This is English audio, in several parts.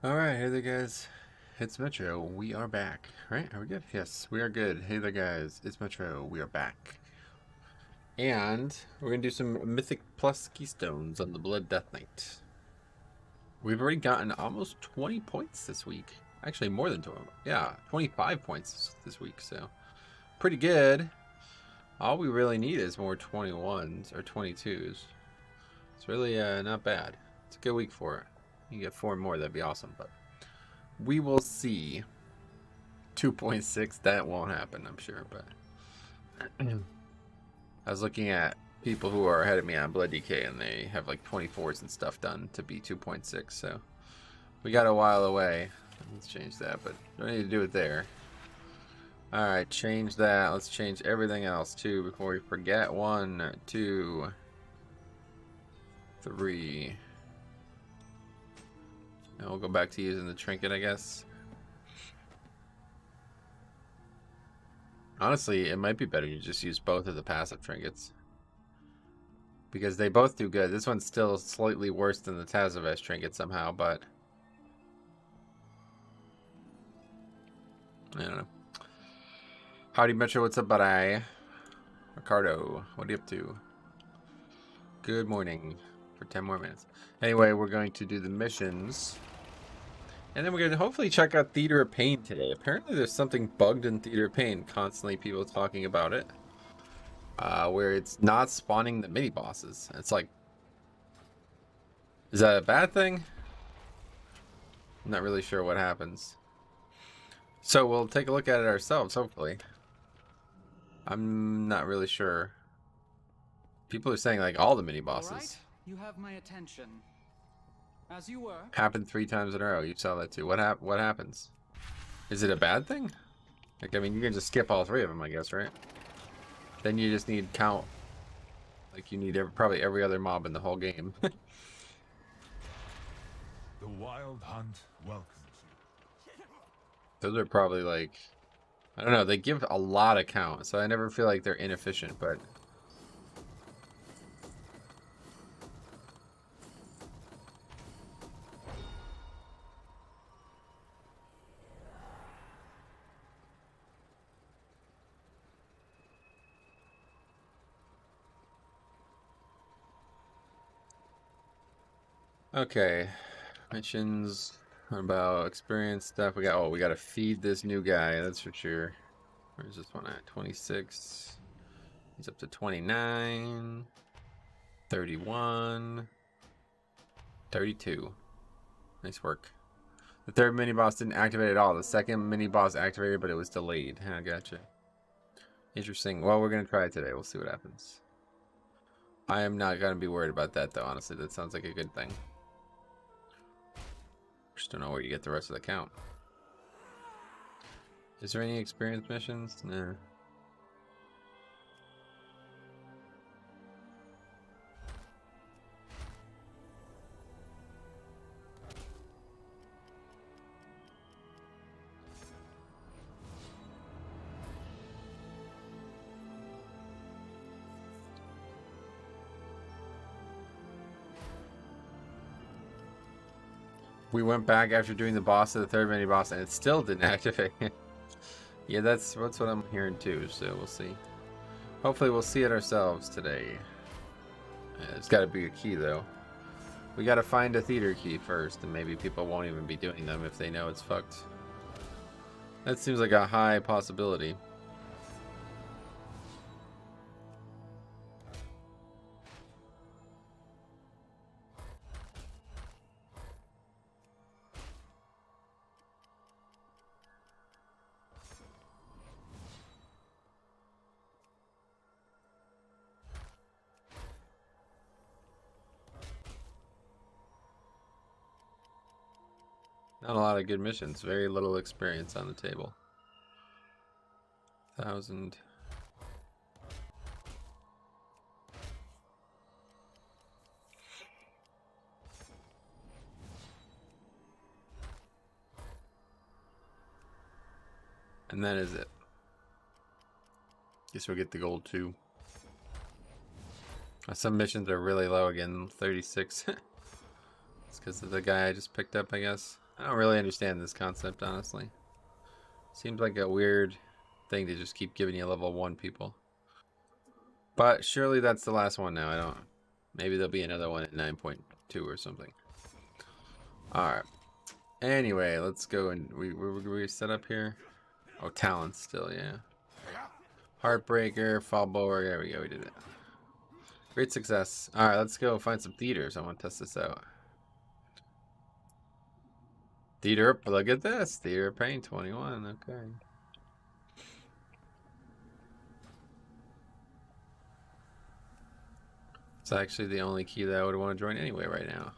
Alright, hey there guys, it's Metro, we are back, right? Are we good? Yes, we are good. Hey there guys, it's Metro, we are back. And we're gonna do some Mythic Plus Keystones on the Blood Death Knight. We've already gotten almost 20 points this week. Actually, more than 20, yeah, 25 points this week, so pretty good. All we really need is more 21s or 22s. It's really not bad. It's a good week for it. You get 4 more, that'd be awesome, but we will see. 2.6, that won't happen, I'm sure, but I was looking at people who are ahead of me on Blood DK and they have like 24s and stuff done to be 2.6, so we got a while away. Let's change that, but don't need to do it there. Alright, change that. Let's change everything else too before we forget. 1, 2, 3. And we'll go back to using the trinket, I guess. Honestly, it might be better to just use both of the passive trinkets, because they both do good. This one's still slightly worse than the Tazavest trinket somehow, but I don't know. Howdy Metro, what's up, buddy? Ricardo, what are you up to? Good morning for 10 more minutes. Anyway, we're going to do the missions. And then we're going to hopefully check out Theater of Pain today. Apparently there's something bugged in Theater of Pain. Constantly people talking about it. Where it's not spawning the mini-bosses. It's like... Is that a bad thing? I'm not really sure what happens. So we'll take a look at it ourselves, hopefully. I'm not really sure. People are saying like all the mini-bosses. All right, you have my attention. As you were. Happened 3 times in a row. You saw that too. What happens? Is it a bad thing? Like, I mean, you can just skip all 3 of them, I guess, right? Then you just need count. Like, you need probably every other mob in the whole game. The Wild Hunt welcomes you. Those are probably like... I don't know. They give a lot of count, so I never feel like they're inefficient, but... Okay, missions about experience stuff. We got to feed this new guy, that's for sure. Where's this one at? 26. He's up to 29. 31. 32. Nice work. The 3rd mini boss didn't activate at all. The 2nd mini boss activated, but it was delayed. I gotcha. Interesting. Well, we're gonna try it today. We'll see what happens. I am not gonna be worried about that though, honestly. That sounds like a good thing. Just don't know where you get the rest of the count. Is there any experience missions? Nah. We went back after doing the boss of the 3rd mini boss and it still didn't activate. Yeah, that's what I'm hearing too, so we'll see. Hopefully we'll see it ourselves today. It's got to be a key though. We got to find a theater key first, and maybe people won't even be doing them if they know it's fucked. That seems like a high possibility. Not a lot of good missions. Very little experience on the table. 1,000. And that is it. Guess we'll get the gold too. Some missions are really low again. 36. It's because of the guy I just picked up, I guess. I don't really understand this concept, honestly. Seems like a weird thing to just keep giving you level 1 people. But surely that's the last one now. I don't... Maybe there'll be another one at 9.2 or something. Alright. Anyway, let's go and... We set up here? Oh, talent still, yeah. Heartbreaker, Fall Blower. There we go, we did it. Great success. Alright, let's go find some theaters. I want to test this out. Theater, look at this. Theater pain 21, okay. It's actually the only key that I would want to join anyway right now.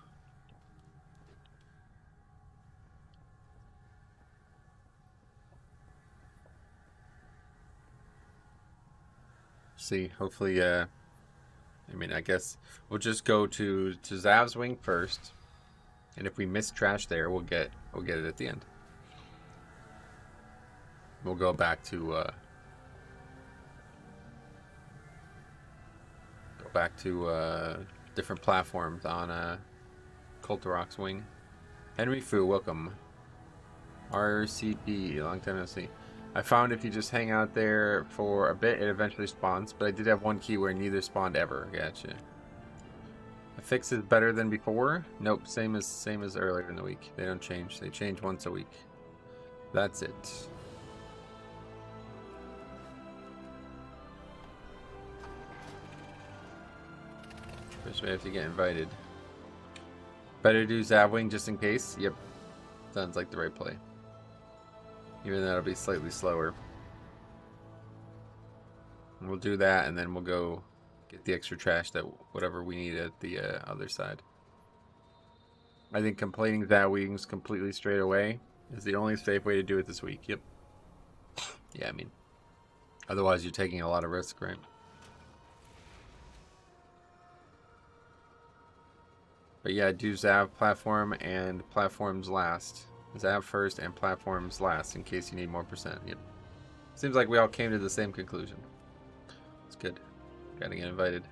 See, hopefully, I mean, I guess we'll just go to Zav's wing first. And if we miss trash there, we'll get it at the end. We'll go back to different platforms on Kulturok's wing. Henry Fu, welcome. RCP, long time no see. I found if you just hang out there for a bit, it eventually spawns. But I did have one key where neither spawned ever. Gotcha. The fix is better than before. Nope, same as earlier in the week. They don't change. They change once a week. That's it. First we have to get invited. Better do Zavwing just in case. Yep. Sounds like the right play. Even though it'll be slightly slower. And we'll do that and then we'll go get the extra trash that whatever we need at the other side. I think completing Zavwings completely straight away is the only safe way to do it this week. Yep. Yeah, I mean, otherwise you're taking a lot of risk, right? But yeah, do Zav platform and platforms last. Zav first and platforms last in case you need more percent. Yep. Seems like we all came to the same conclusion. It's good. Gotta get invited.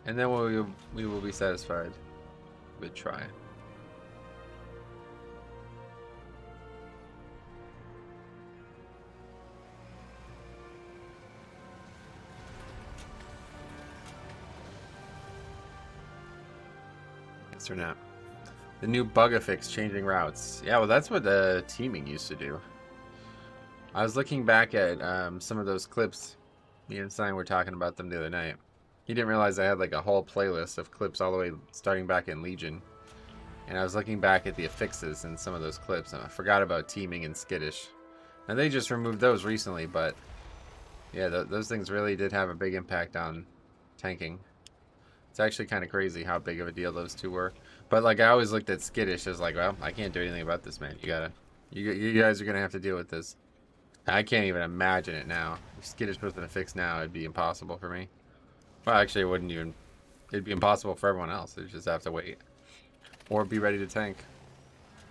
And then we will be satisfied. Good try. Yes or not? The new bug fix, changing routes. Yeah, well, that's what the teaming used to do. I was looking back at some of those clips. Me and Stein were talking about them the other night. He didn't realize I had like a whole playlist of clips all the way starting back in Legion. And I was looking back at the affixes in some of those clips, and I forgot about teaming and skittish. And they just removed those recently, but yeah, those things really did have a big impact on tanking. It's actually kind of crazy how big of a deal those two were. But like I always looked at skittish as like, well, I can't do anything about this, man. You guys are gonna have to deal with this. I can't even imagine it now. If skittish wasn't a fix now, it'd be impossible for me. Well, actually, it wouldn't even. It'd be impossible for everyone else. They just have to wait. Or be ready to tank.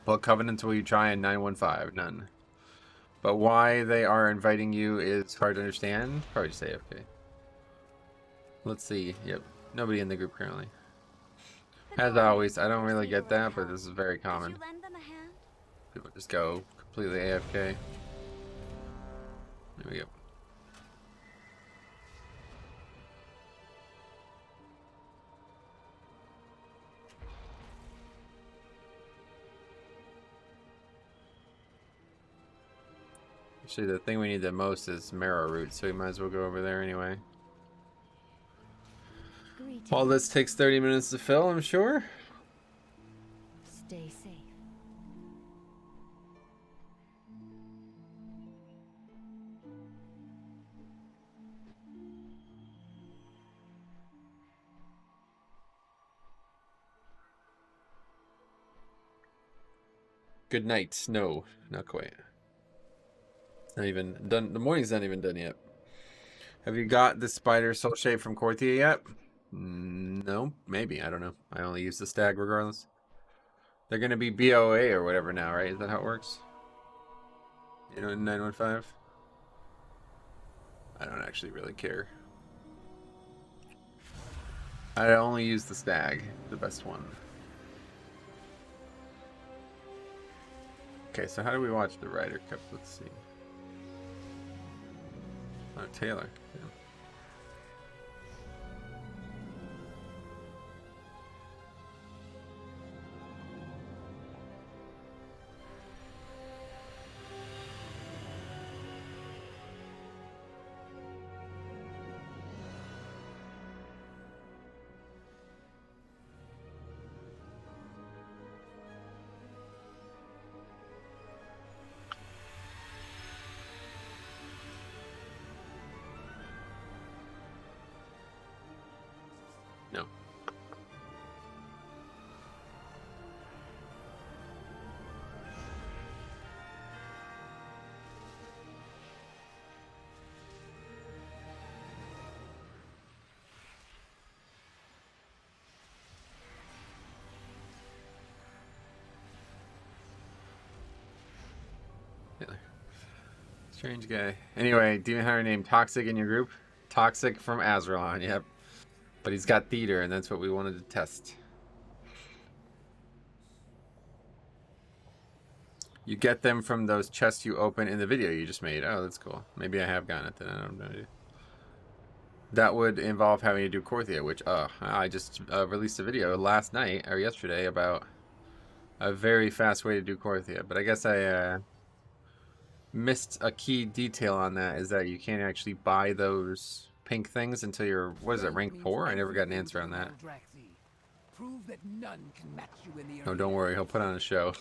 But Covenant will you try in 915? None. But why they are inviting you is hard to understand. Probably just AFK. Let's see. Yep. Nobody in the group currently. As always, I don't really get that, but this is very common. People just go completely AFK. There we go. Actually, the thing we need the most is marrow root, so we might as well go over there anyway. All this takes 30 minutes to fill, I'm sure. Stay safe. Good night. No, not quite. It's not even done. The morning's not even done yet. Have you got the spider soul shape from Corthia yet? No, maybe. I don't know. I only use the stag regardless. They're going to be BOA or whatever now, right? Is that how it works? You know, in 915? I don't actually really care. I only use the stag, the best one. Okay, so how do we watch the Ryder Cup? Let's see. Oh, Taylor. Yeah. No. Taylor. Strange guy. Anyway, demon hunter named Toxic in your group? Toxic from Azeron, yep. But he's got theater, and that's what we wanted to test. You get them from those chests you open in the video you just made. Oh, that's cool. Maybe I have gotten it then. I don't know. That would involve having to do Korthia, which, I just released a video last night, or yesterday, about a very fast way to do Korthia. But I guess I missed a key detail on that, is that you can't actually buy those pink things until you're, what is it, rank 4? I never got an answer on that. Oh, don't worry, he'll put on a show.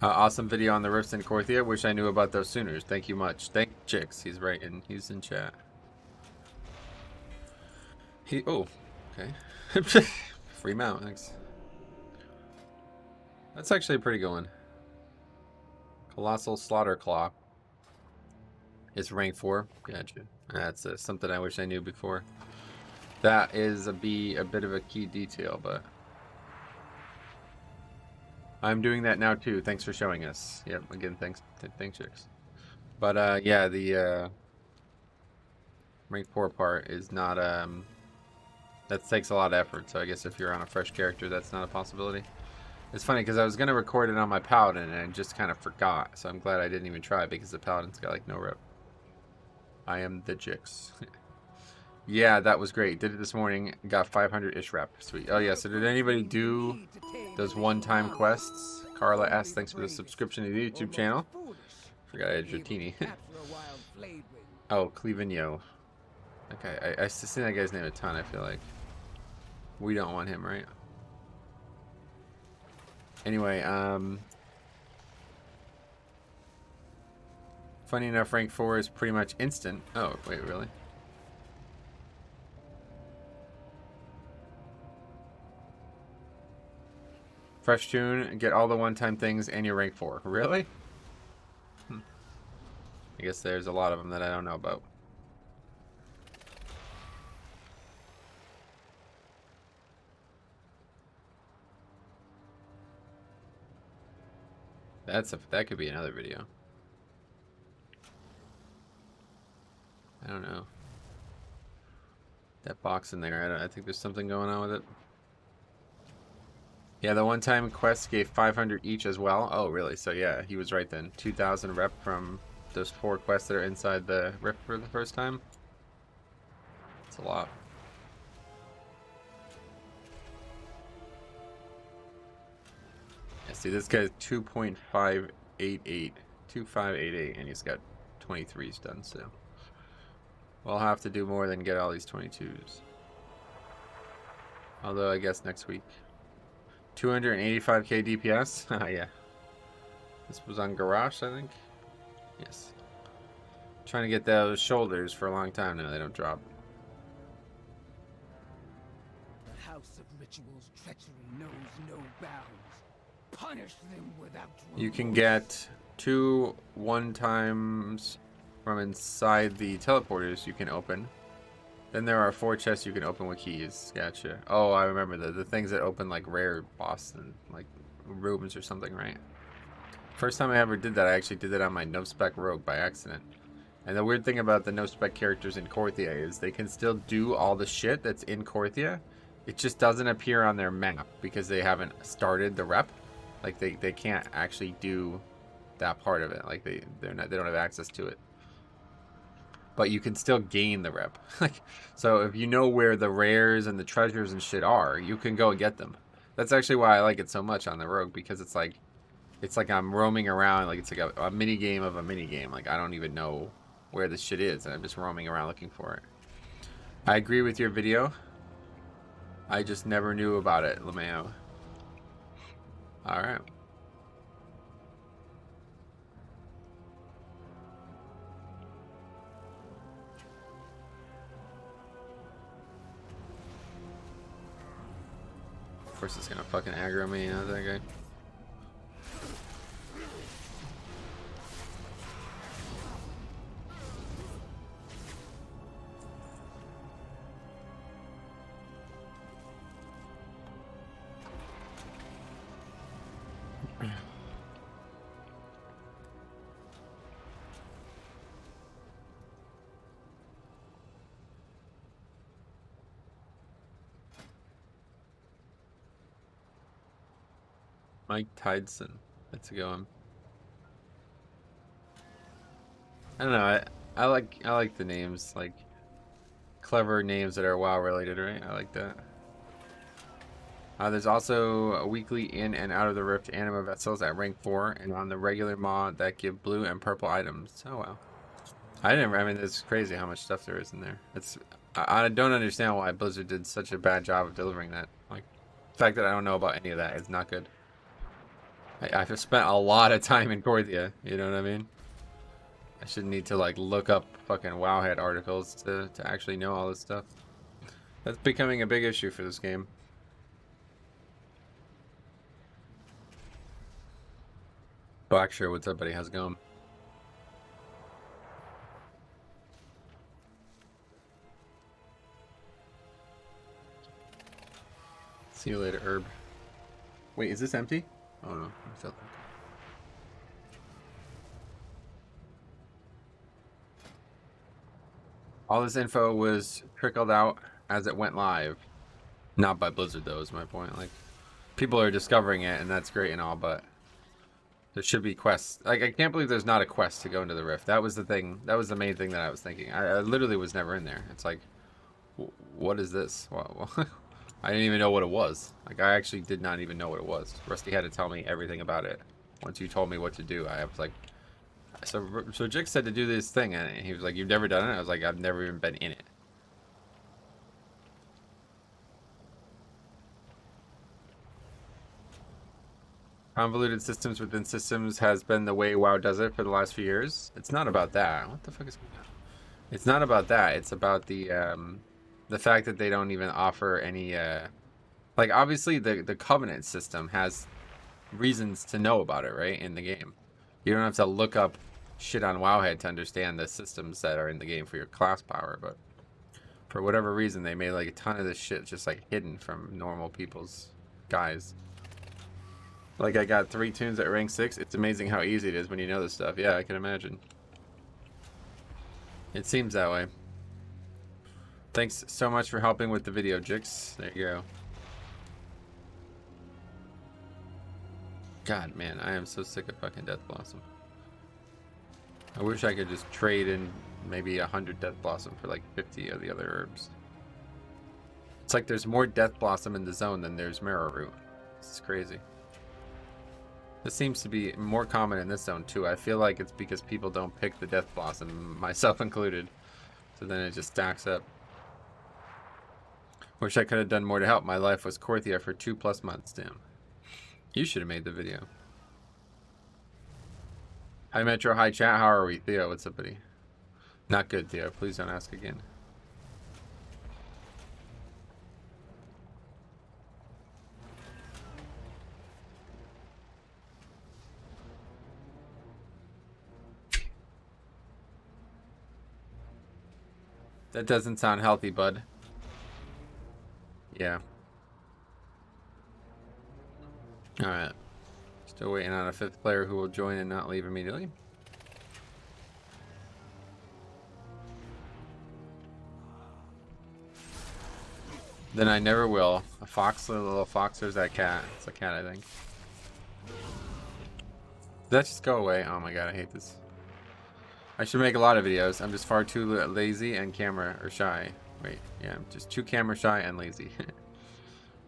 Awesome video on the Rifts in Korthia. Wish I knew about those sooners. Thank you much. Thank Chicks. He's right, and he's in chat. Oh, okay. Free mount, thanks. That's actually a pretty good one. Colossal Slaughter Claw. It's rank 4. Gotcha. That's something I wish I knew before. That is a bit of a key detail, but I'm doing that now too. Thanks for showing us. Yep. Again, thanks, Chicks. But yeah, the rank 4 part is not that takes a lot of effort. So I guess if you're on a fresh character, that's not a possibility. It's funny because I was gonna record it on my Paladin and I just kind of forgot. So I'm glad I didn't even try because the Paladin's got like no rep. I am the Jix. Yeah, that was great. Did it this morning. Got 500-ish rep. Sweet. Oh yeah. So did anybody do those one-time quests? Carla S. Thanks for the subscription to the YouTube channel. Forgot I had your teeny. Oh, Clevenio. Okay, I see that guy's name a ton. I feel like we don't want him, right? Anyway, funny enough, rank 4 is pretty much instant. Oh, wait, really? Fresh tune, get all the one-time things, and you're rank 4. Really? I guess there's a lot of them that I don't know about. That could be another video. I don't know. That box in there, I think there's something going on with it. Yeah, the one-time quest gave 500 each as well. Oh, really? So yeah, he was right then. 2,000 rep from those 4 quests that are inside the rift for the first time. It's a lot. Yeah, see, this guy's 2.588, 2588, and he's got 23s done. So we'll have to do more than get all these 22s. Although I guess next week. 285k DPS. Ah, yeah. This was on Garage, I think. Yes. Trying to get those shoulders for a long time now. They don't drop. The House of Ritual's treachery knows no bounds. Punish them without remorse. You can get 2 one-times from inside the teleporters you can open. Then there are 4 chests you can open with keys. Gotcha. Oh, I remember the things that open like rare boss and like rooms or something, right? First time I ever did that, I actually did that on my no-spec rogue by accident. And the weird thing about the no-spec characters in Korthia is they can still do all the shit that's in Korthia, it just doesn't appear on their map because they haven't started the rep. Like they can't actually do that part of it. Like they don't have access to it. But you can still gain the rep. Like, so if you know where the rares and the treasures and shit are, you can go and get them. That's actually why I like it so much on the rogue, because it's like I'm roaming around, like it's like a mini game of a mini game. Like I don't even know where this shit is, and I'm just roaming around looking for it. I agree with your video. I just never knew about it, LeMayo. All right. Of course, it's gonna fucking aggro me, you know, that guy. Mike Tydeson. That's a good one. I don't know. I like the names, like clever names that are WoW related, right? I like that. There's also a weekly in and out of the rift anima vessels at rank 4, and on the regular mod that give blue and purple items. Oh wow. I mean, it's crazy how much stuff there is in there. I don't understand why Blizzard did such a bad job of delivering that. Like, the fact that I don't know about any of that is not good. I've spent a lot of time in Korthia, you know what I mean? I shouldn't need to like look up fucking Wowhead articles to actually know all this stuff. That's becoming a big issue for this game. Blacksure, what's up, buddy? How's it going? See you later, Herb. Wait, is this empty? Oh no, it's still empty. All this info was trickled out as it went live. Not by Blizzard, though, is my point. Like, people are discovering it, and that's great and all, but there should be quests. Like, I can't believe there's not a quest to go into the Rift. That was the thing. That was the main thing that I was thinking. I literally was never in there. It's like, what is this? Well, I didn't even know what it was. Like, I actually did not even know what it was. Rusty had to tell me everything about it. Once you told me what to do, I was like, so Jix said to do this thing, and he was like, "You've never done it?" I was like, "I've never even been in it." Convoluted systems within systems has been the way WoW does it for the last few years. It's not about that. What the fuck is going on? It's not about that. It's about the fact that they don't even offer any like, obviously the Covenant system has reasons to know about it, right, in the game. You don't have to look up shit on Wowhead to understand the systems that are in the game for your class power, but for whatever reason they made like a ton of this shit just like hidden from normal people's guys. Like, I got 3 tunes at rank 6. It's amazing how easy it is when you know this stuff. Yeah, I can imagine. It seems that way. Thanks so much for helping with the video, Jix. There you go. God, man, I am so sick of fucking Death Blossom. I wish I could just trade in maybe 100 Death Blossom for like 50 of the other herbs. It's like there's more Death Blossom in the zone than there's Marrow Root. This is crazy. This seems to be more common in this zone too. I feel like it's because people don't pick the Death Blossom, myself included. So then it just stacks up. Wish I could have done more to help. My life was Korthia for 2+ months, damn. You should have made the video. Hi Metro, hi chat, how are we? Theo, what's up, buddy? Not good, Theo. Please don't ask again. That doesn't sound healthy, bud. Yeah. Alright. Still waiting on a 5th player who will join and not leave immediately. Then I never will. A fox, a little fox, or is that cat? It's a cat, I think. Did that just go away? Oh my god, I hate this. I should make a lot of videos. I'm just far too lazy and camera or shy. Wait, yeah, I'm just too camera shy and lazy.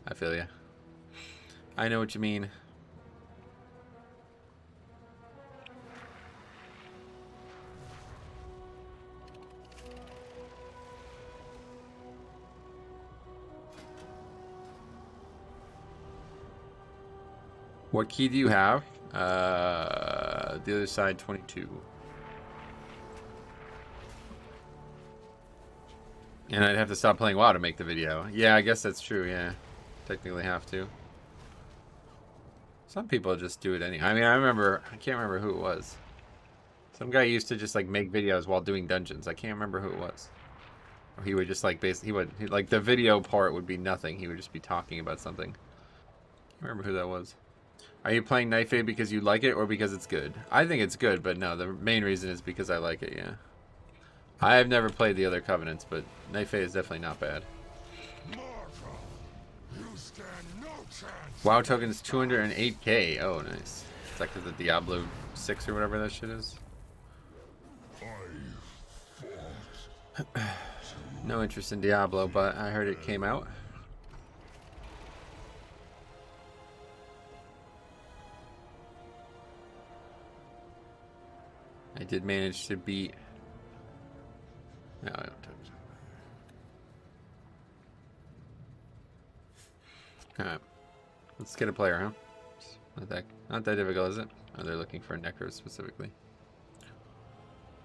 I feel ya. I know what you mean. What key do you have? The other side, 22. And I'd have to stop playing WoW to make the video. Yeah, I guess that's true, yeah. Technically have to. Some people just do it anyway. I mean, I can't remember who it was. Some guy used to just like make videos while doing dungeons. I can't remember who it was. Or he would just like like the video part would be nothing. He would just be talking about something. Can't remember who that was. Are you playing Knife Aid because you like it or because it's good? I think it's good, but no, the main reason is because I like it, yeah. I have never played the other Covenants, but Knife Aid is definitely not bad. WoW token is 208k. Oh, nice. It's like the Diablo 6 or whatever that shit is. No interest in Diablo, but I heard it came out. I did manage to beat... No, I don't touch it. Alright. Let's get a player, huh? Not that difficult, is it? Oh, they're looking for a Necro specifically.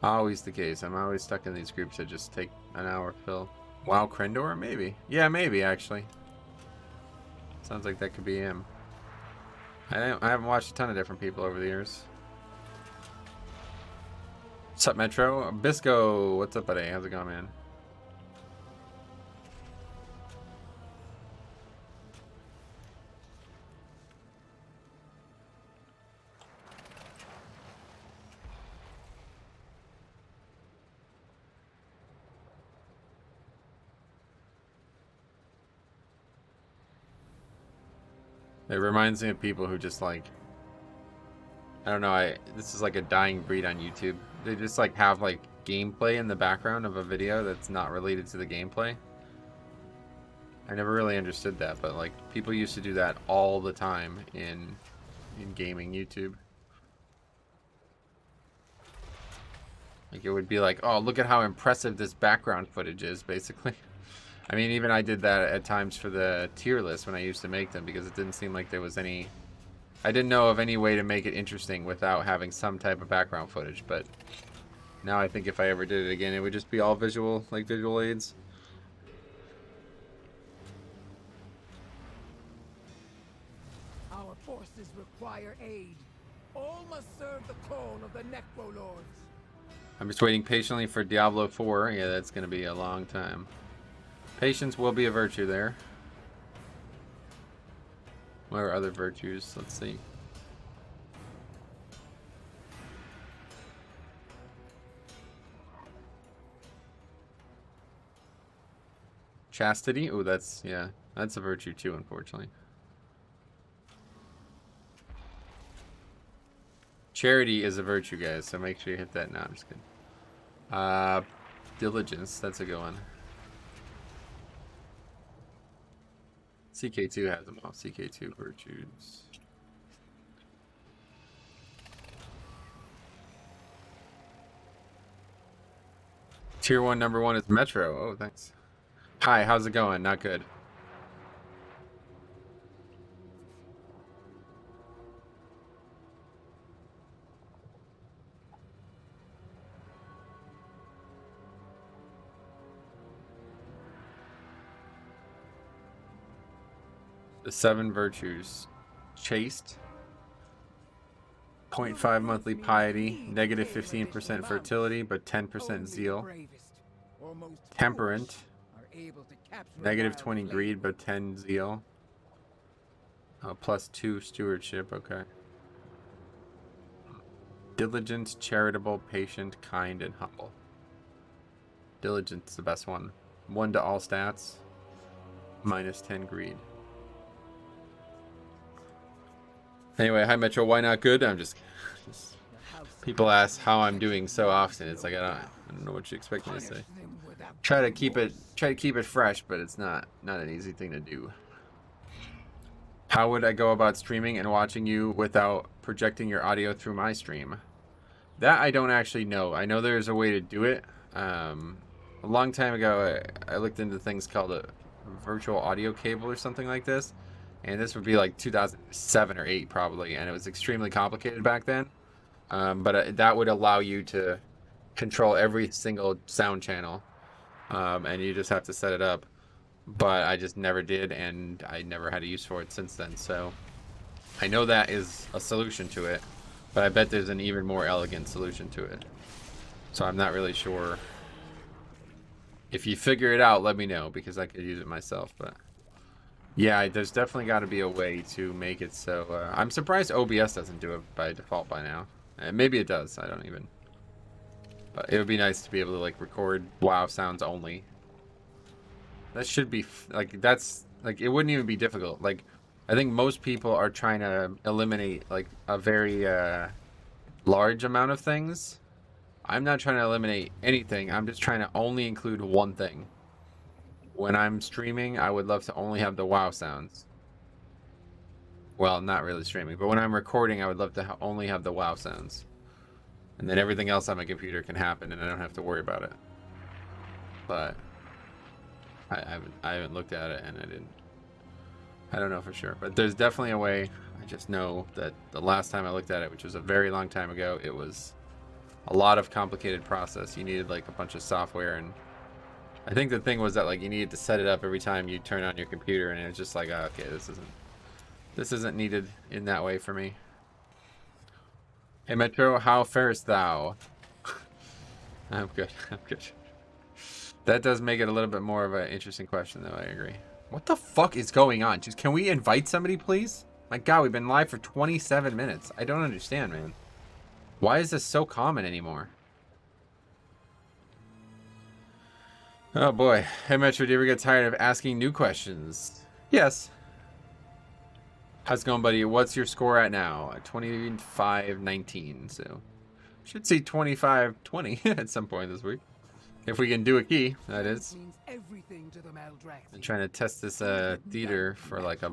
Always the case. I'm always stuck in these groups that just take an hour to fill. Wow, Krendor? Maybe. Yeah, maybe, actually. Sounds like that could be him. I haven't watched a ton of different people over the years. What's up, Metro? Bisco, what's up, buddy? How's it going, man? It reminds me of people who just like, I don't know, this is like a dying breed on YouTube. They just like have like gameplay in the background of a video that's not related to the gameplay. I never really understood that, but like people used to do that all the time in gaming YouTube. Like it would be like, oh, look at how impressive this background footage is, basically. I mean, even I did that at times for the tier list when I used to make them because it didn't seem like there was any... I didn't know of any way to make it interesting without having some type of background footage, but now I think if I ever did it again, it would just be all visual, like visual aids. Our forces require aid. All must serve the call of the Necrolords. I'm just waiting patiently for Diablo 4. Yeah, that's going to be a long time. Patience will be a virtue there. What are other virtues? Let's see. Chastity? Oh, that's, yeah, that's a virtue too, unfortunately. Charity is a virtue, guys, so make sure you hit that. No, I'm just kidding. Diligence, that's a good one. CK2 has them all. CK2 virtues. Tier 1 number 1 is Metro. Oh, thanks. Hi, how's it going? Not good. The 7 virtues. Chaste. 0.5 monthly piety. Negative 15% fertility, but 10% zeal. Temperate. Negative 20 greed, but 10 zeal. Plus 2 stewardship, okay. Diligent, charitable, patient, kind, and humble. Diligent's the best one. 1 to all stats. Minus 10 greed. Anyway, hi Metro, why not good? I'm just people ask how I'm doing so often. It's like I don't know what you expect me to say. Try to keep it fresh, but it's not an easy thing to do. How would I go about streaming and watching you without projecting your audio through my stream? That I don't actually know. I know there's a way to do it. A long time ago, I looked into things called a virtual audio cable or something like this. And this would be like 2007 or 8 probably. And it was extremely complicated back then. But that would allow you to control every single sound channel. And you just have to set it up. But I just never did. And I never had a use for it since then. So I know that is a solution to it. But I bet there's an even more elegant solution to it. So I'm not really sure. If you figure it out, let me know, because I could use it myself. But yeah, there's definitely got to be a way to make it so... I'm surprised OBS doesn't do it by default by now. Maybe it does. I don't even... But it would be nice to be able to like record WoW sounds only. That should be... Like, that's... Like, it wouldn't even be difficult. Like... I think most people are trying to eliminate like a very large amount of things. I'm not trying to eliminate anything. I'm just trying to only include one thing. When I'm streaming, I would love to only have the WoW sounds. Well, not really streaming, but when I'm recording, I would love to only have the WoW sounds. And then everything else on my computer can happen and I don't have to worry about it. But I haven't looked at it and I don't know for sure, but there's definitely a way. I just know that the last time I looked at it, which was a very long time ago, it was a lot of complicated process. You needed like a bunch of software, and I think the thing was that like you needed to set it up every time you turn on your computer, and it was just like, oh, okay, this isn't needed in that way for me. Hey Metro, how farest thou? I'm good. I'm good. That does make it a little bit more of an interesting question, though. I agree. What the fuck is going on? Just can we invite somebody, please? My God, we've been live for 27 minutes. I don't understand, man. Why is this so common anymore? Oh boy. Hey Metro, do you ever get tired of asking new questions? Yes. How's it going, buddy? What's your score at now? 25-19. So should see 25-20 at some point this week. If we can do a key, that is. I'm trying to test this theater for like a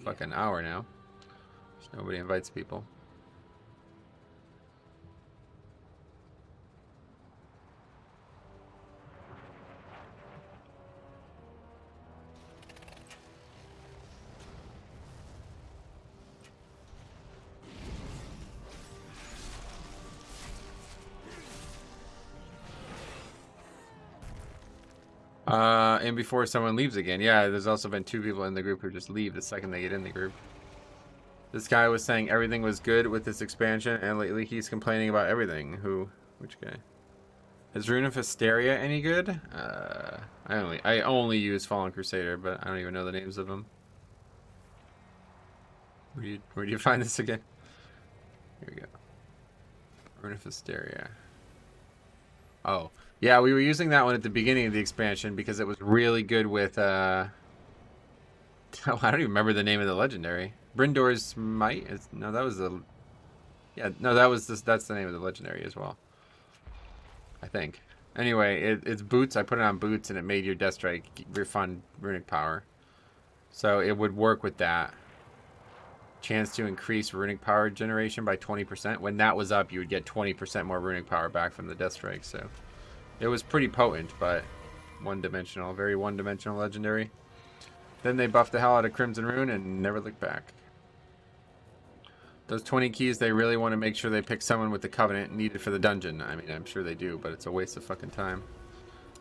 fucking hour now. Nobody invites people. And before someone leaves again. Yeah, there's also been 2 people in the group who just leave the second they get in the group. This guy was saying everything was good with this expansion, and lately he's complaining about everything. Who? Which guy? Is Rune of Hysteria any good? I only use Fallen Crusader, but I don't even know the names of them. Where do you find this again? Here we go. Rune of Hysteria. Oh. Yeah, we were using that one at the beginning of the expansion because it was really good with, I don't even remember the name of the legendary. Brindor's Might? No, that was the... Yeah, no, that's the name of the legendary as well. I think. Anyway, it's boots. I put it on boots and it made your Death Strike refund runic power. So it would work with that. Chance to increase runic power generation by 20%. When that was up, you would get 20% more runic power back from the Death Strike, so... It was pretty potent, but one-dimensional. Very one-dimensional legendary. Then they buffed the hell out of Crimson Rune and never looked back. Those 20 keys, they really want to make sure they pick someone with the Covenant needed for the dungeon. I mean, I'm sure they do, but it's a waste of fucking time.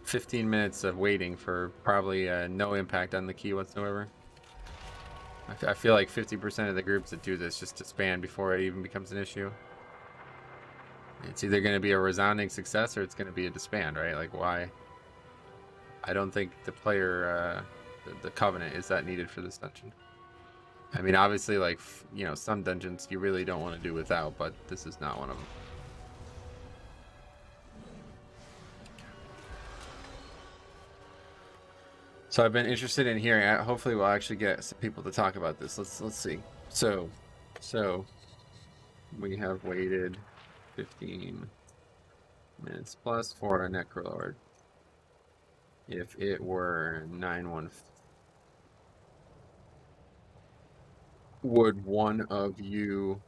15 minutes of waiting for probably no impact on the key whatsoever. I feel like 50% of the groups that do this just disband before it even becomes an issue. It's either going to be a resounding success or it's going to be a disband, right? Like, why? I don't think the player, the Covenant is that needed for this dungeon. I mean, obviously, like, you know, some dungeons you really don't want to do without, but this is not one of them. So I've been interested in hearing. Hopefully, we'll actually get some people to talk about this. Let's see. So we have waited 15 minutes plus for a Necrolord. If it were 9-1, would one of you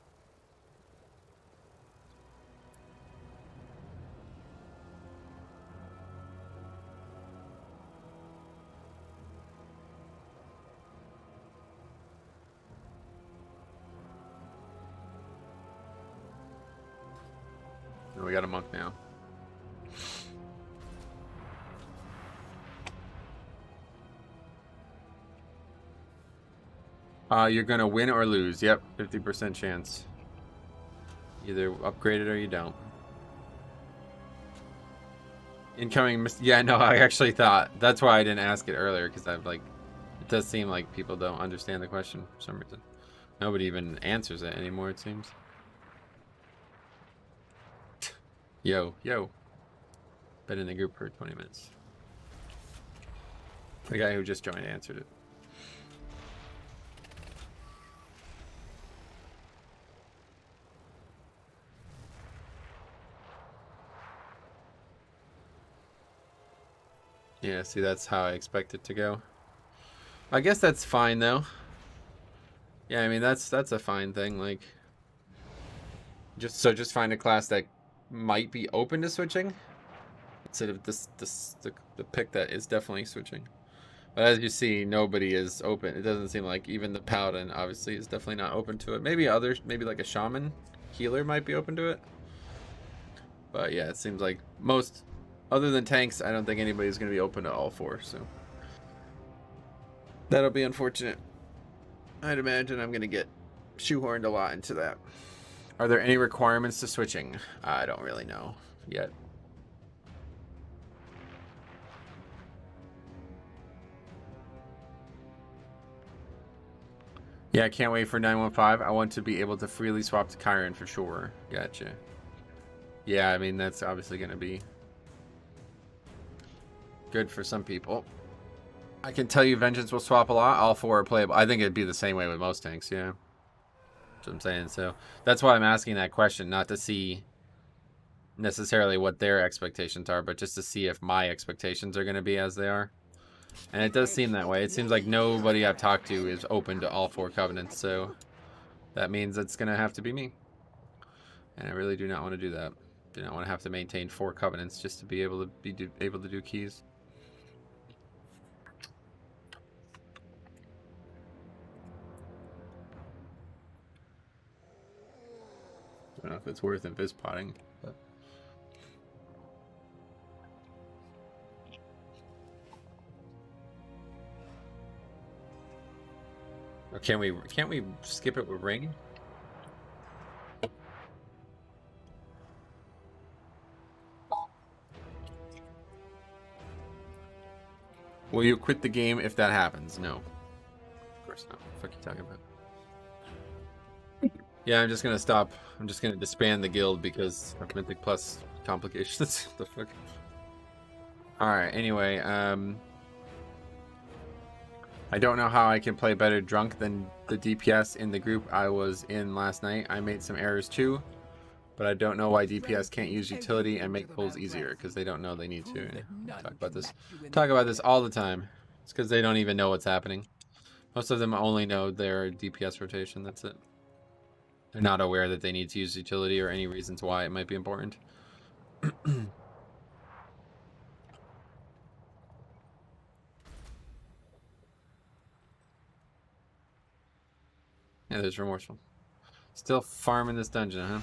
Oh, we got a monk now. You're gonna win or lose. Yep, 50% chance. Either upgrade it or you don't. Incoming. Yeah, no, I actually thought that's why I didn't ask it earlier, because I've like, it does seem like people don't understand the question for some reason. Nobody even answers it anymore, it seems. Yo. Been in the group for 20 minutes. The guy who just joined answered it. Yeah, see, that's how I expect it to go. I guess that's fine, though. Yeah, I mean, that's a fine thing. Like, just find a class that might be open to switching instead of the pick that is definitely switching. But as you see, nobody is open. It doesn't seem like even the paladin obviously is definitely not open to it. Maybe others, maybe like a shaman healer might be open to it. But yeah, it seems like most, other than tanks, I don't think anybody's going to be open to all four. So that'll be unfortunate. I'd imagine I'm going to get shoehorned a lot into that. Are there any requirements to switching? I don't really know yet. Yeah, I can't wait for 915. I want to be able to freely swap to Chiron for sure. Gotcha. Yeah, I mean, that's obviously going to be good for some people. I can tell you Vengeance will swap a lot. All four are playable. I think it'd be the same way with most tanks, yeah. That's what I'm saying. So that's why I'm asking that question, not to see necessarily what their expectations are, but just to see if my expectations are going to be as they are. And it does seem that way. It seems like nobody I've talked to is open to all four covenants, so that means it's going to have to be me. And I really do not want to do that. Do not want to have to maintain 4 covenants just to be able to do keys. I don't know if it's worth invis potting, but or can't we skip it with ring? Will you quit the game if that happens? No. Of course not. What the fuck are you talking about? Yeah, I'm just gonna stop. I'm just gonna disband the guild because of Mythic Plus complications. The fuck? Alright, anyway, I don't know how I can play better drunk than the DPS in the group I was in last night. I made some errors too, but I don't know why DPS can't use utility and make pulls easier, because they don't know they need to. Talk about this all the time. It's because they don't even know what's happening. Most of them only know their DPS rotation, that's it. They're not aware that they need to use utility or any reasons why it might be important. Yeah, there's Remorseful. Still farming this dungeon, huh?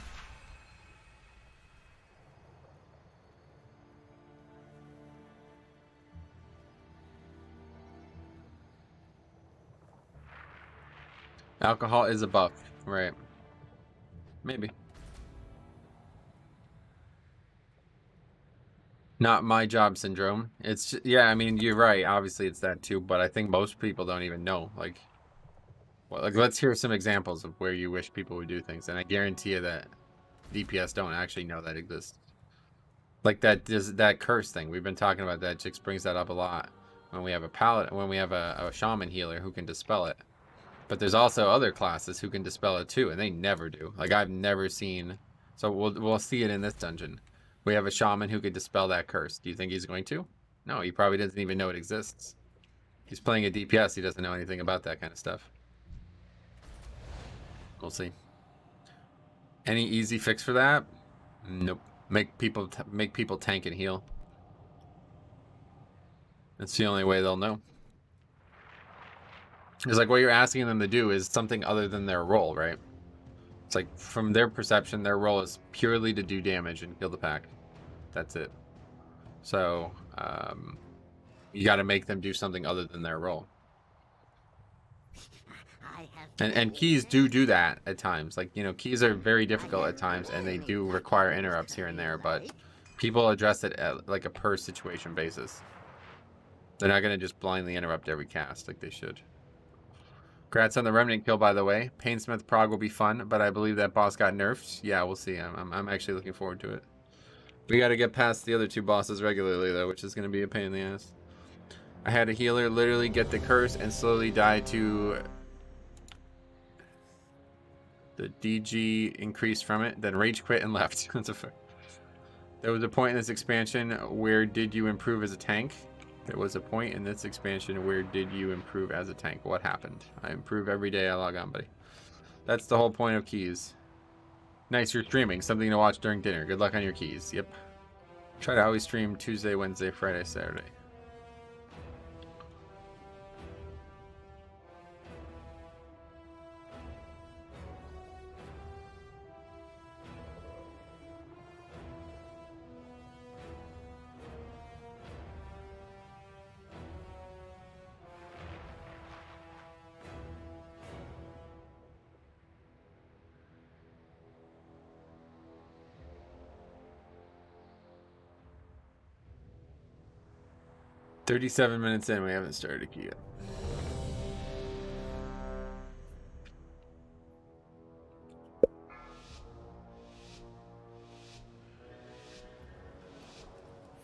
Alcohol is a buff, right? Maybe. Not my job syndrome. It's just, yeah, I mean, you're right. Obviously, it's that too, but I think most people don't even know. Like, well, like, let's hear some examples of where you wish people would do things, and I guarantee you that DPS don't actually know that exists. Like that curse thing. We've been talking about that. Jix brings that up a lot. when we have a paladin, when we have a shaman healer who can dispel it. But there's also other classes who can dispel it too, and they never do. Like I've never seen. So we'll see it in this dungeon. We have a shaman who could dispel that curse. Do you think he's going to? No, he probably doesn't even know it exists. He's playing a DPS. He doesn't know anything about that kind of stuff. We'll see. Any easy fix for that? Nope. Make people tank and heal. That's the only way they'll know. It's like what you're asking them to do is something other than their role, right? It's like from their perception, their role is purely to do damage and kill the pack. That's it. So you got to make them do something other than their role. And keys do that at times. Like, you know, keys are very difficult at times, and they do require interrupts here and there, but people address it at like a per situation basis. They're not going to just blindly interrupt every cast like they should. Congrats on the Remnant kill, by the way. Painsmith Prog will be fun, but I believe that boss got nerfed. Yeah, we'll see. I'm actually looking forward to it. We got to get past the other two bosses regularly, though, which is going to be a pain in the ass. I had a healer literally get the curse and slowly die to the DG increased from it, then rage quit and left. There was a point in this expansion where did you improve as a tank? There was a point in this expansion where did you improve as a tank? What happened? I improve every day I log on, buddy. That's the whole point of keys. Nice, you're streaming. Something to watch during dinner. Good luck on your keys. Yep. Try to always stream Tuesday, Wednesday, Friday, Saturday. "37 minutes in, we haven't started a key yet."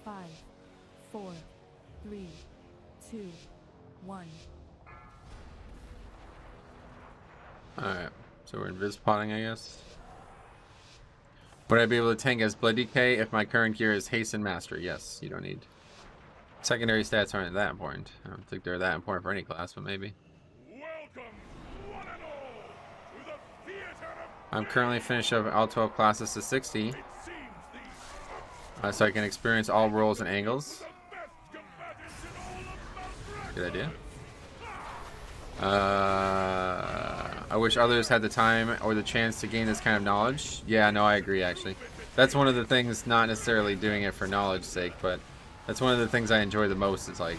Five, 4, 3, 2, 1. Alright, so we're invis potting, I guess. Would I be able to tank as Blood Decay if my current gear is Haste and Mastery? Yes, you don't need. Secondary stats aren't that important. I don't think they're that important for any class, but maybe. Welcome, one and all, to the theater of I'm currently finished up all 12 classes to 60, it seems the so I can experience all rolls and angles. best combatants in all of Malfragor. Good idea. I wish others had the time or the chance to gain this kind of knowledge. Yeah, no, I agree, actually. That's one of the things, not necessarily doing it for knowledge's sake, but that's one of the things I enjoy the most is like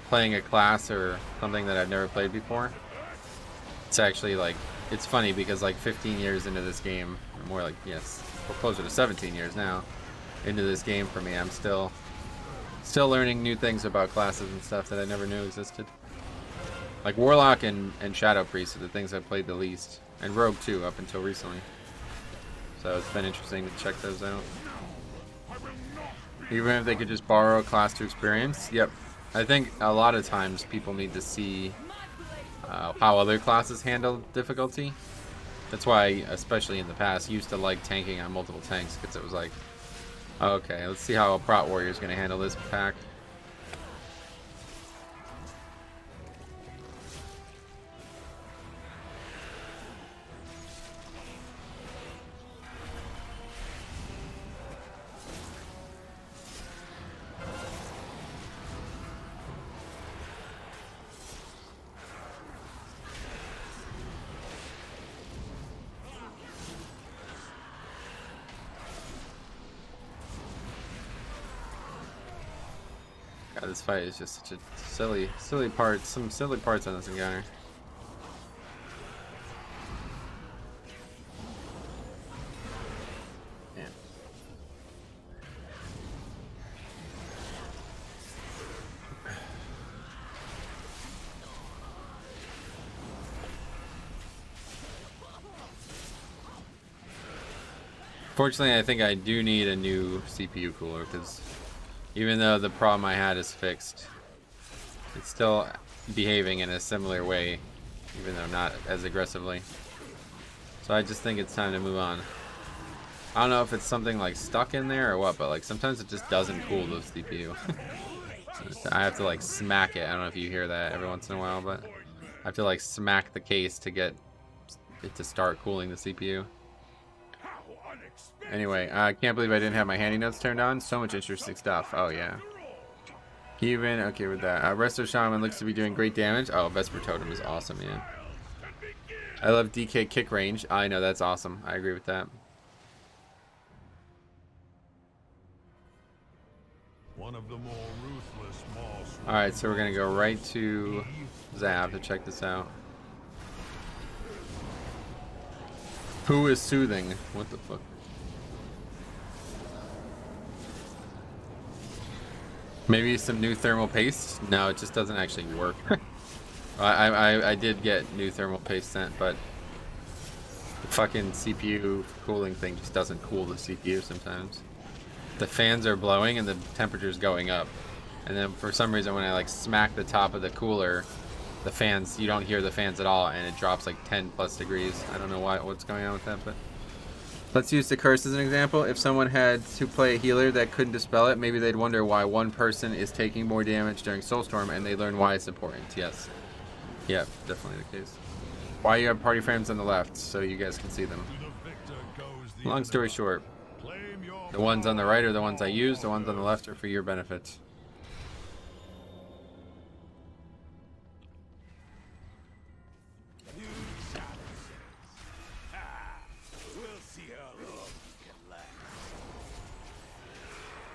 playing a class or something that I've never played before. It's actually like, it's funny because like 15 years into this game, or more like, yes, we're closer to 17 years now into this game for me, I'm still learning new things about classes and stuff that I never knew existed. Like Warlock and Shadow Priest are the things I've played the least. And Rogue too, up until recently. So it's been interesting to check those out. Even if they could just borrow a class to experience. Yep. I think a lot of times people need to see how other classes handle difficulty. That's why, especially in the past, used to like tanking on multiple tanks, because it was like, okay, let's see how a Prot Warrior is going to handle this pack. God, this fight is just such a silly part. Some silly parts on this encounter. Yeah. Fortunately, I think I do need a new CPU cooler because even though the problem I had is fixed, it's still behaving in a similar way, even though not as aggressively. So I just think it's time to move on. I don't know if it's something like stuck in there or what, but like sometimes it just doesn't cool the CPU. I have to like smack it. I don't know if you hear that every once in a while, but I have to like smack the case to get it to start cooling the CPU. Anyway, I can't believe I didn't have my handy notes turned on. So much interesting stuff. Oh yeah. Even okay with that. Resto Shaman looks to be doing great damage. Oh, Vesper Totem is awesome, yeah. I love DK kick range. I know, that's awesome. I agree with that. One of the more ruthless moss. Alright, so we're gonna go right to Zap to check this out. Who is soothing? What the fuck? Maybe some new thermal paste? No, it just doesn't actually work. I did get new thermal paste sent, but the fucking CPU cooling thing just doesn't cool the CPU sometimes. The fans are blowing and the temperature's going up. And then for some reason when I like smack the top of the cooler, the fans, you don't hear the fans at all and it drops like 10 plus degrees. I don't know what's going on with that, but let's use the curse as an example. If someone had to play a healer that couldn't dispel it, maybe they'd wonder why one person is taking more damage during Soulstorm and they learn why it's important. Yes. Yeah, definitely the case. Why you have party frames on the left so you guys can see them. Long story short, the ones on the right are the ones I use, the ones on the left are for your benefit.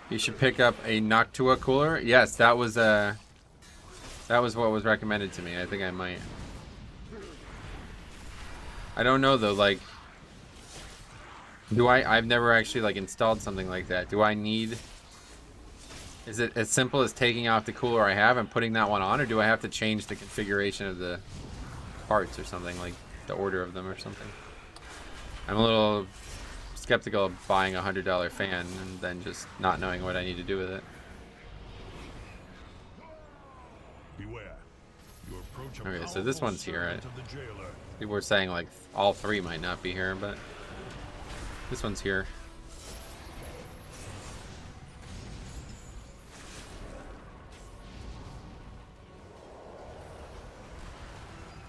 You should pick up a Noctua cooler. Yes, that was what was recommended to me. I think I might. I don't know though, like I've never actually like installed something like that. Do I need, is it as simple as taking off the cooler I have and putting that one on, or do I have to change the configuration of the parts or something, like the order of them or something? I'm a little skeptical of buying a $100 fan and then just not knowing what I need to do with it. Beware. You approach a Okay, so this one's here. servant of the jailer. People were saying like all three might not be here, but this one's here.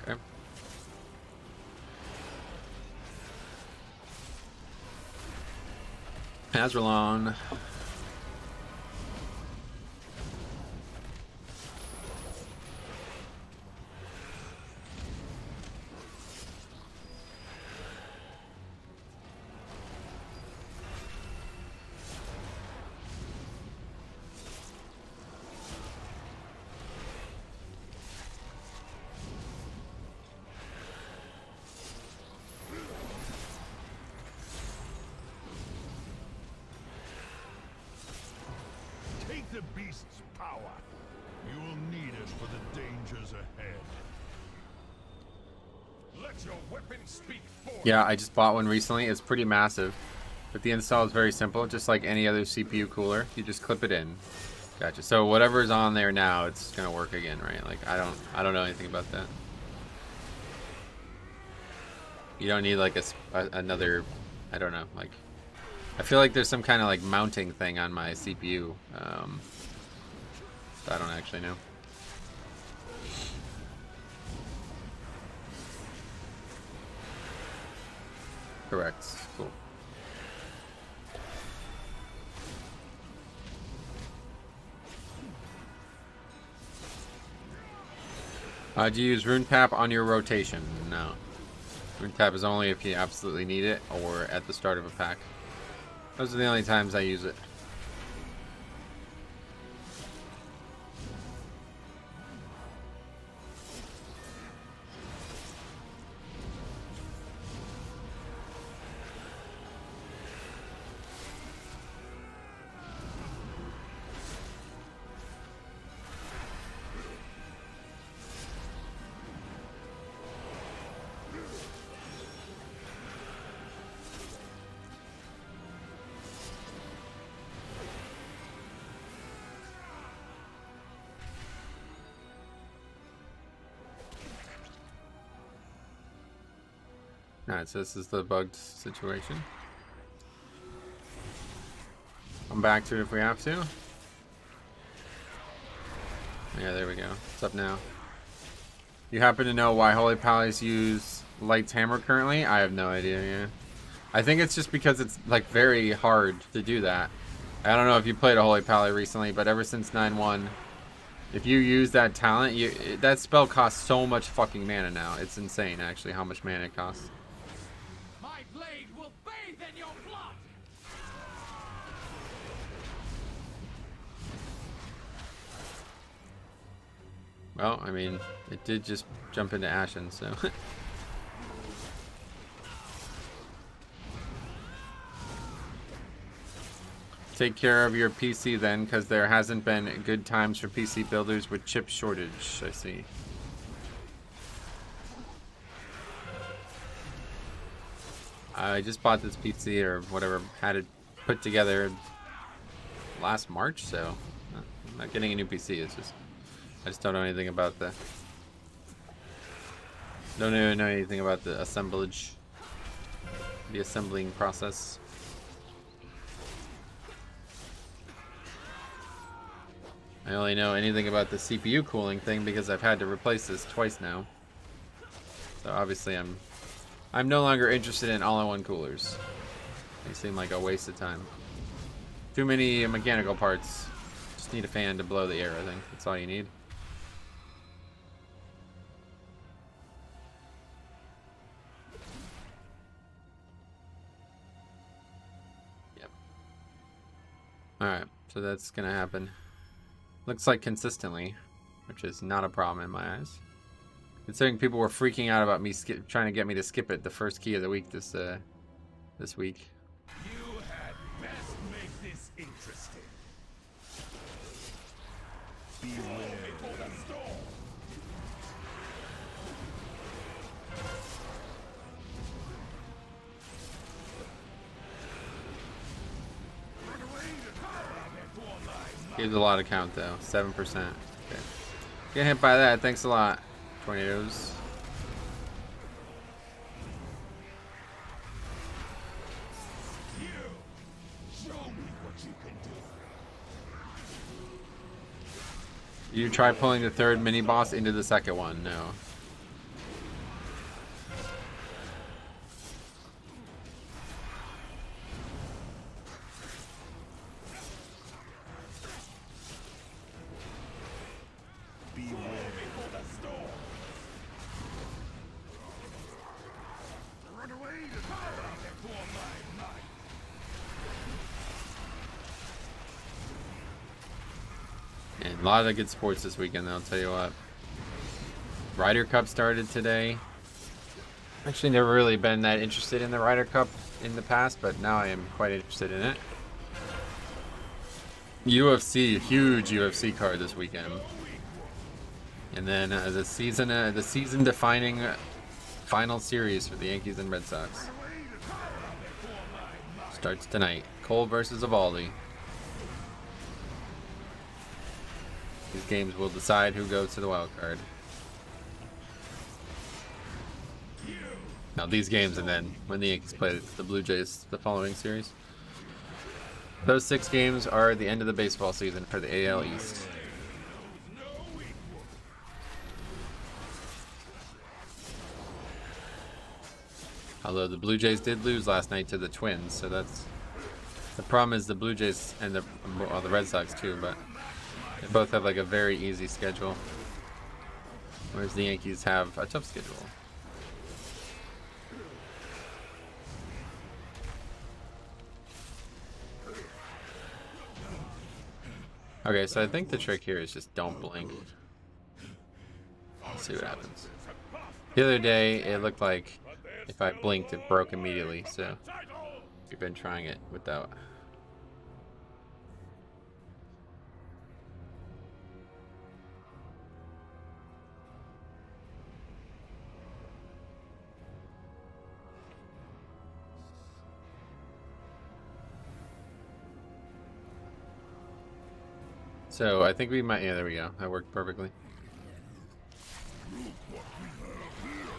Okay. Azralon. Take the beast's power. You will need it for the dangers ahead. Let your weapon speak for Yeah, I just bought one recently. It's pretty massive, but the install is very simple, just like any other CPU cooler. You just clip it in. Gotcha. So whatever's on there now, it's gonna work again, right? Like I don't know anything about that. You don't need like another, I don't know, like I feel like there's some kind of like mounting thing on my CPU. I don't actually know. Correct. Cool. Do you use Rune Tap on your rotation? No. Rune Tap is only if you absolutely need it or at the start of a pack. Those are the only times I use it. Alright, so this is the bugged situation. Come back to it if we have to. Yeah, there we go. What's up now? You happen to know why Holy Pallies use Light's Hammer currently? I have no idea, yeah. I think it's just because it's like very hard to do that. I don't know if you played a Holy Pally recently, but ever since 9-1, if you use that talent, that spell costs so much fucking mana now. It's insane, actually, how much mana it costs. My blade will bathe in your blood. Well, I mean, it did just jump into Ashen, so... Take care of your PC then, because there hasn't been good times for PC builders with chip shortage, I see. I just bought this PC, or whatever, had it put together last March, so... I'm not getting a new PC, it's just... I just don't know anything about the... Don't even know anything about the assemblage. The assembling process. I only know anything about the CPU cooling thing because I've had to replace this twice now. So obviously I'm no longer interested in all-in-one coolers. They seem like a waste of time. Too many mechanical parts. Just need a fan to blow the air, I think. That's all you need. Yep. Alright, so that's gonna happen. Looks like consistently, which is not a problem in my eyes. Considering people were freaking out about me trying to get me to skip it the first key of the week this week. You had best make this interesting. Beware before the storm. Gives a lot of count though, 7%. Okay. Get hit by that, thanks a lot. Tornadoes. Show me what you can do. You try pulling the third mini boss into the second one? No. And a lot of good sports this weekend, I'll tell you what. Ryder Cup started today. Actually never really been that interested in the Ryder Cup in the past, but now I am quite interested in it. UFC, huge UFC card this weekend. And then the season-defining final series for the Yankees and Red Sox. Starts tonight. Cole versus Evaldi. These games will decide who goes to the wild card. Now these games, and then when the Yankees play the Blue Jays the following series. Those 6 games are the end of the baseball season for the AL East. Although the Blue Jays did lose last night to the Twins, so that's... The problem is the Blue Jays and the Red Sox too, but they both have like a very easy schedule. Whereas the Yankees have a tough schedule. Okay, so I think the trick here is just don't blink. Let's see what happens. The other day, it looked like if I blinked, it broke immediately, so we've been trying it without. So I think we might, yeah, there we go. That worked perfectly. Look what we have here.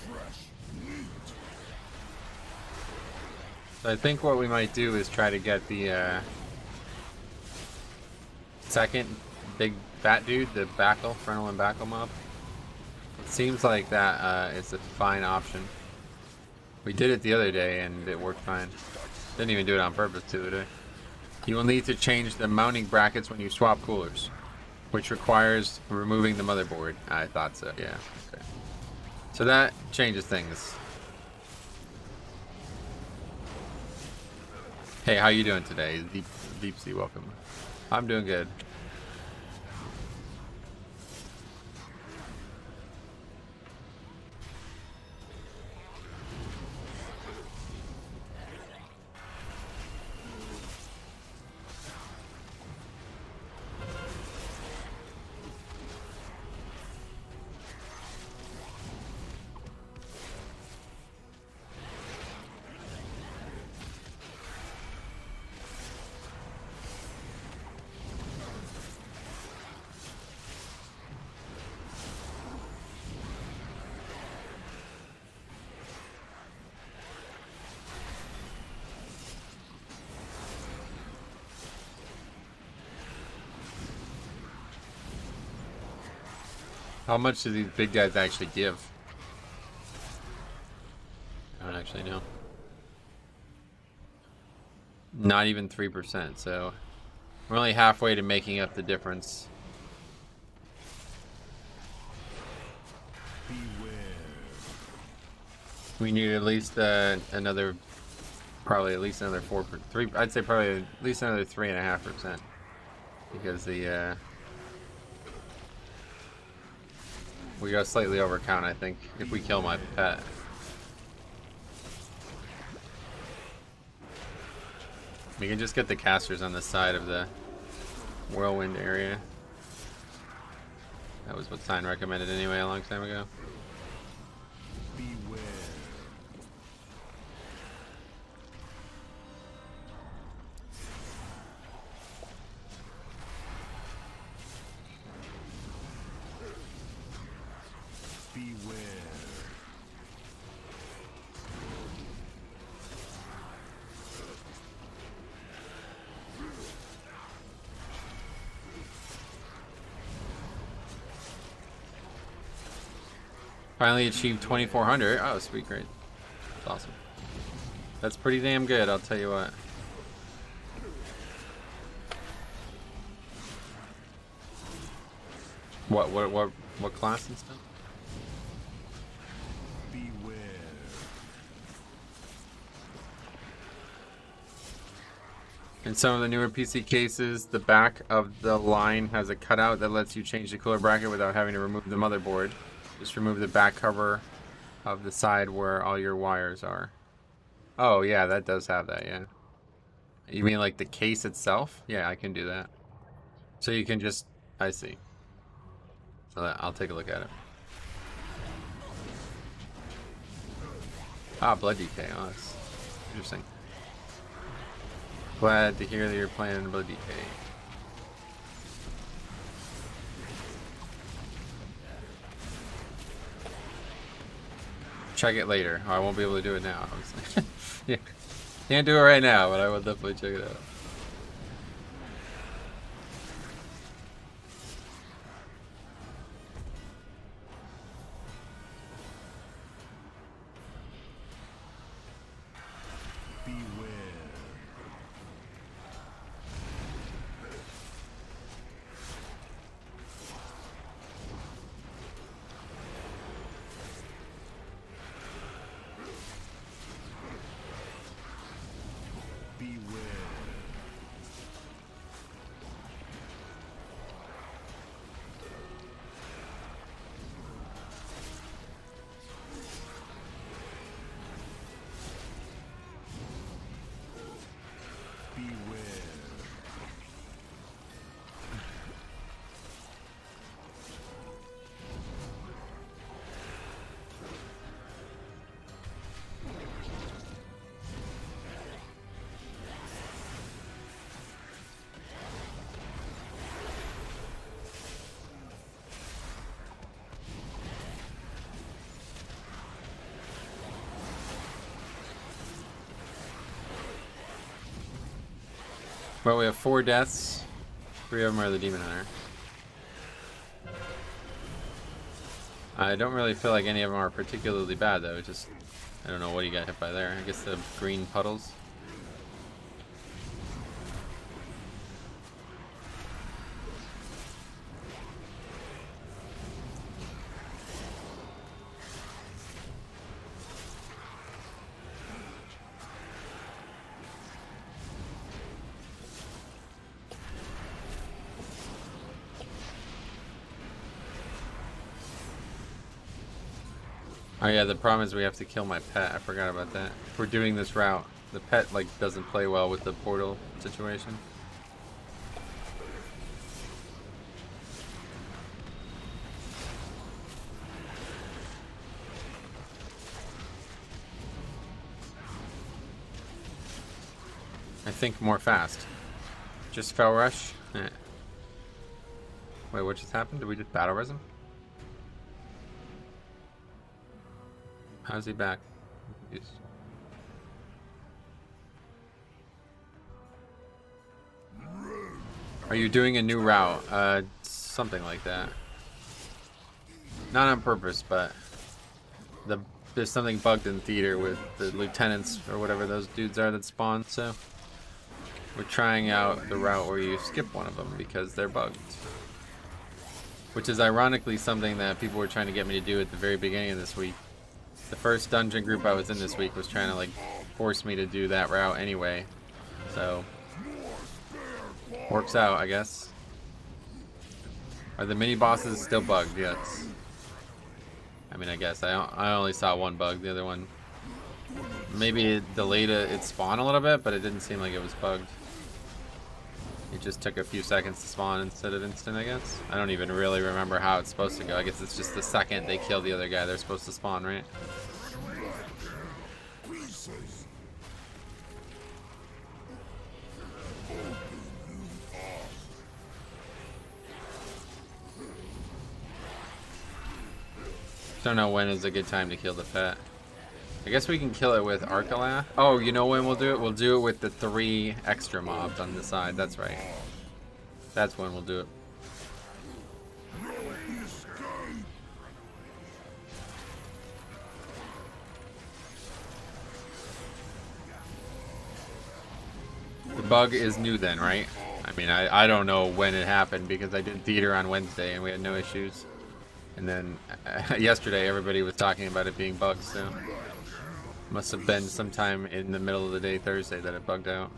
Fresh meat. So I think what we might do is try to get the second big fat dude, the Backle, frontal and Backle mob. It seems like that is a fine option. We did it the other day and it worked fine. Didn't even do it on purpose the other day. You will need to change the mounting brackets when you swap coolers, which requires removing the motherboard. I thought so, yeah. Okay. So that changes things. Hey, how you doing today? Deep Sea, welcome. I'm doing good. How much do these big guys actually give? I don't actually know. Not even 3%, so we're only halfway to making up the difference. We need at least another, probably at least another 3. I'd say probably at least another 3.5%, because the we got slightly over count, I think, if we kill my pet. We can just get the casters on the side of the whirlwind area. That was what Sign recommended anyway a long time ago. Beware. Beware. Finally achieved 2400. Oh, sweet, great. That's awesome. That's pretty damn good, I'll tell you what. What class and stuff? Beware. In some of the newer PC cases, the back of the line has a cutout that lets you change the cooler bracket without having to remove the motherboard. Just remove the back cover of the side where all your wires are. Oh yeah, that does have that, yeah. You mean like the case itself? Yeah, I can do that. So you can just, I see. So I'll take a look at it. Ah, blood decay. Oh, that's interesting. Glad to hear that you're playing blood decay. Check it later. Oh, I won't be able to do it now. Yeah. Can't do it right now, but I will definitely check it out. Beware. Beware. Well, we have 4 deaths. 3 of them are the Demon Hunter. I don't really feel like any of them are particularly bad, though. Just, I don't know what he got hit by there. I guess the green puddles. Oh yeah, the problem is we have to kill my pet. I forgot about that. If we're doing this route, the pet like doesn't play well with the portal situation. I think more fast. Just fell rush. Eh. Wait, what just happened? Did we just battle res him? How's he back? Are you doing a new route? Something like that. Not on purpose, but there's something bugged in theater with the lieutenants or whatever those dudes are that spawn, so we're trying out the route where you skip one of them because they're bugged. Which is ironically something that people were trying to get me to do at the very beginning of this week. The first dungeon group I was in this week was trying to like force me to do that route anyway, so works out, I guess. Are the mini bosses still bugged? Yes. I mean, I guess I only saw one bug. The other one, maybe it delayed its spawn a little bit, but it didn't seem like it was bugged. It just took a few seconds to spawn instead of instant, I guess. I don't even really remember how it's supposed to go. I guess it's just the second they kill the other guy, they're supposed to spawn, right? Don't know when is a good time to kill the pet. I guess we can kill it with Arcala. Oh, you know when we'll do it? We'll do it with the 3 extra mobs on the side. That's right. That's when we'll do it. The bug is new then, right? I mean, I don't know when it happened because I did theater on Wednesday and we had no issues. And then yesterday everybody was talking about it being bugged, so must have been sometime in the middle of the day Thursday that it bugged out.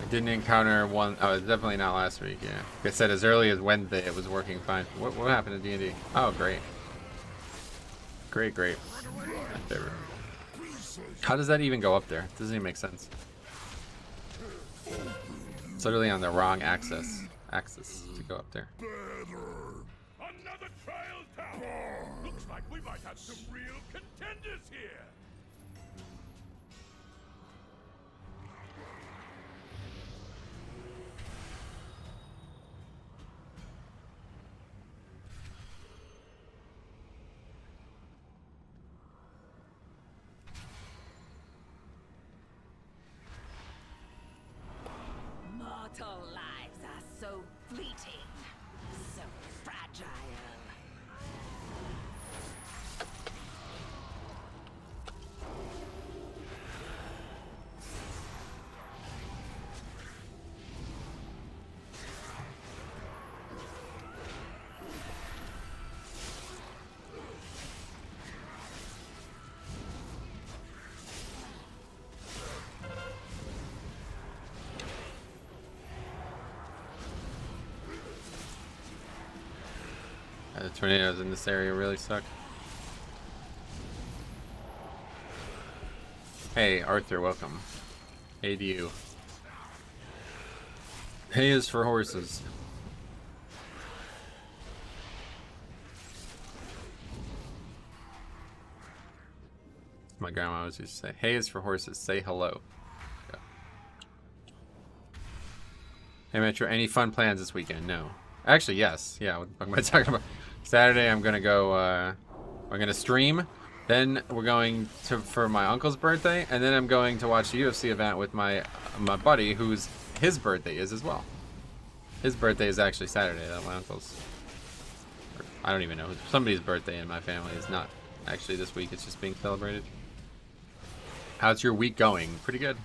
I didn't encounter one. Oh, it's definitely not last week. Yeah, like I said, as early as Wednesday, it was working fine. What happened to D&D? Oh, great, great. My favorite. How does that even go up there? It doesn't even make sense. It's literally on the wrong axis to go up there. Another trial tower. Looks like we might have some real contenders here. Mortal lives are so fleeting, so fragile. The tornadoes in this area really suck. Hey, Arthur, welcome. Hey to you. Hay is for horses. My grandma always used to say, hay is for horses, say hello. Yeah. Hey Metro, any fun plans this weekend? No. Actually, yes. Yeah, what am I talking about? Saturday I'm gonna go, I'm gonna stream Then we're going to for my uncle's birthday, and then I'm going to watch the UFC event with my buddy, whose his birthday is as well. His birthday is actually Saturday, though, my uncle's. I don't even know. Somebody's birthday in my family is not actually this week. It's just being celebrated. How's your week going? Pretty good.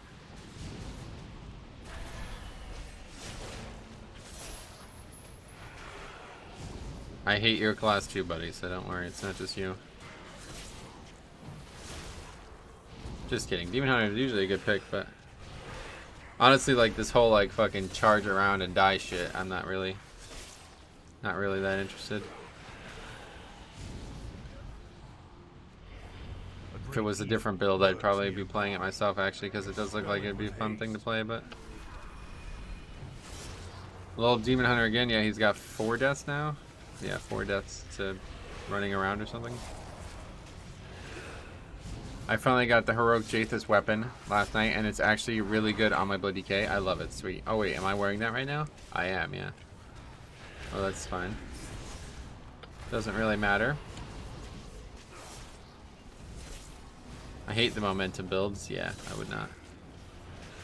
I hate your class too, buddy, so don't worry. It's not just you. Just kidding. Demon Hunter is usually a good pick, but honestly, like this whole like fucking charge around and die shit, I'm not really that interested. If it was a different build, I'd probably be playing it myself actually, because it does look like it'd be a fun thing to play. But little Demon Hunter again. Yeah, he's got 4 deaths now. Yeah, 4 deaths to running around or something. I finally got the heroic Jathus weapon last night, and it's actually really good on my Bloody K. I love it. Sweet. Oh wait, am I wearing that right now? I am, yeah. Oh, that's fine. Doesn't really matter. I hate the momentum builds. Yeah, I would not.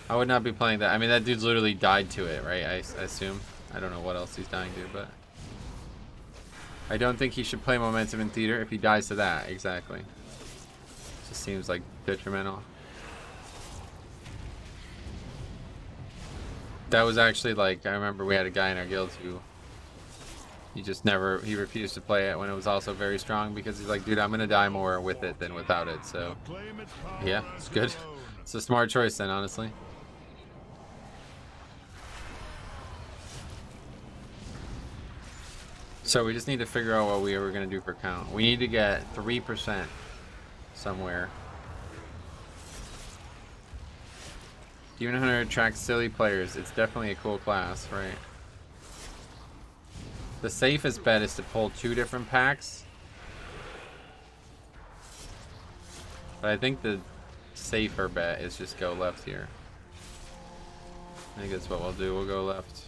I would not be playing that. I mean, that dude's literally died to it, right? I assume. I don't know what else he's dying to, but I don't think he should play momentum in theater if he dies to that. Exactly. Just seems like detrimental. That was actually like, I remember we had a guy in our guild who he refused to play it when it was also very strong, because he's like, dude, I'm gonna die more with it than without it. So yeah, it's good. It's a smart choice then, honestly. So we just need to figure out what we were gonna do for count. We need to get 3% somewhere. Demon Hunter attracts silly players. It's definitely a cool class, right? The safest bet is to pull 2 different packs. But I think the safer bet is just go left here. I think that's what we'll do. We'll go left.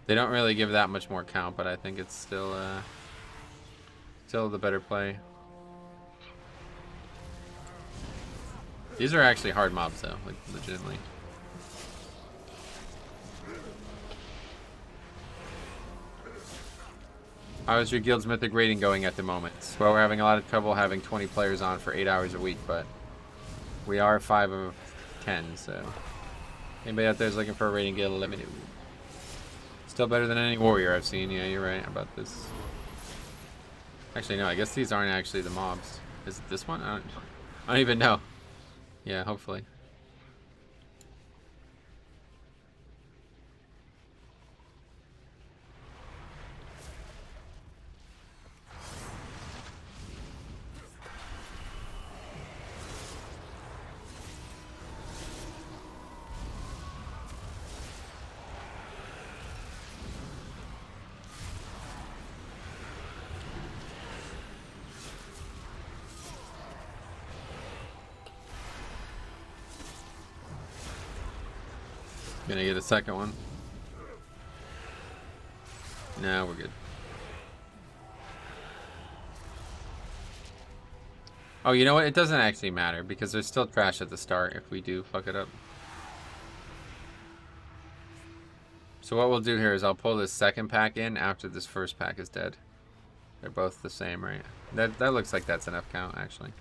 They don't really give that much more count, but I think it's still the better play. These are actually hard mobs though, like legitimately. How is your guild's mythic rating going at the moment? Well, we're having a lot of trouble having 20 players on for 8 hours a week, but we are 5 of 10, so anybody out there is looking for a rating guild, let me know. Still better than any warrior I've seen. Yeah, you're right about this. Actually, no, I guess these aren't actually the mobs. Is it this one? I don't even know. Yeah, hopefully. Gonna get a second one. No, we're good. Oh, you know what? It doesn't actually matter because there's still trash at the start if we do fuck it up. So what we'll do here is I'll pull this second pack in after this first pack is dead. They're both the same, right? That looks like that's enough count, actually.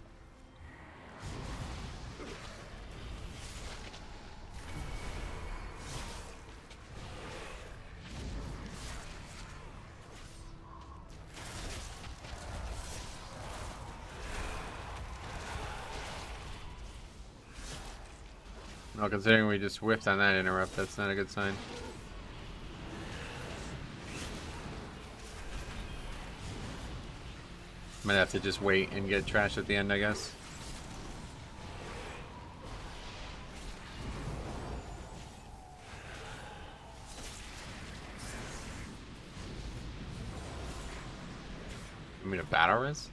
Well, considering we just whiffed on that interrupt, that's not a good sign. Might have to just wait and get trash at the end, I guess. You mean a battle res?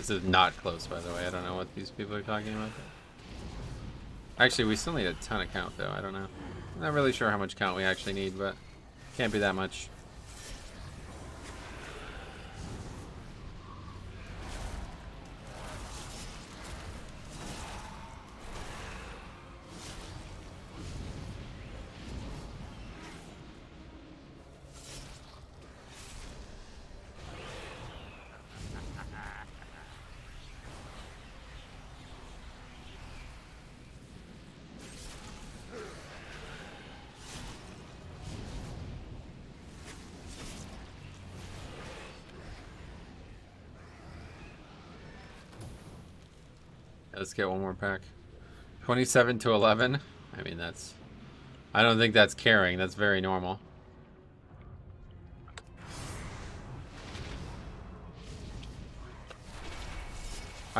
This is not close, by the way. I don't know what these people are talking about. Actually, we still need a ton of count, though. I don't know. I'm not really sure how much count we actually need, but can't be that much. Let's get one more pack. 27 to 11. I mean, that's... I don't think that's carrying. That's very normal.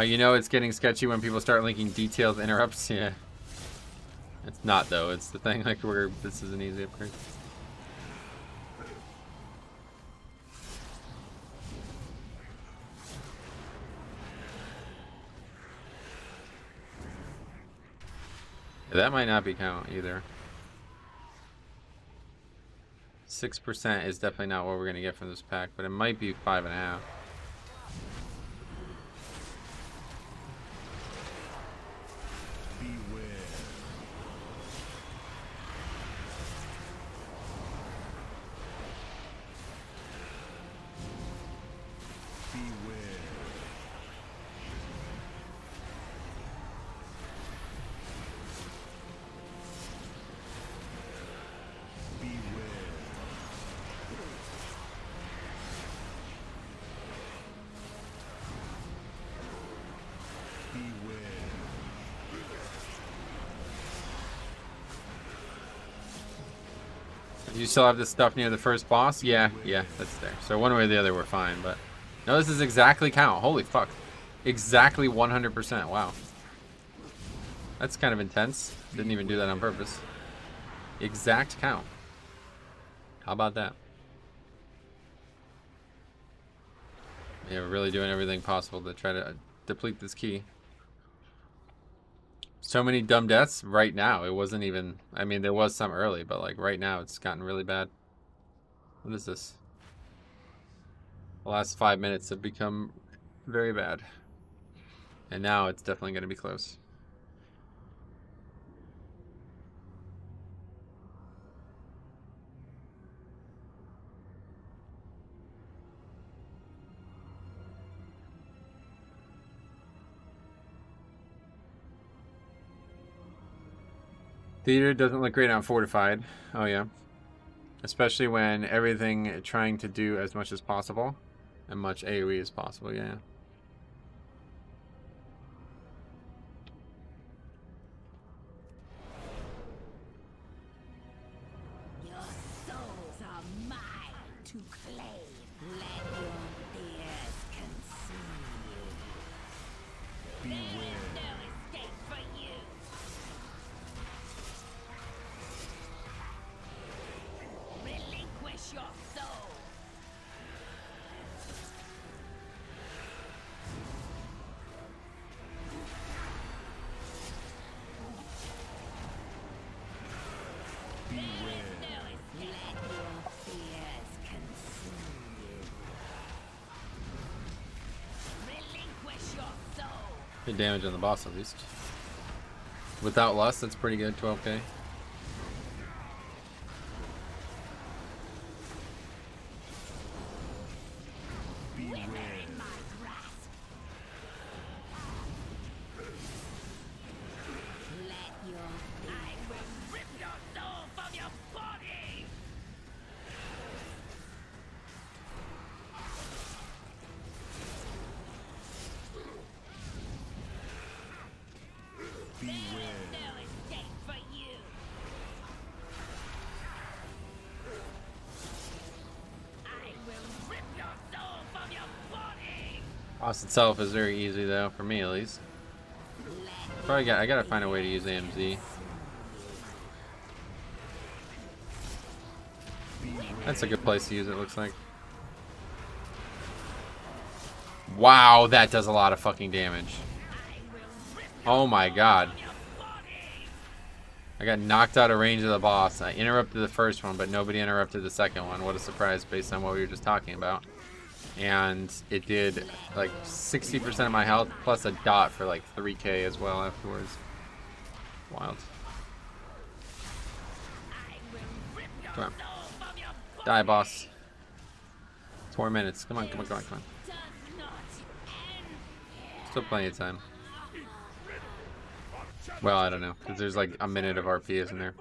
You know it's getting sketchy when people start linking detailed interrupts. Yeah. It's not, though. It's the thing, like, where this is an easy upgrade. That might not be count either. 6% is definitely not what we're gonna get from this pack, but it might be 5.5. You still have this stuff near the first boss? Yeah, that's there. So one way or the other, we're fine, but... No, this is exactly count. Holy fuck. Exactly 100%. Wow. That's kind of intense. Didn't even do that on purpose. Exact count. How about that? Yeah, we're really doing everything possible to try to deplete this key. So many dumb deaths right now. It wasn't even... I mean, there was some early, but like right now it's gotten really bad. What is this? The last 5 minutes have become very bad. And now it's definitely going to be close. Theater doesn't look great on Fortified. Oh yeah. Especially when everything trying to do as much as possible. And much AoE as possible, yeah. Your souls are mine to claim. Let your fears consume you. There is no escape for you. Relinquish your soul. There is no escape. Let your fears consume you. Relinquish your soul. Good damage on the boss at least. Without Lust, that's pretty good, 12k. Wither in my grasp. Let your I will rip your soul from your body. There is no escape for you. I will rip your soul from your body. Boss itself is very easy though, for me at least. Probably I gotta find a way to use AMZ. That's a good place to use it, looks like. Wow, that does a lot of fucking damage. Oh my god. I got knocked out of range of the boss. I interrupted the first one, but nobody interrupted the second one. What a surprise based on what we were just talking about. And it did like 60% of my health plus a dot for like 3k as well afterwards. Wild. Come on. Die, boss. 4 minutes. Come on, come on, come on, come on. Still plenty of time. Well, I don't know, because there's like a minute of RP, isn't there?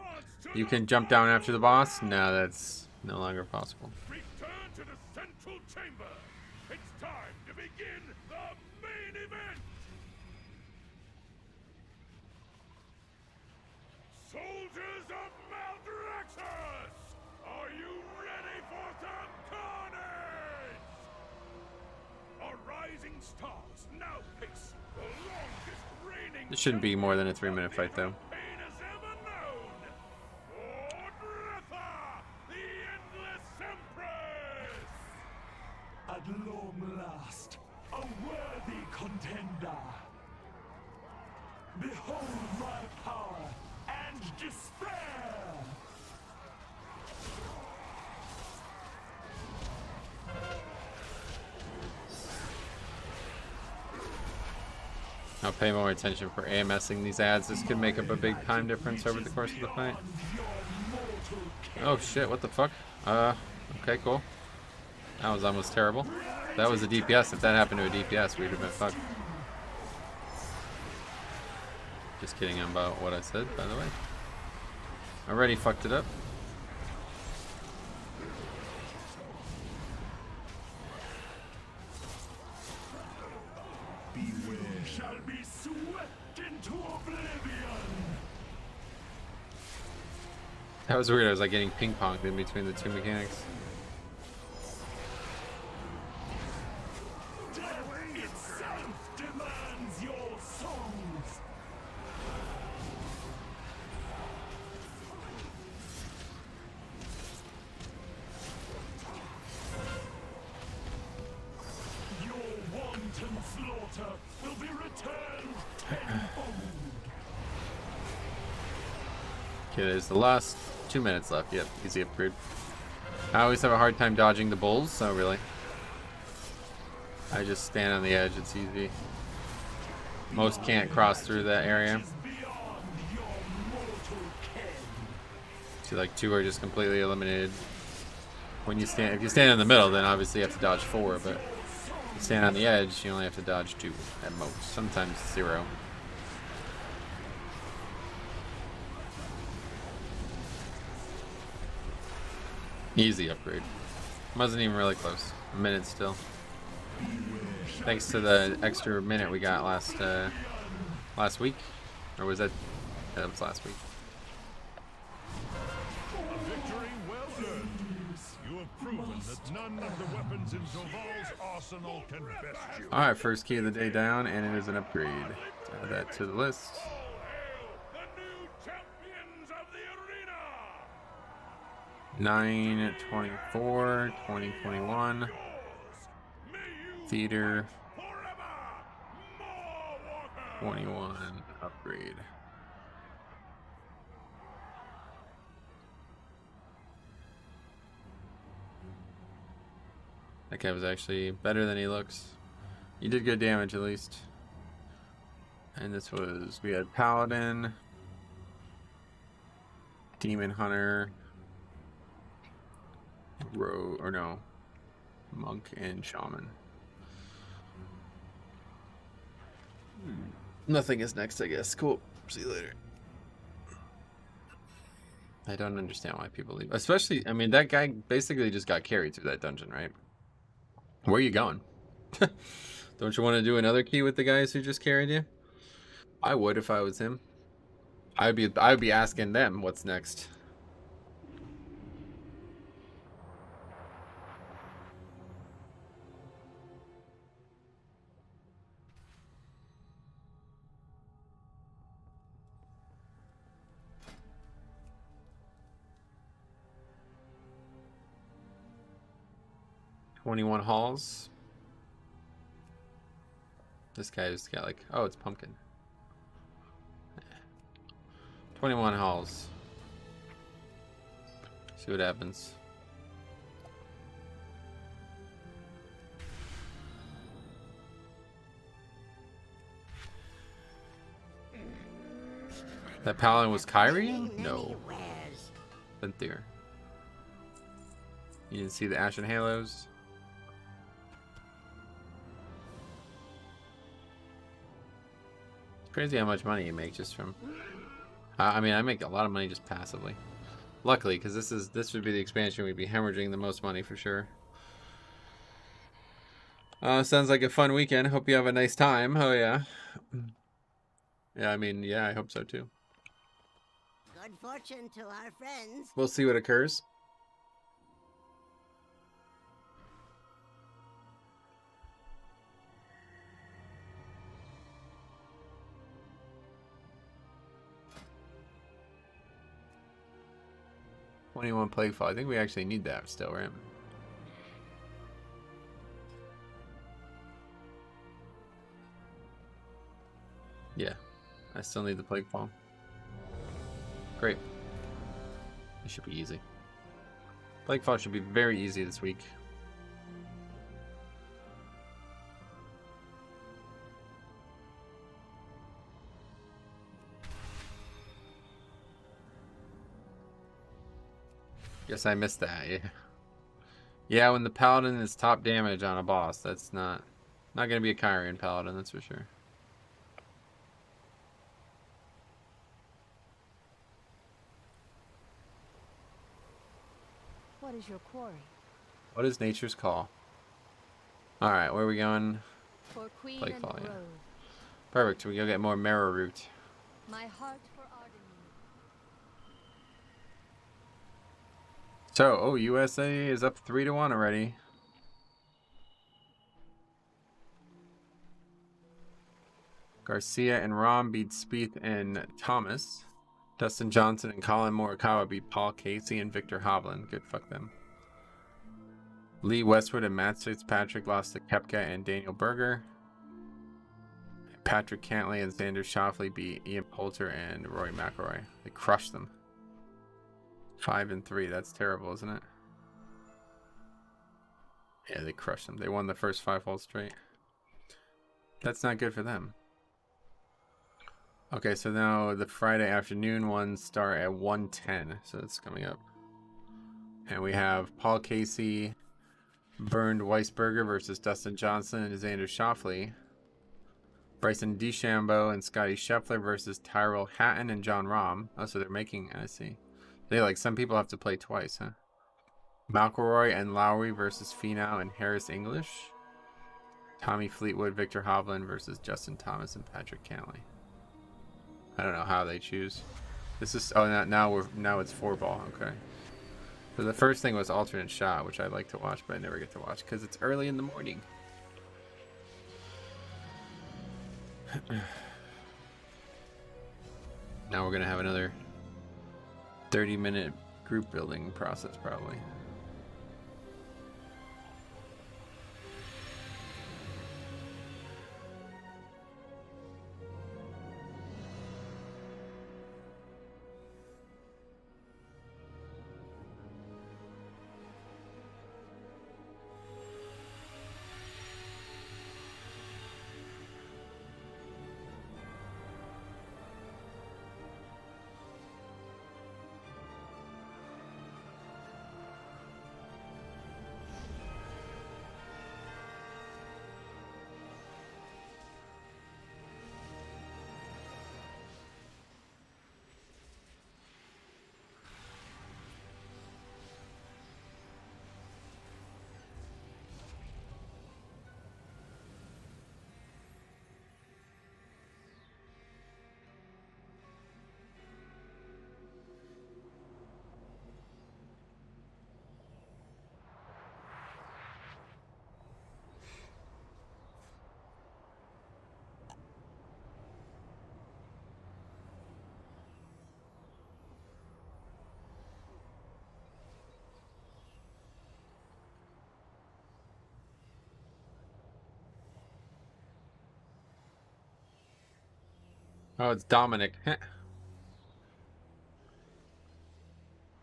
You can jump down after the boss? No, that's no longer possible. Return to the central chamber. It's time to begin the main event. Soldiers of Maldraxxus, are you ready for some carnage? Our rising stars now face the longest reigning. This shouldn't be more than a 3-minute fight, though. campaign has ever known. Ordretha, the Endless Empress. At long last, a worthy contender. Behold my power and despair! I'll pay more attention for AMSing these ads. This could make up a big time difference over the course of the fight. Oh shit, what the fuck? Okay, cool. That was almost terrible. That was a DPS. If that happened to a DPS, we'd have been fucked. Just kidding about what I said, by the way. Already fucked it up. Shall be swept into oblivion! That was weird. I was like getting ping-ponged in between the two mechanics. Death itself demands your souls! Your wanton slaughter will be returned tenfold! Okay, there's the last 2 minutes left. Yep, easy upgrade. I always have a hard time dodging the bulls, so really. I just stand on the edge, it's easy. Most can't cross through that area. Beyond your mortal ken! See, like 2 are just completely eliminated. When you stand, if you stand in the middle, then obviously you have to dodge 4, but if you stand on the edge, you only have to dodge 2 at most. Sometimes 0. Easy upgrade. Wasn't even really close. A minute still. Thanks to the extra minute we got last week, or was that? Yeah, that was last week. A victory well earned. You have proven that none of the weapons in Zoval's arsenal can best you. All right, first key of the day down, and it is an upgrade. Add that to the list. All hail the new champions of the arena. 9/24, 2021. Yours. May you Theater forever. More walkers. 21 upgrade. That guy was actually better than he looks. He did good damage at least. And this was, we had Paladin, Demon Hunter, Monk, and Shaman. Nothing is next, I guess. Cool. See you later. I don't understand why people leave. Especially, I mean, that guy basically just got carried through that dungeon, right? Where are you going? Don't you want to do another key with the guys who just carried you? I would if I was him. I'd be asking them what's next. "21 halls." This guy's got like, oh, it's pumpkin. 21 halls. See what happens. That paladin was Kyrie? No. Venthyr. You didn't see the Ashen Halos? It's crazy how much money you make just from... I mean, I make a lot of money just passively. Luckily, because this would be the expansion we'd be hemorrhaging the most money for sure. Sounds like a fun weekend. Hope you have a nice time. Oh yeah. Yeah, I mean, yeah, I hope so too. Good fortune to our friends. We'll see what occurs. "21 Plaguefall." I think we actually need that still, right? Yeah, I still need the Plaguefall. Great. It should be easy. Plaguefall should be very easy this week. Guess I missed that, yeah. Yeah, when the Paladin is top damage on a boss, that's not gonna be a Kyrian Paladin, that's for sure. What is your quarry? What is nature's call? Alright, where are we going? For Queen Plaguefall, and yeah. Grove. Perfect, we go get more Marrow Root. My heart for Agony. So, oh, USA is up 3-1 already. Garcia and Rom beat Spieth and Thomas. Dustin Johnson and Colin Morikawa beat Paul Casey and Victor Hovland. Good, fuck them. Lee Westwood and Matt Fitzpatrick lost to Koepka and Daniel Berger. Patrick Cantlay and Xander Schauffele beat Ian Poulter and Rory McIlroy. They crushed them. 5-3. That's terrible, isn't it? Yeah, they crushed them. They won the first 5 holes straight. That's not good for them. Okay, so now the Friday afternoon ones start at 1:10, so it's coming up. And we have Paul Casey, Bernd Weisberger versus Dustin Johnson and Xander Schauffele. Bryson DeChambeau and Scotty Scheffler versus Tyrell Hatton and John Rahm. Oh, so they're making, I see. They like, some people have to play twice, huh? McIlroy and Lowry versus Finau and Harris English. Tommy Fleetwood, Victor Hovland versus Justin Thomas and Patrick Cantlay. I don't know how they choose. This is, oh, now it's 4-ball, okay. So the first thing was alternate shot, which I like to watch, but I never get to watch because it's early in the morning. Now we're gonna have another 30-minute group building process probably. Oh, it's Dominic.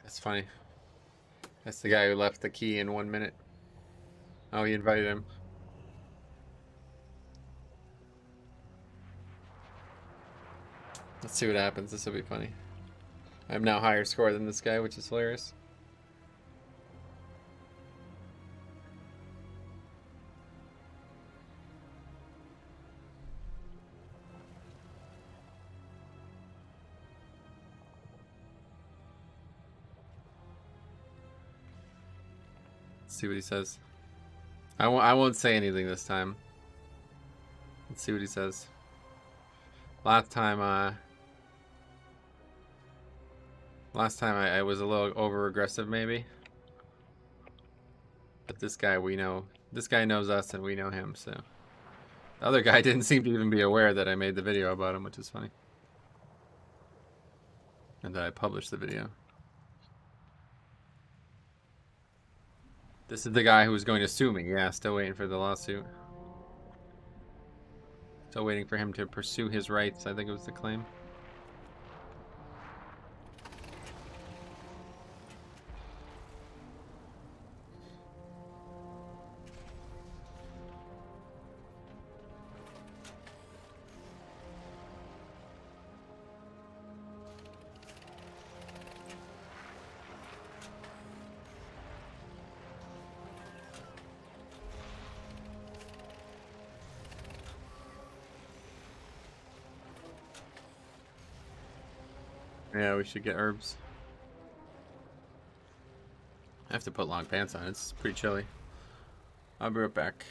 That's funny. That's the guy who left the key in 1 minute. Oh, he invited him. Let's see what happens. This will be funny. I'm now higher score than this guy, which is hilarious. Let's see what he says. I won't say anything this time. Let's see what he says. Last time I was a little over aggressive maybe. But this guy this guy knows us and we know him, so. The other guy didn't seem to even be aware that I made the video about him, which is funny. And that I published the video. This is the guy who was going to sue me. Yeah, still waiting for the lawsuit. Still waiting for him to pursue his rights, I think it was the claim. Yeah, we should get herbs. I have to put long pants on. It's pretty chilly. I'll be right back.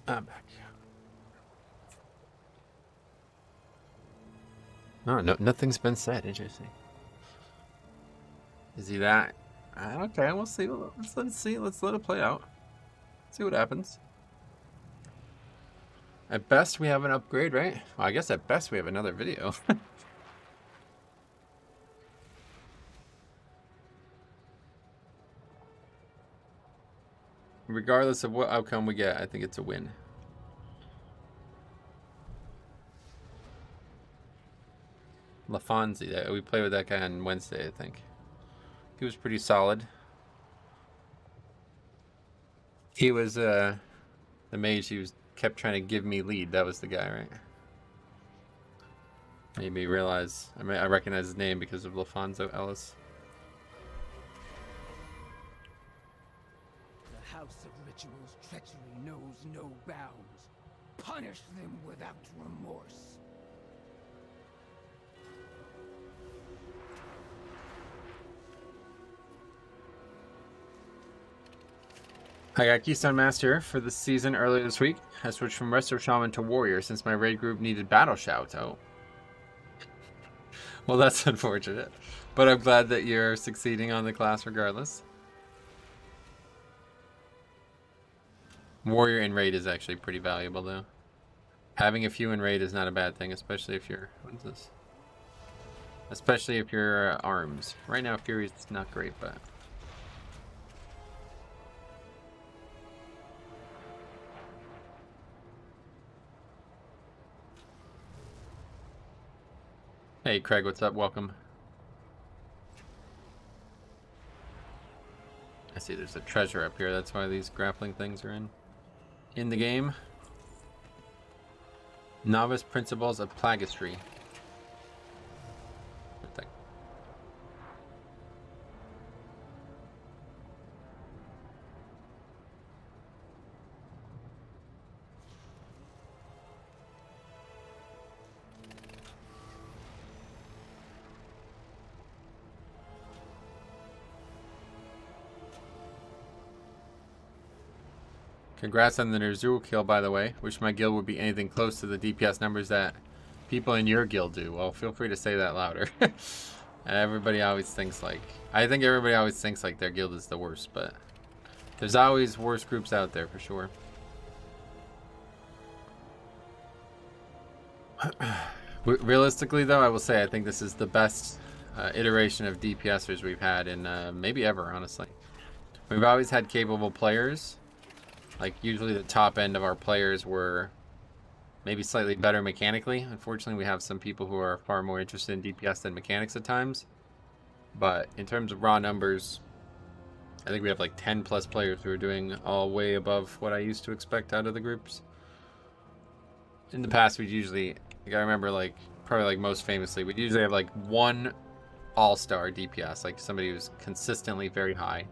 I'm back. Oh, no, nothing's been said. Interesting. Is he that? Okay, we'll see. Let's see. Let's let it play out. See what happens. At best, we have an upgrade, right? Well, I guess at best we have another video. Regardless of what outcome we get, I think it's a win. LaFonzi. We played with that guy on Wednesday, I think. He was pretty solid. He was the mage. He kept trying to give me lead. That was the guy, right? Made me realize. I recognize his name because of LaFonso Ellis. The House of Ritual's treachery knows no bounds. Punish them without remorse. I got Keystone Master for the season earlier this week. I switched from Resto Shaman to Warrior since my raid group needed Battle Shout. Oh. Well, that's unfortunate. But I'm glad that you're succeeding on the class regardless. Warrior in raid is actually pretty valuable though. Having a few in raid is not a bad thing, especially if you're... What is this? Especially if you're arms. Right now Fury's not great, but... Hey Craig, what's up? Welcome. I see there's a treasure up here. That's why these grappling things are in the game. Novice Principles of Plagistry. What the... Congrats on the Ner'zhul kill, by the way. Wish my guild would be anything close to the DPS numbers that people in your guild do. Well, feel free to say that louder. Everybody always thinks like... I think everybody always thinks like their guild is the worst, but... There's always worse groups out there, for sure. Realistically, though, I will say I think this is the best iteration of DPSers we've had in maybe ever, honestly. We've always had capable players. Like, usually the top end of our players were maybe slightly better mechanically. Unfortunately, we have some people who are far more interested in DPS than mechanics at times. But in terms of raw numbers, I think we have like 10 plus players who are doing all way above what I used to expect out of the groups. In the past, we'd usually, like, I remember like, probably like most famously, we'd usually have like one all-star DPS, like somebody who's consistently very high.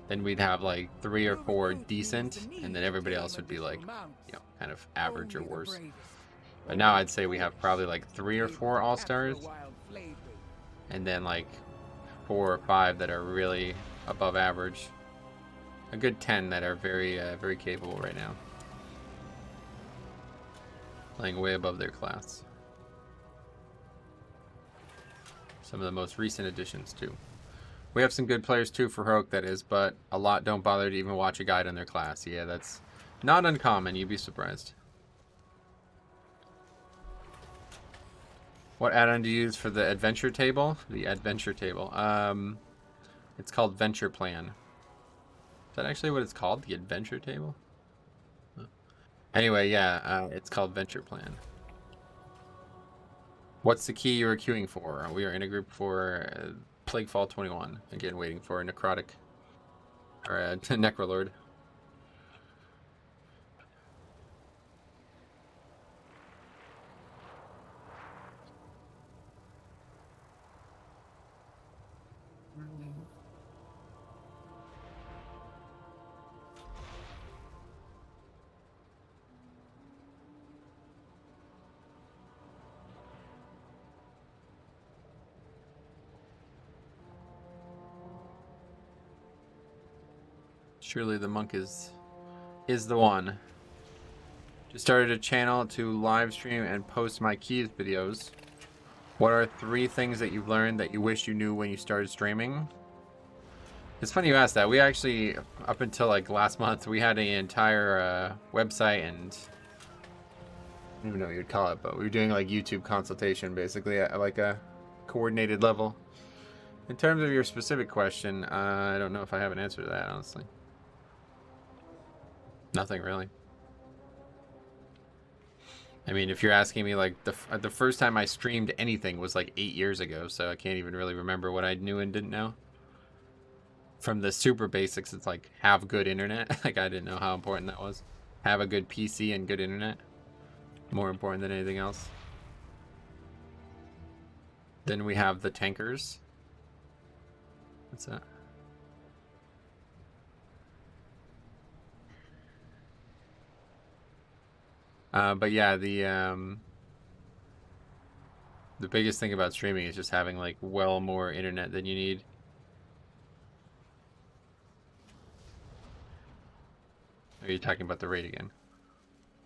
Then we'd have like 3 or 4 decent, and then everybody else would be like, you know, kind of average or worse. But now I'd say we have probably like 3 or 4 all-stars, and then like 4 or 5 that are really above average. A good 10 that are very, very capable right now. Playing way above their class. Some of the most recent additions too. We have some good players too for Heroic, that is, but a lot don't bother to even watch a guide on their class. Yeah, that's not uncommon. You'd be surprised. What add-on do you use for the adventure table? The adventure table. It's called Venture Plan. Is that actually what it's called? The adventure table? Anyway, yeah, it's called Venture Plan. What's the key you were queuing for? We are in a group for Plaguefall 21. Again, waiting for a Necrotic. Or a Necrolord. Surely the monk is the one. Just started a channel to live stream and post my keys videos. What are 3 things that you've learned that you wish you knew when you started streaming? It's funny you asked that. We actually, up until like last month, we had an entire website and I don't even know what you'd call it, but we were doing like YouTube consultation basically at like a coordinated level. In terms of your specific question, I don't know if I have an answer to that, honestly. Nothing really. I mean, if you're asking me, like, the first time I streamed anything was like 8 years ago, so I can't even really remember what I knew and didn't know. From the super basics, it's like, have good internet. Like, I didn't know how important that was. Have a good PC and good internet. More important than anything else. Then we have the tankers. What's that? But yeah, the biggest thing about streaming is just having like well more internet than you need. Are you talking about the raid again?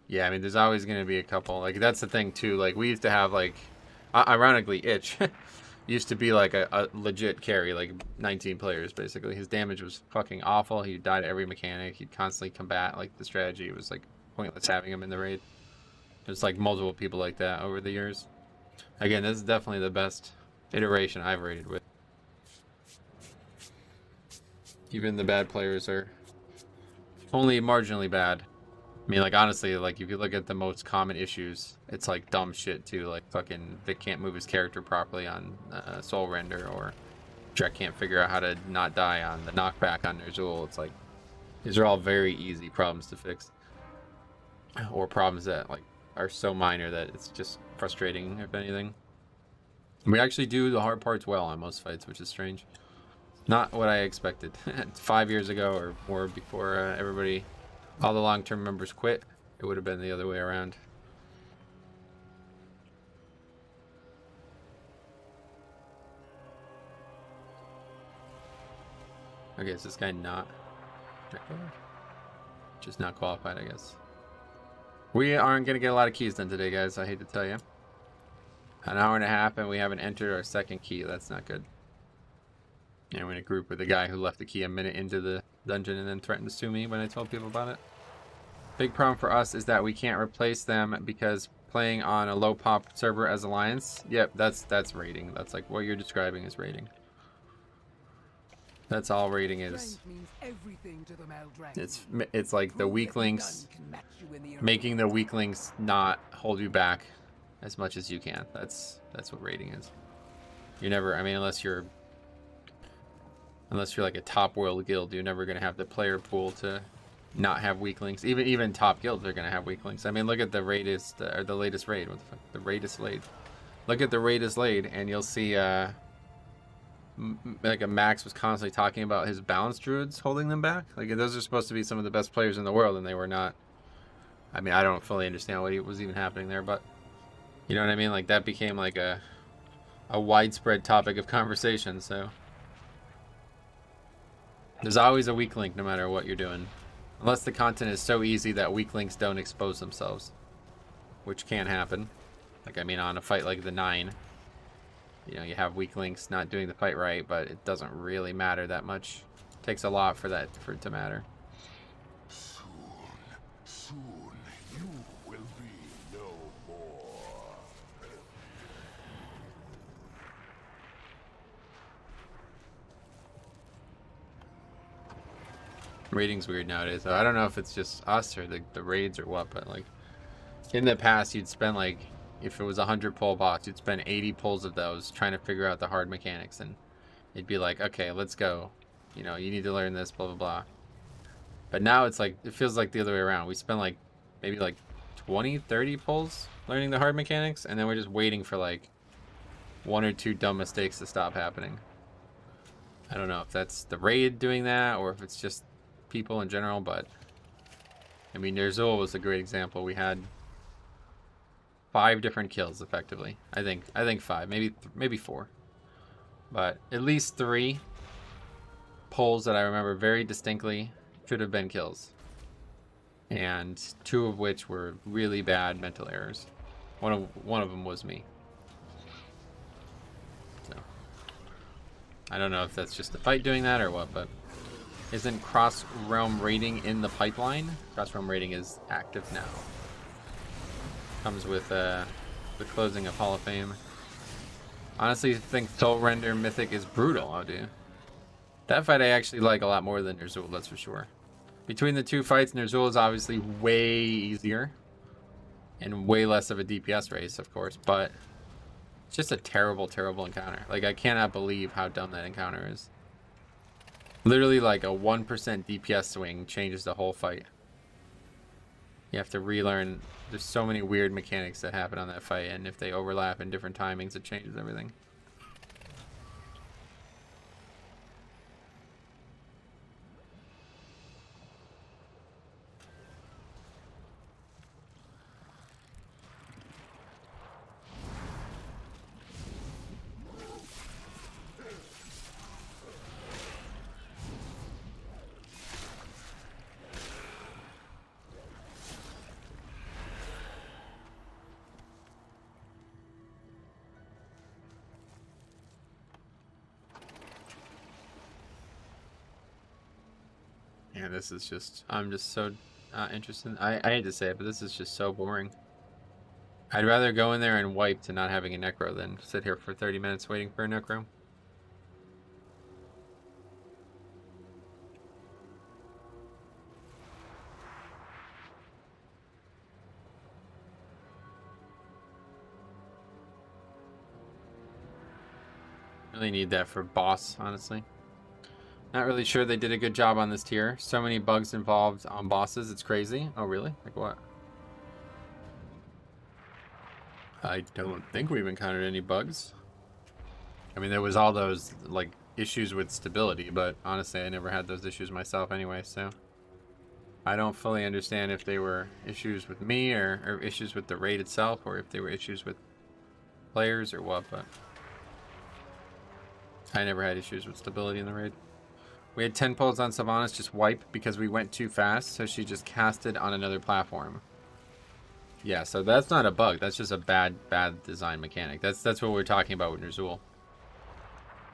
Yeah, I mean, there's always going to be a couple. Like, that's the thing too. Like, we used to have like, ironically, Itch used to be like a legit carry, like 19 players basically. His damage was fucking awful. He died at every mechanic. He'd constantly combat like the strategy. It was like pointless having him in the raid. There's like multiple people like that over the years. Again, this is definitely the best iteration I've raided with. Even the bad players are only marginally bad. I mean, like, honestly, like, if you look at the most common issues, it's like dumb shit too. Like, fucking, they can't move his character properly on Soul Render, or Jack can't figure out how to not die on the knockback on Ner'zhul. It's like, these are all very easy problems to fix. Or problems that, like, are so minor that it's just frustrating, if anything. We actually do the hard parts well on most fights, which is strange. Not what I expected. 5 years ago or more, before all the long-term members quit, it would have been the other way around. Okay, is this guy not just not qualified, I guess. We aren't going to get a lot of keys done today, guys. I hate to tell you. An hour and a half and we haven't entered our second key. That's not good. And we're in a group with a guy who left the key a minute into the dungeon and then threatened to sue me when I told people about it. Big problem for us is that we can't replace them because playing on a low pop server as Alliance, yep, that's raiding. That's like what you're describing is raiding. That's all raiding is. It's like the weaklings, making the weaklings not hold you back as much as you can. That's what raiding is. You're never, I mean, unless you're like a top world guild, you're never gonna have the player pool to not have weaklings. Even top guilds are gonna have weaklings. I mean, look at the latest raid. What the fuck? The raidest laid. Look at the raidest laid, and you'll see like a Max was constantly talking about his balance druids holding them back. Like, those are supposed to be some of the best players in the world, and they were not. I mean, I don't fully understand what was even happening there, but you know what I mean. Like, that became like a widespread topic of conversation. So there's always a weak link, no matter what you're doing. Unless the content is so easy that weak links don't expose themselves. Which can happen. Like, I mean, on a fight like the 9, you know, you have weak links not doing the fight right, but it doesn't really matter that much. It takes a lot for it to matter. Soon you will be no more. Raiding's weird nowadays, though. I don't know if it's just us or the raids or what, but like in the past you'd spend like, if it was 100 pull bots, you'd spend 80 pulls of those trying to figure out the hard mechanics, and it'd be like, okay, let's go. You know, you need to learn this, blah blah blah. But now it's like, it feels like the other way around. We spend like maybe like 20, 30 pulls learning the hard mechanics, and then we're just waiting for like 1 or 2 dumb mistakes to stop happening. I don't know if that's the raid doing that or if it's just people in general, but I mean, Ner'zhul was a great example. We had 5 different kills effectively. I think 5, maybe 4, but at least 3 pulls that I remember very distinctly should have been kills, and 2 of which were really bad mental errors. One of them was me. So I don't know if that's just the fight doing that or what, but isn't cross-realm raiding in the pipeline? Cross-realm raiding is active now. Comes with the closing of Hall of Fame. Honestly, I think Soul Render Mythic is brutal, oh dude. That fight I actually like a lot more than Ner'zhul, that's for sure. Between the 2 fights, Ner'zhul is obviously way easier. And way less of a DPS race, of course, but it's just a terrible, terrible encounter. Like, I cannot believe how dumb that encounter is. Literally, like, a 1% DPS swing changes the whole fight. You have to relearn. There's so many weird mechanics that happen on that fight, and if they overlap in different timings, it changes everything. Yeah, this is just, I'm just so interested. I hate to say it, but this is just so boring. I'd rather go in there and wipe to not having a necro than sit here for 30 minutes waiting for a necro. Really need that for boss, honestly. Not really sure they did a good job on this tier. So many bugs involved on bosses, it's crazy. Oh, really? Like what? I don't think we've encountered any bugs. I mean, there was all those, like, issues with stability, but honestly, I never had those issues myself anyway, so... I don't fully understand if they were issues with me, or issues with the raid itself, or if they were issues with players or what, but... I never had issues with stability in the raid. We had 10 pulls on Sylvanas just wipe because we went too fast, so she just casted on another platform. Yeah, so that's not a bug. That's just a bad design mechanic. That's what we're talking about with Ner'zhul.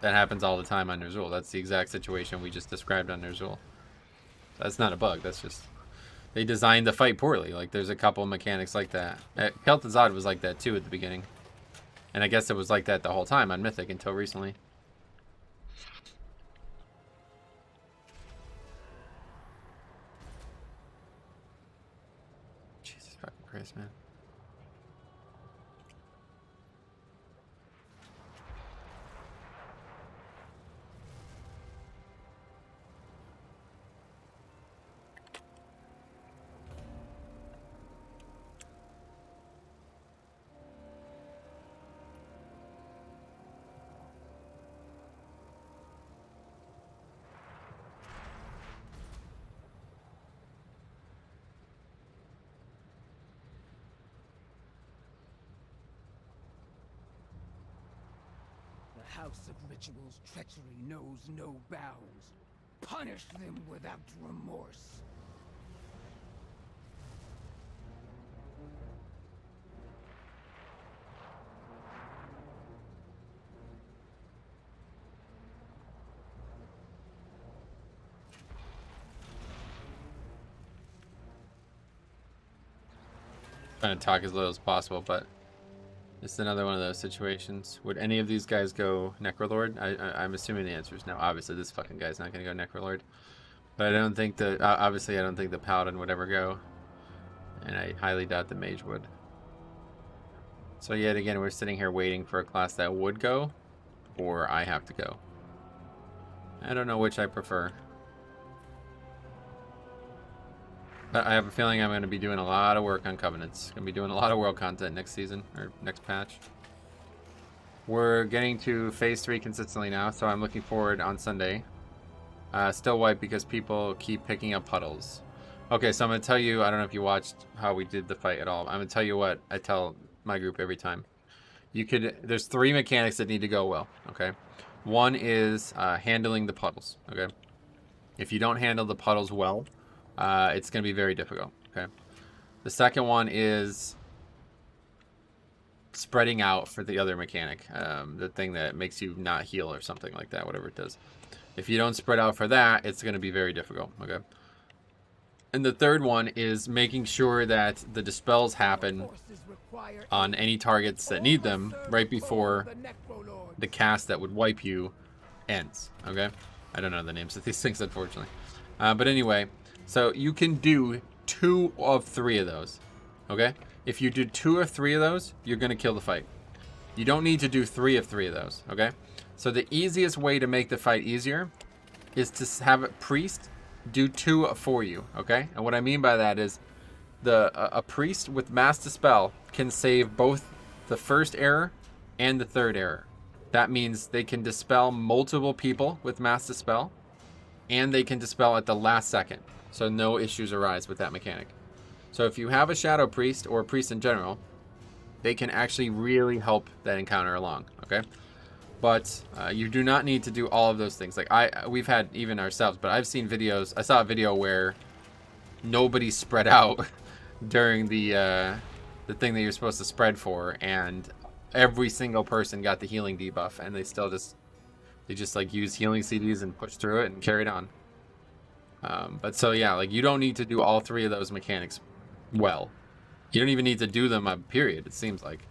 That happens all the time on Ner'zhul. That's the exact situation we just described on Ner'zhul. That's not a bug. That's just... They designed the fight poorly. Like, there's a couple mechanics like that. Kel'Thuzad was like that, too, at the beginning. And I guess it was like that the whole time on Mythic until recently. Christ, man. The House of Ritual's treachery knows no bounds. Punish them without remorse. Trying to talk as little as possible, but it's another one of those situations. Would any of these guys go Necrolord? I'm assuming the answer is no. Obviously, this fucking guy's not going to go Necrolord. But I don't think that... obviously, I don't think the Paladin would ever go. And I highly doubt the Mage would. So yet again, we're sitting here waiting for a class that would go. Or I have to go. I don't know which I prefer. But I have a feeling I'm going to be doing a lot of work on Covenants. Going to be doing a lot of world content next season, or next patch. We're getting to Phase 3 consistently now, so I'm looking forward on Sunday. Still wipe because people keep picking up puddles. Okay, so I'm going to tell you, I don't know if you watched how we did the fight at all. I'm going to tell you what I tell my group every time. There's 3 mechanics that need to go well, okay? One is handling the puddles, okay? If you don't handle the puddles well, it's going to be very difficult, okay? The second one is spreading out for the other mechanic, the thing that makes you not heal or something like that, whatever it does. If you don't spread out for that, it's going to be very difficult, okay? And the third one is making sure that the dispels happen on any targets that need them right before the cast that would wipe you ends, okay? I don't know the names of these things, unfortunately. But anyway... So you can do 2 of 3 of those, okay? If you do 2 or 3 of those, you're going to kill the fight. You don't need to do 3 of 3 of those, okay? So the easiest way to make the fight easier is to have a priest do 2 for you, okay? And what I mean by that is a priest with Mass Dispel can save both the first error and the third error. That means they can dispel multiple people with Mass Dispel, and they can dispel at the last second. So no issues arise with that mechanic. So if you have a Shadow Priest or a priest in general, they can actually really help that encounter along, okay? But you do not need to do all of those things. Like we've had even ourselves, but I've seen videos. I saw a video where nobody spread out during the thing that you're supposed to spread for, and every single person got the healing debuff, and they still just like used healing CDs and pushed through it and carried on. But so yeah, like you don't need to do all 3 of those mechanics well. You don't even need to do them, period, it seems like.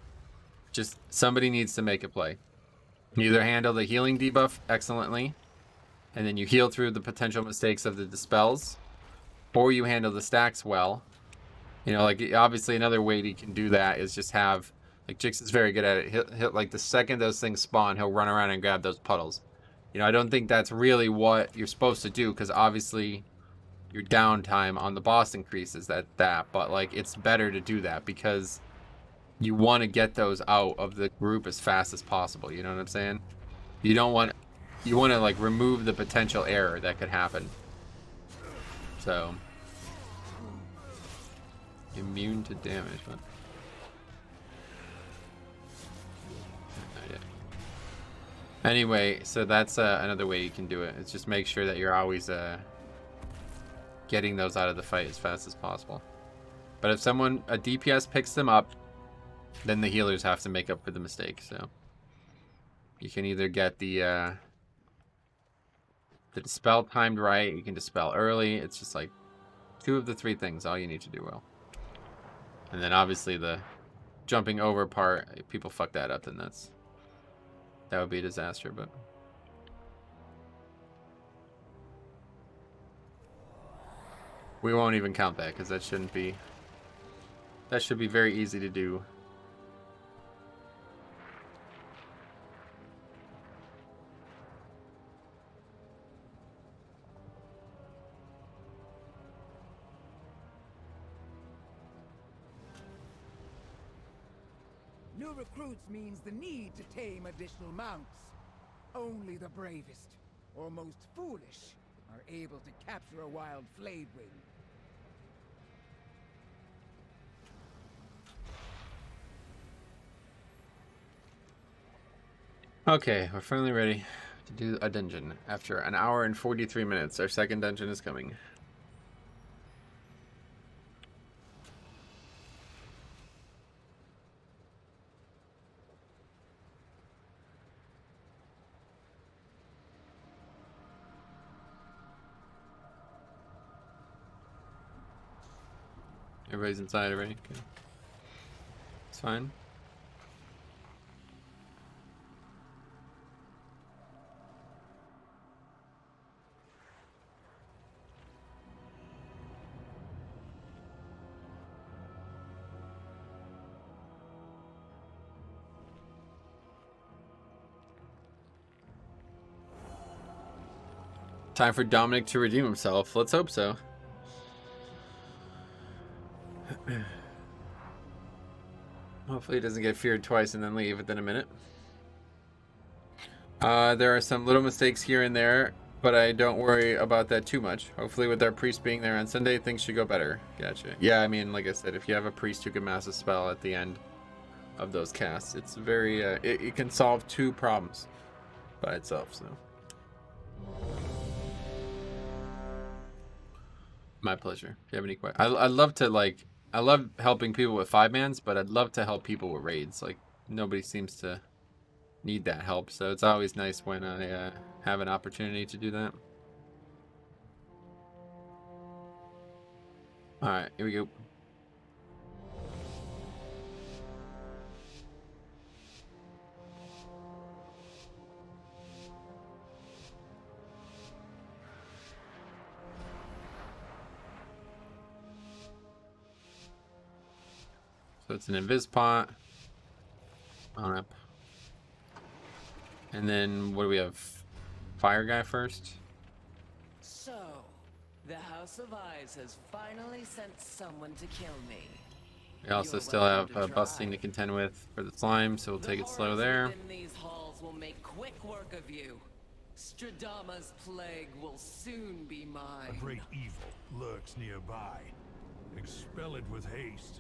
Just somebody needs to make a play. You either handle the healing debuff excellently, and then you heal through the potential mistakes of the dispels, or you handle the stacks well. You know, like, obviously another way you can do that is just have, like, Jix is very good at it. He'll like, the second those things spawn, he'll run around and grab those puddles. You know, I don't think that's really what you're supposed to do, because obviously your downtime on the boss increases that, but, like, it's better to do that, because you want to get those out of the group as fast as possible, you know what I'm saying? You want to, like, remove the potential error that could happen. So, immune to damage, but anyway, so that's another way you can do it. It's just make sure that you're always getting those out of the fight as fast as possible. But if a DPS picks them up, then the healers have to make up for the mistake. So you can either get the dispel timed right, you can dispel early. It's just like 2 of the 3 things, all you need to do well. And then obviously the jumping over part, if people fuck that up, then that would be a disaster, but we won't even count that, because that should be very easy to do. New recruits means the need to tame additional mounts. Only the bravest, or most foolish, are able to capture a wild Flayedwing. Okay, we're finally ready to do a dungeon. After an hour and 43 minutes, our second dungeon is coming. Everybody's inside already? Okay. It's fine. Time for Dominic to redeem himself. Let's hope so. Hopefully he doesn't get feared twice and then leave within a minute. There are some little mistakes here and there, but I don't worry about that too much. Hopefully with our priest being there on Sunday, things should go better. Gotcha. Yeah, I mean, like I said, if you have a priest who can mass a spell at the end of those casts, it's very, it can solve 2 problems by itself, so. My pleasure. If you have any questions. I love to, like, I love helping people with 5-mans, but I'd love to help people with raids. Like, nobody seems to need that help, so it's always nice when I have an opportunity to do that. Alright, here we go. So it's an invis pot. On up. And then what do we have? Fire guy first? So, the House of Eyes has finally sent someone to kill me. We also You're still welcome have to busting try. to contend with for the slime, so we'll take it slow horrors there. within these halls will make quick work of you. Stradama's plague will soon be A mine. great evil lurks nearby. Expel it with haste.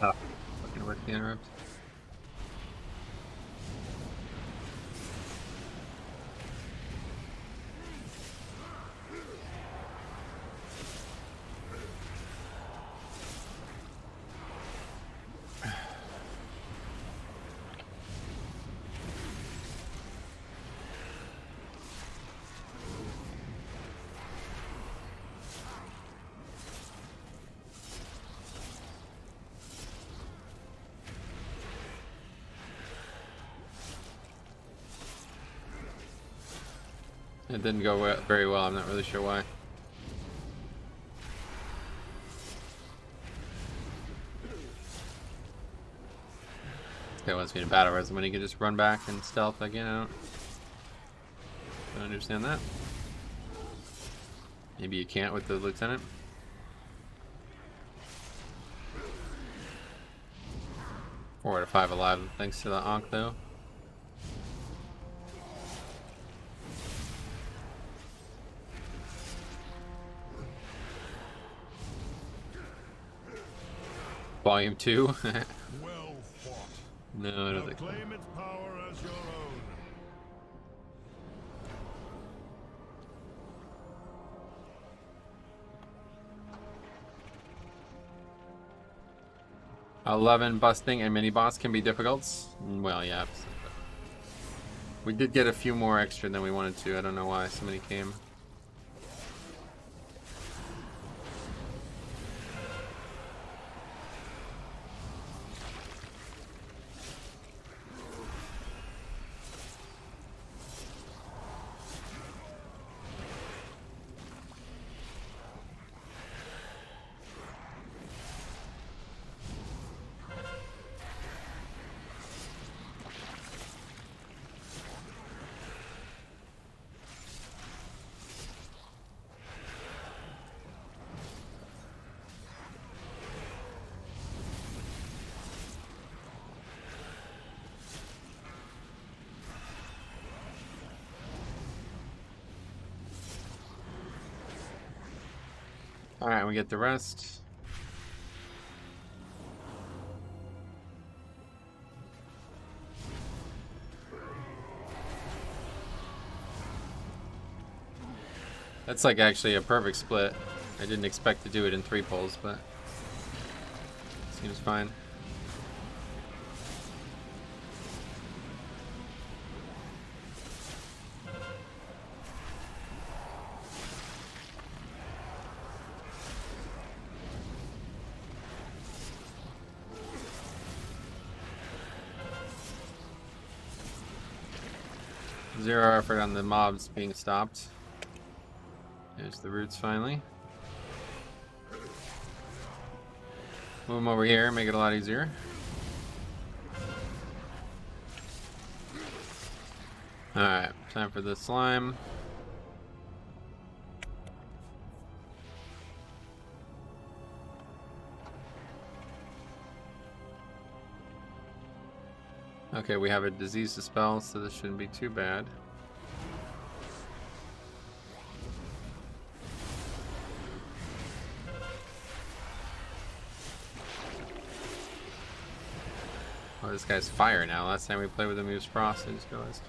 Oh, fucking work the interrupt. It didn't go very well, I'm not really sure why. This guy wants me to battle res when he can just run back and stealth again. I don't understand that. Maybe you can't with the lieutenant. Four out of 5 alive thanks to the Ankh though. Volume 2? Well fought. No, I Now don't think so. claim its power as your own. $11 busting and mini boss can be difficult. Well, yeah. We did get a few more extra than we wanted to. I don't know why so many came. Alright, we get the rest. That's like actually a perfect split. I didn't expect to do it in 3 pulls, but seems fine. Zero effort on the mobs being stopped. There's the roots finally. Move them over here, make it a lot easier. Alright, time for the slime. Okay, we have a disease to spell, so this shouldn't be too bad. Oh, this guy's fire now. Last time we played with him, he was frost. I just realized.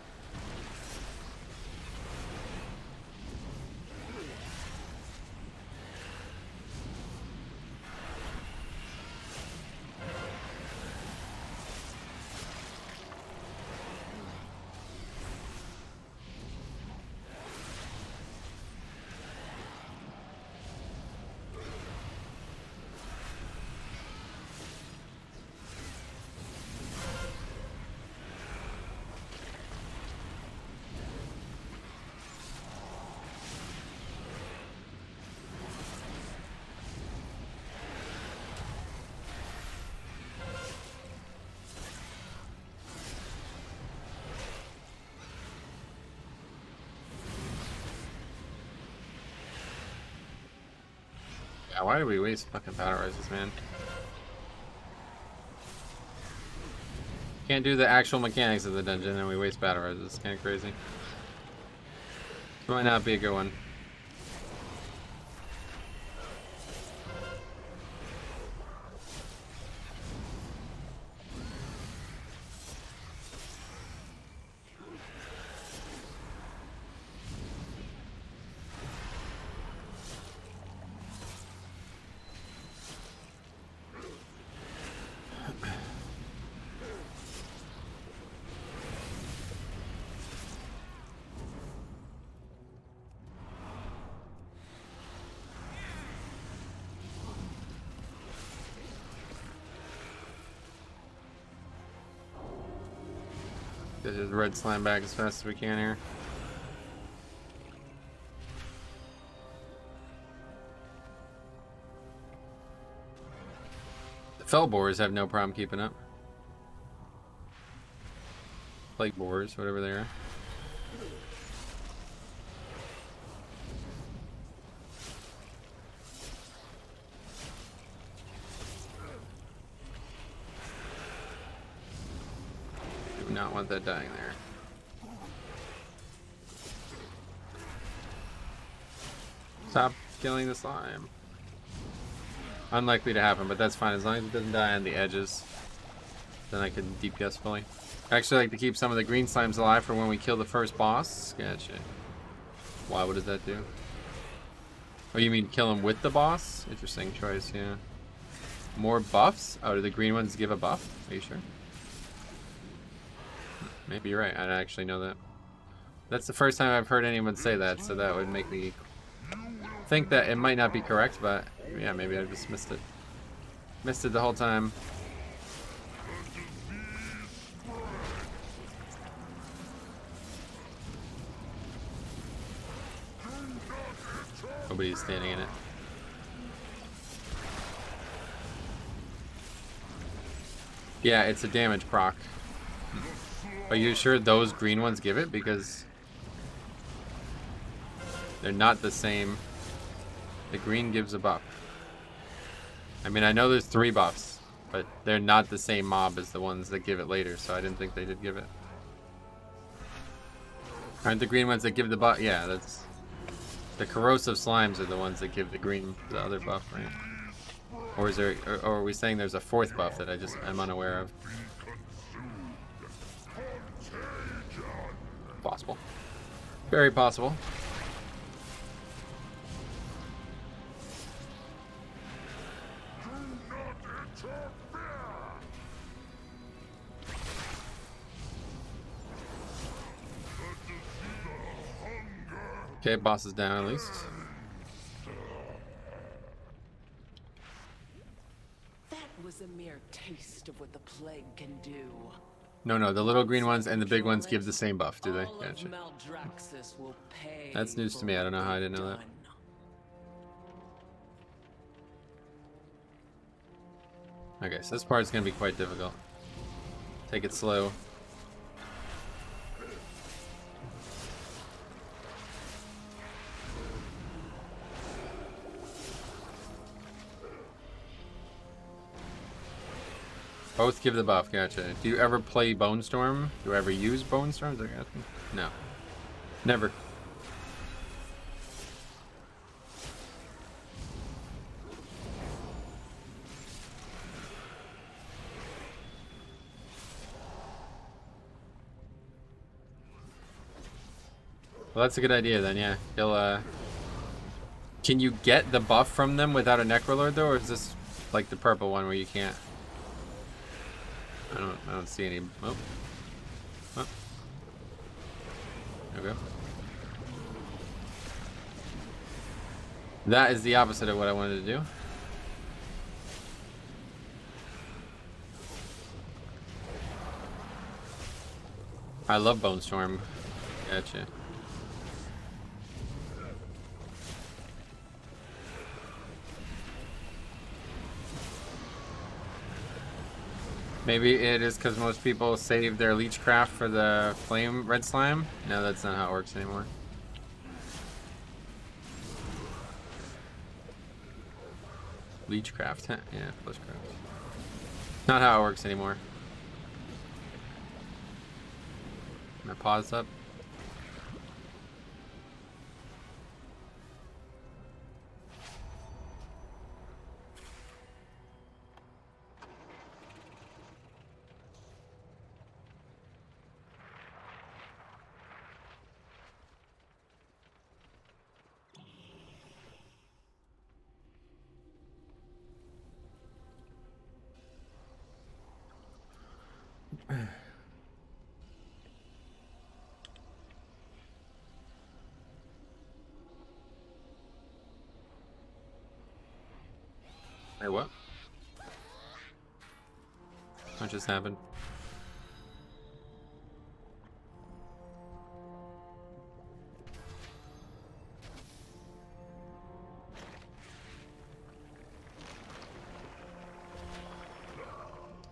Yeah, why do we waste fucking battle rises, man? Can't do the actual mechanics of the dungeon and we waste battle rises. It's kind of crazy. Might not be a good one. Let's just red slime back as fast as we can here. The fell boars have no problem keeping up. Plague boars, whatever they are. Do not want that dying there. Stop killing the slime. Unlikely to happen, but that's fine as long as it doesn't die on the edges. Then I can DPS fully. I actually like to keep some of the green slimes alive for when we kill the first boss. Gotcha. Why? What does that do? Oh, you mean kill him with the boss? Interesting choice, yeah. More buffs? Oh, do the green ones give a buff? Are you sure? Maybe you're right. I don't actually know that. That's the first time I've heard anyone say that, so that would make me think that it might not be correct, but yeah, maybe I just missed it. Missed it the whole time. Nobody's standing in it. Yeah, it's a damage proc. Are you sure those green ones give it? Because they're not the same. The green gives a buff. I mean, I know there's 3 buffs, but they're not the same mob as the ones that give it later, so I didn't think they did give it. Aren't the green ones that give the buff? Yeah, that's... The corrosive slimes are the ones that give the other buff, right? Or is there, or are we saying there's a 4th buff that I'm unaware of? Possible. Very possible. Okay, boss is down at least. That was a mere taste of what the plague can do. No, the little green ones and the big ones give the same buff, do they? Gotcha. That's news to me. I don't know how I didn't know that. Okay, so this part's gonna be quite difficult. Take it slow. Both give the buff, gotcha. Do you ever play Bone Storm? Do you ever use Bone Storm? No. Never. Well, that's a good idea then, yeah. He'll, Can you get the buff from them without a Necrolord though, or is this like the purple one where you can't? I don't see any. Oh. Oh. There we go. That is the opposite of what I wanted to do. I love Bone Storm. Gotcha. Maybe it is because most people save their Leechcraft for the Flame Red Slime. No, that's not how it works anymore. Leechcraft, huh? Yeah, Bushcraft. Not how it works anymore. My pause up. Hey, what? What just happened?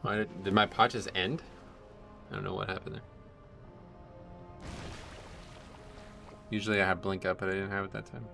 Why did my pot just end? I don't know what happened there. Usually I have blink up, but I didn't have it that time.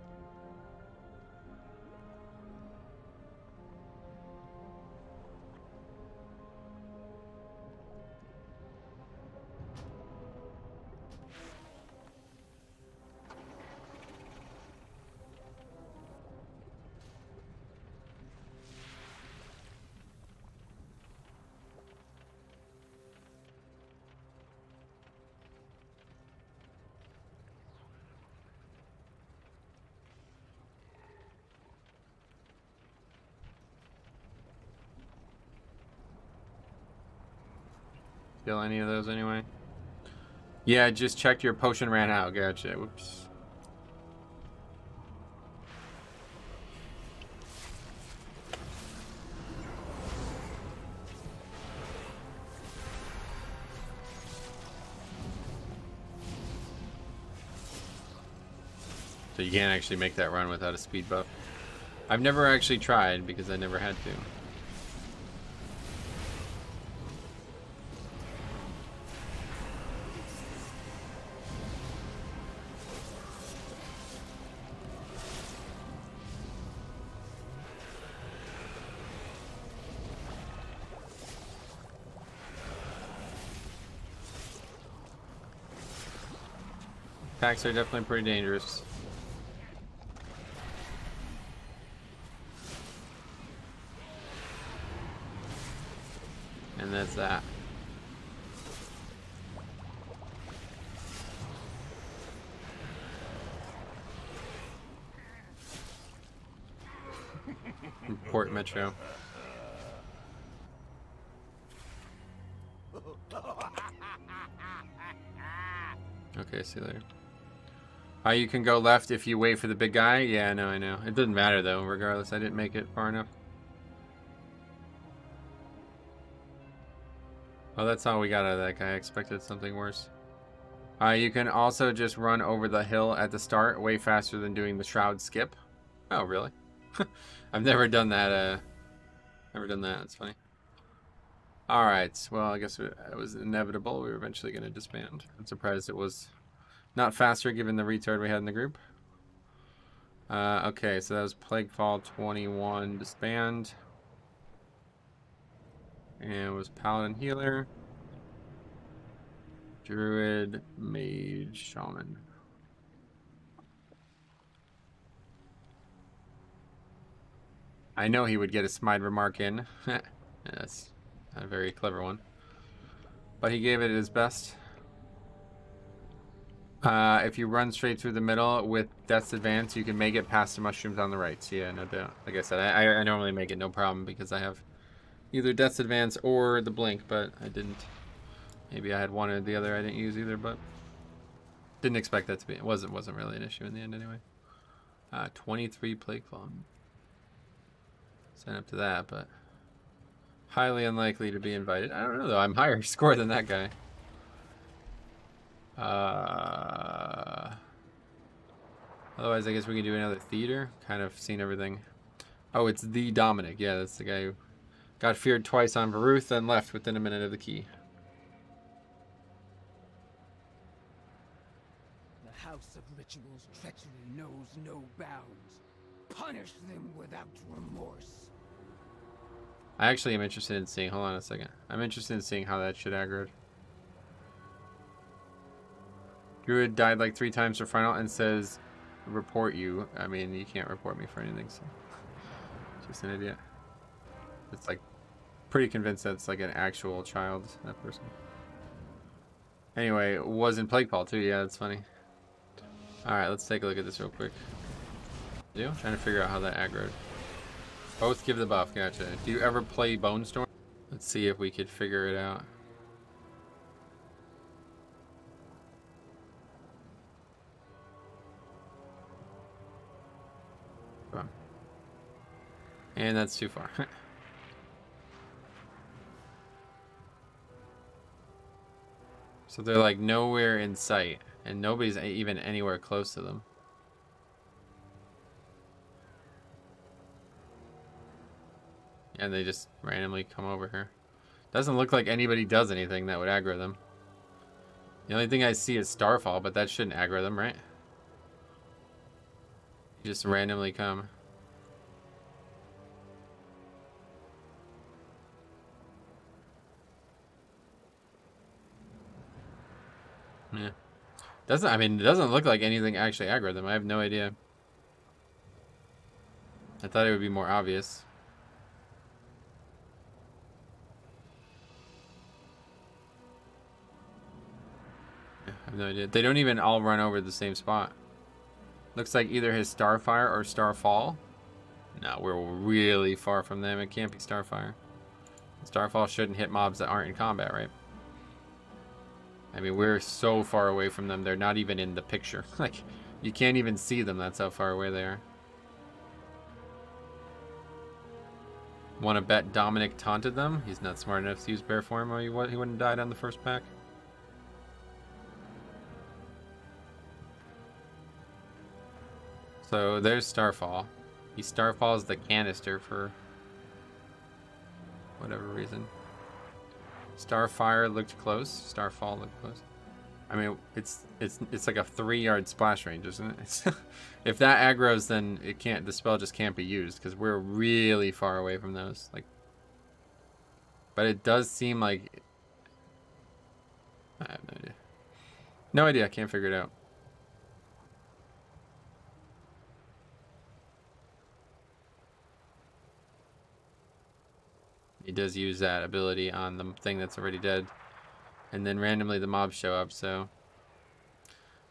Kill any of those anyway? Yeah, I just checked your potion ran out. Gotcha. Whoops. So you can't actually make that run without a speed buff. I've never actually tried because I never had to. Packs are definitely pretty dangerous. And that's that. Port Metro. Okay, see you later. You can go left if you wait for the big guy. Yeah, no, I know. It doesn't matter though, regardless. I didn't make it far enough. Oh, that's all we got out of that guy. I expected something worse. You can also just run over the hill at the start way faster than doing the shroud skip. Oh, really? I've never done that. Never done that. That's funny. All right. Well, I guess it was inevitable. We were eventually going to disband. I'm surprised it was not faster given the retard we had in the group. Okay, so that was Plaguefall 21 disband. And it was Paladin Healer, Druid, Mage, Shaman. I know he would get a Smite remark in. That's a very clever one. But he gave it his best. If you run straight through the middle with Death's Advance, you can make it past the mushrooms on the right. So yeah, no doubt. Like I said, I normally make it no problem because I have either Death's Advance or the Blink, but I didn't. Maybe I had one or the other I didn't use either, but didn't expect that to be. It wasn't really an issue in the end anyway. 23 Plaguefall. Sign up to that, but highly unlikely to be invited. I don't know though. I'm higher score than that guy. Otherwise, I guess we can do another theater. Kind of seen everything. Oh, it's the Dominic. Yeah, that's the guy who got feared twice on Varuth, then left within a minute of the key. The House of Ritual's treachery knows no bounds. Punish them without remorse. I actually am interested in seeing, hold on a second. I'm interested in seeing how that shit aggroed. Druid died like 3 times for final and says, report you. I mean, you can't report me for anything, so. Just an idiot. It's like, pretty convinced that's like an actual child, that person. Anyway, it was in Plague Ball too, yeah, that's funny. Alright, let's take a look at this real quick. Trying to figure out how that aggroed. Both give the buff, gotcha. Do you ever play Bone Storm? Let's see if we could figure it out. And that's too far. So they're like nowhere in sight, and nobody's even anywhere close to them. And they just randomly come over here. Doesn't look like anybody does anything that would aggro them. The only thing I see is Starfall, but that shouldn't aggro them, right? You just randomly come. Yeah. I mean, it doesn't look like anything actually aggroed them. I have no idea. I thought it would be more obvious. Yeah, I have no idea. They don't even all run over the same spot. Looks like either his Starfire or Starfall. No, we're really far from them. It can't be Starfire. Starfall shouldn't hit mobs that aren't in combat, right? I mean, we're so far away from them, they're not even in the picture. Like, you can't even see them, that's how far away they are. Want to bet Dominic taunted them? He's not smart enough to use bear form, or he wouldn't have died on the first pack. So, there's Starfall. He Starfalls the canister for whatever reason. Starfire looked close. Starfall looked close. I mean, it's like a 3-yard splash range, isn't it? If that aggroes, then it can't. The spell just can't be used because we're really far away from those. Like, but it does seem like I have no idea. No idea. I can't figure it out. He does use that ability on the thing that's already dead. And then randomly the mobs show up, so...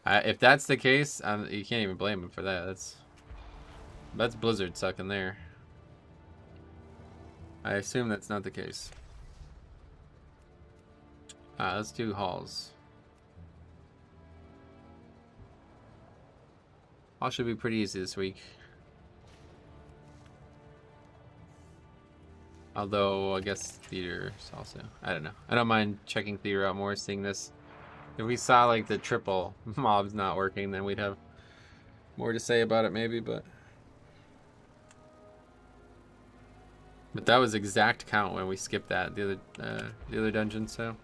if that's the case, you can't even blame him for that. That's Blizzard sucking there. I assume that's not the case. Let's do halls. Hall should be pretty easy this week. Although, I guess theater also. I don't know. I don't mind checking theater out more, seeing this. If we saw, like, the triple mobs not working, then we'd have more to say about it, maybe, but... But that was exact count when we skipped that, the other dungeon, so...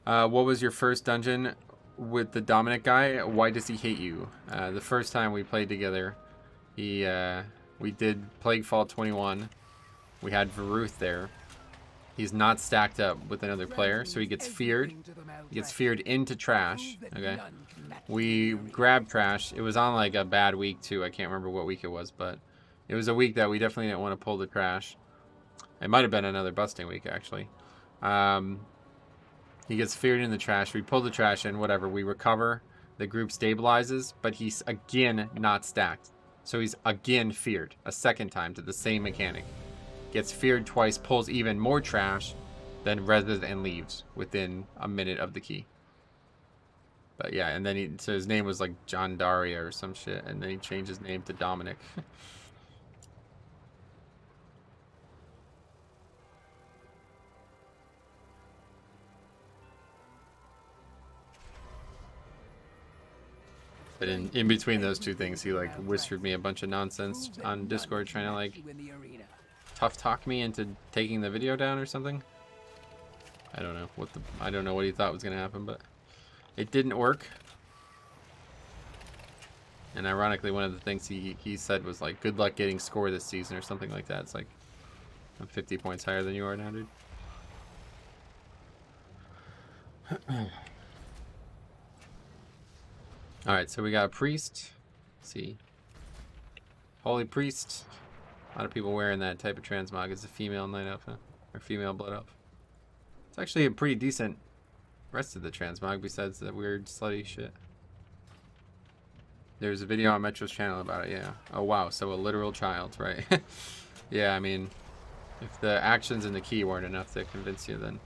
what was your first dungeon with the Dominic guy? Why does he hate you? The first time we played together, we did Plaguefall 21. We had Varuth there. He's not stacked up with another player, so he gets feared. He gets feared into trash. Okay. We grabbed trash. It was on like a bad week too. I can't remember what week it was, but it was a week that we definitely didn't want to pull the trash. It might have been another busting week actually. He gets feared in the trash. We pull the trash in, whatever. We recover. The group stabilizes, but he's again not stacked. So he's again feared a second time to the same mechanic. Gets feared twice, pulls even more trash, then reses and leaves within a minute of the key. But yeah, and then so his name was like John Daria or some shit, and then he changed his name to Dominic. But in between those two things, he like whispered me a bunch of nonsense on Discord, trying to like tough talk me into taking the video down or something. I don't know what he thought was gonna happen, but it didn't work. And ironically, one of the things he said was like, "Good luck getting score this season" or something like that. It's like, I'm 50 points higher than you are now, dude. Alright, so we got a priest. Let's see. Holy priest. A lot of people wearing that type of transmog. It's a female night elf, huh? Or female blood elf. It's actually a pretty decent rest of the transmog besides the weird slutty shit. There's a video on Metro's channel about it, yeah. Oh wow, so a literal child, right? Yeah, I mean, if the actions in the key weren't enough to convince you, then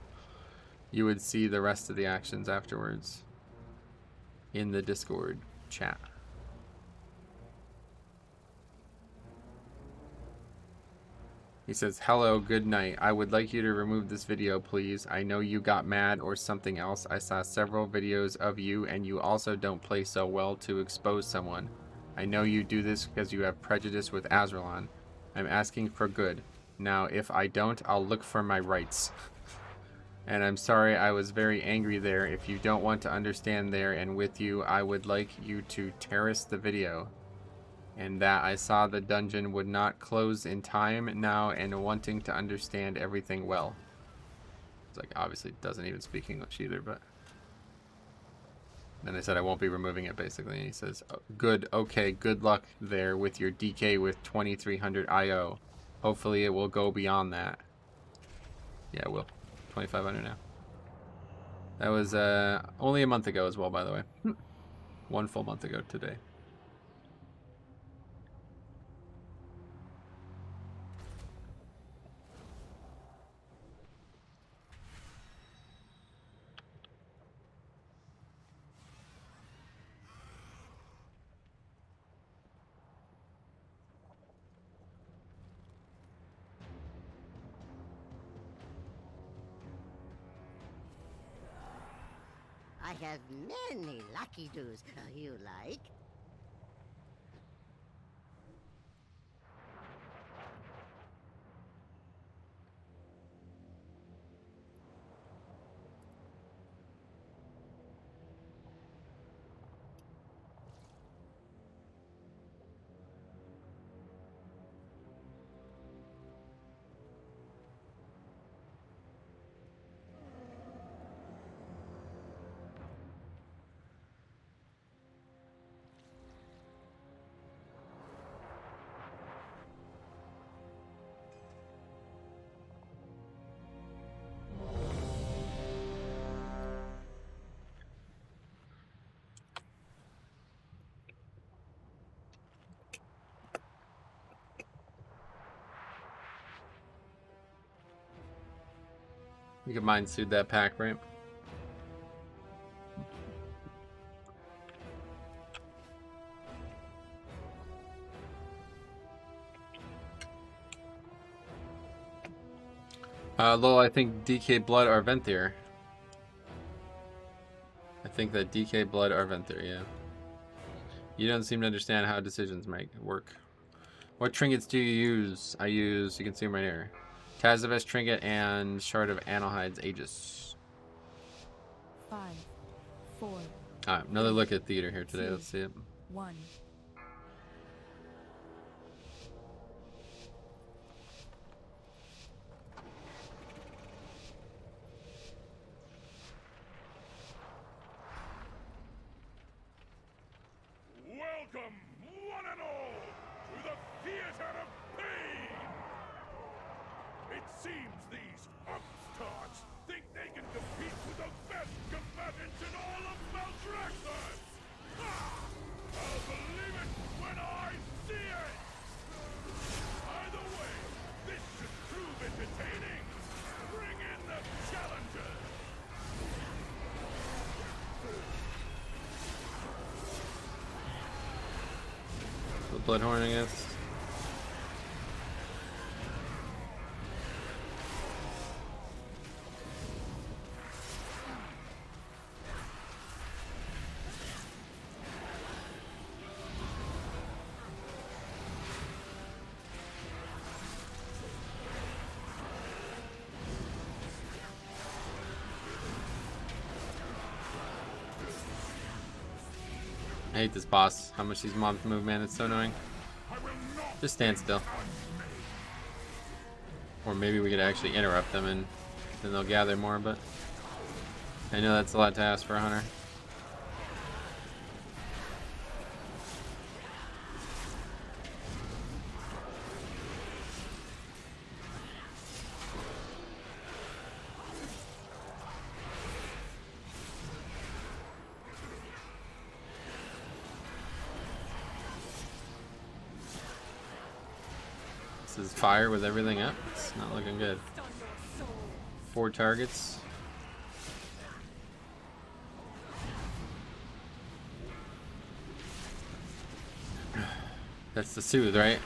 you would see the rest of the actions afterwards in the Discord chat. He says, hello, good night. I would like you to remove this video, please. I know you got mad or something else. I saw several videos of you, and you also don't play so well to expose someone. I know you do this because you have prejudice with Azralan. I'm asking for good. Now, if I don't, I'll look for my rights. And I'm sorry I was very angry there. If you don't want to understand there and with you, I would like you to terrace the video. And that I saw the dungeon would not close in time now and wanting to understand everything well. It's like, obviously doesn't even speak English either, but... Then I said I won't be removing it, basically. And he says, oh, good, okay, good luck there with your DK with 2300 IO. Hopefully it will go beyond that. Yeah, it will. 2500 now. That was only a month ago as well, by the way. 1 full month ago today. I have many lucky doos. You like? You could mind suit that pack, right? Lol, I think DK Blood are Venthyr. I think that DK Blood are Venthyr, yeah. You don't seem to understand how decisions might work. What trinkets do you use? I use, you can see them right here. Tazavest Trinket and Shard of Analhide's Aegis. 5, 4. Alright, another look at theater here today. 2, Let's see it. 1. Welcome, one and all, to the theater of pain! It seems these upstarts think they can compete with the best combatants in all of Maldraxxus! I'll believe it when I see it! Either way, this should prove entertaining! Bring in the challengers! The Bloodhorn, I guess. I hate this boss. How much these mobs move, man. It's so annoying. Just stand still. Or maybe we could actually interrupt them and then they'll gather more, but I know that's a lot to ask for a hunter. This is fire with everything up. It's not looking good. 4 targets. That's the soothe, right?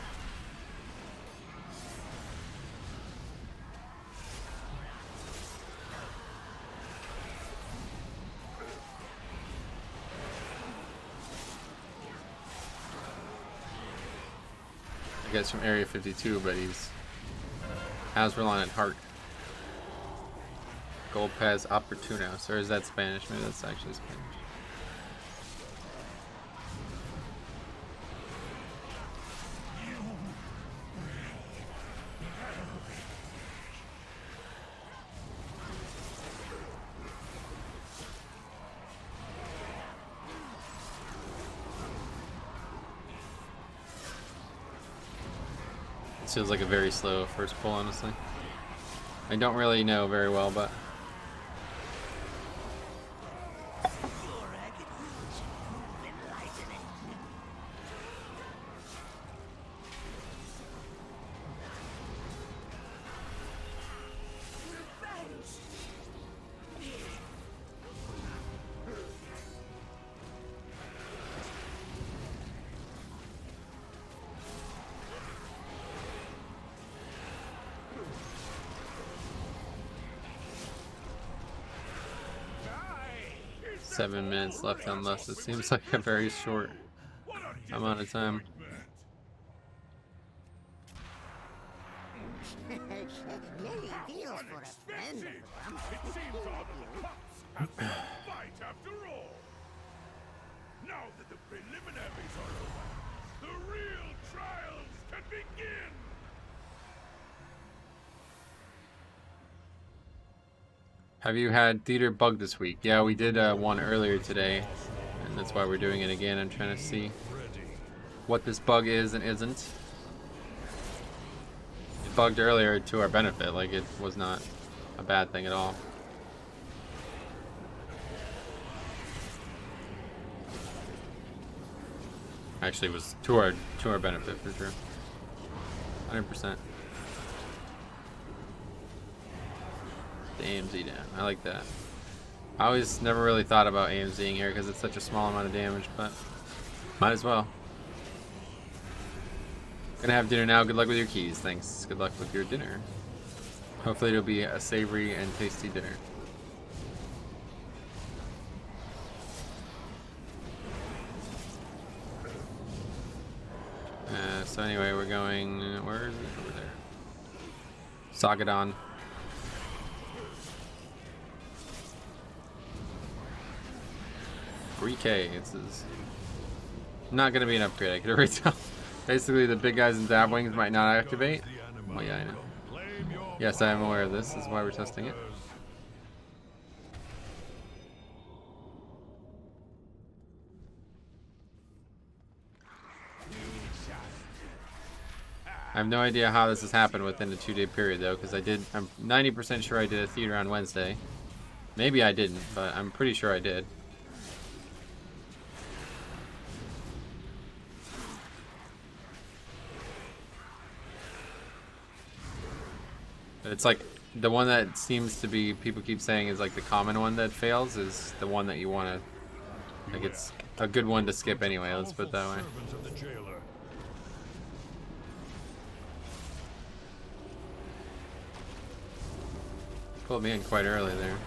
I guess from Area 52, but he's Hasrlan at heart. Golpez Oportunos, or is that Spanish? Maybe that's actually Spanish. This feels like a very slow first pull, honestly. I don't really know very well, but Die! 7 minutes left unless it seems like a very short amount of time. Unexpected! It seems all of the pups have to fight after all. Now that the preliminaries are over, the real trials can begin. Have you had theater bug this week? Yeah, we did one earlier today, and that's why we're doing it again. I'm trying to see what this bug is and isn't. It bugged earlier to our benefit, like it was not a bad thing at all. Actually, it was to our benefit for sure. 100%. The AMZ down. I like that. I always never really thought about AMZing here because it's such a small amount of damage, but might as well. Gonna have dinner now. Good luck with your keys. Thanks. Good luck with your dinner. Hopefully it'll be a savory and tasty dinner. So anyway, we're going, where is it? Over there. Sagadon. $3K. This is not going to be an upgrade. I could already tell. Basically, the big guys and dab wings might not activate. Oh yeah, I know. Yes, I am aware of this. This is why we're testing it. I have no idea how this has happened within a 2-day period though, because I'm 90% sure I did a theater on Wednesday. Maybe I didn't, but I'm pretty sure I did. But it's like the one that seems to be, people keep saying is like the common one that fails is the one that you want to, like it's a good one to skip anyway, let's put it that way. Pulled me in quite early there.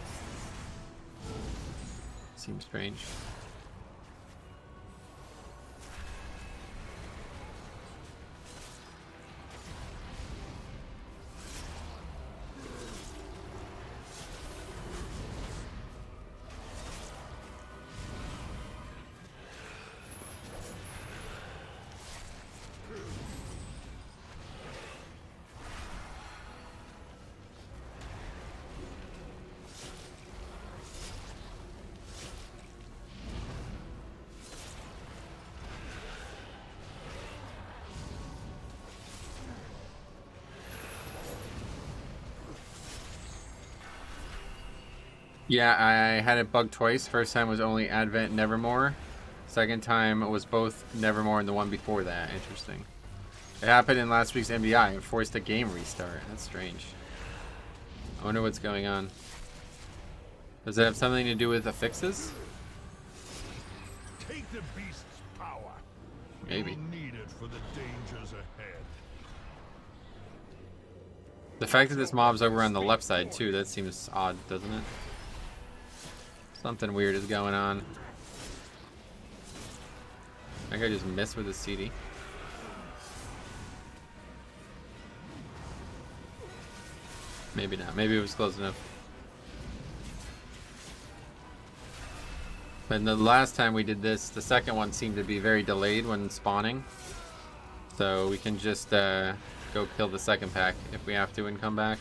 Seems strange. Yeah, I had it bugged twice. First time was only Advent Nevermore. Second time was both Nevermore and the one before that. Interesting. It happened in last week's MDI. It forced a game restart. That's strange. I wonder what's going on. Does it have something to do with the fixes? Take the beast's power. Maybe. You'll need it for the dangers ahead. The fact that this mob's over on the left side too, that seems odd, doesn't it? Something weird is going on. I think I just missed with the CD. Maybe not. Maybe it was close enough. But the last time we did this, the second one seemed to be very delayed when spawning. So we can just go kill the second pack if we have to and come back.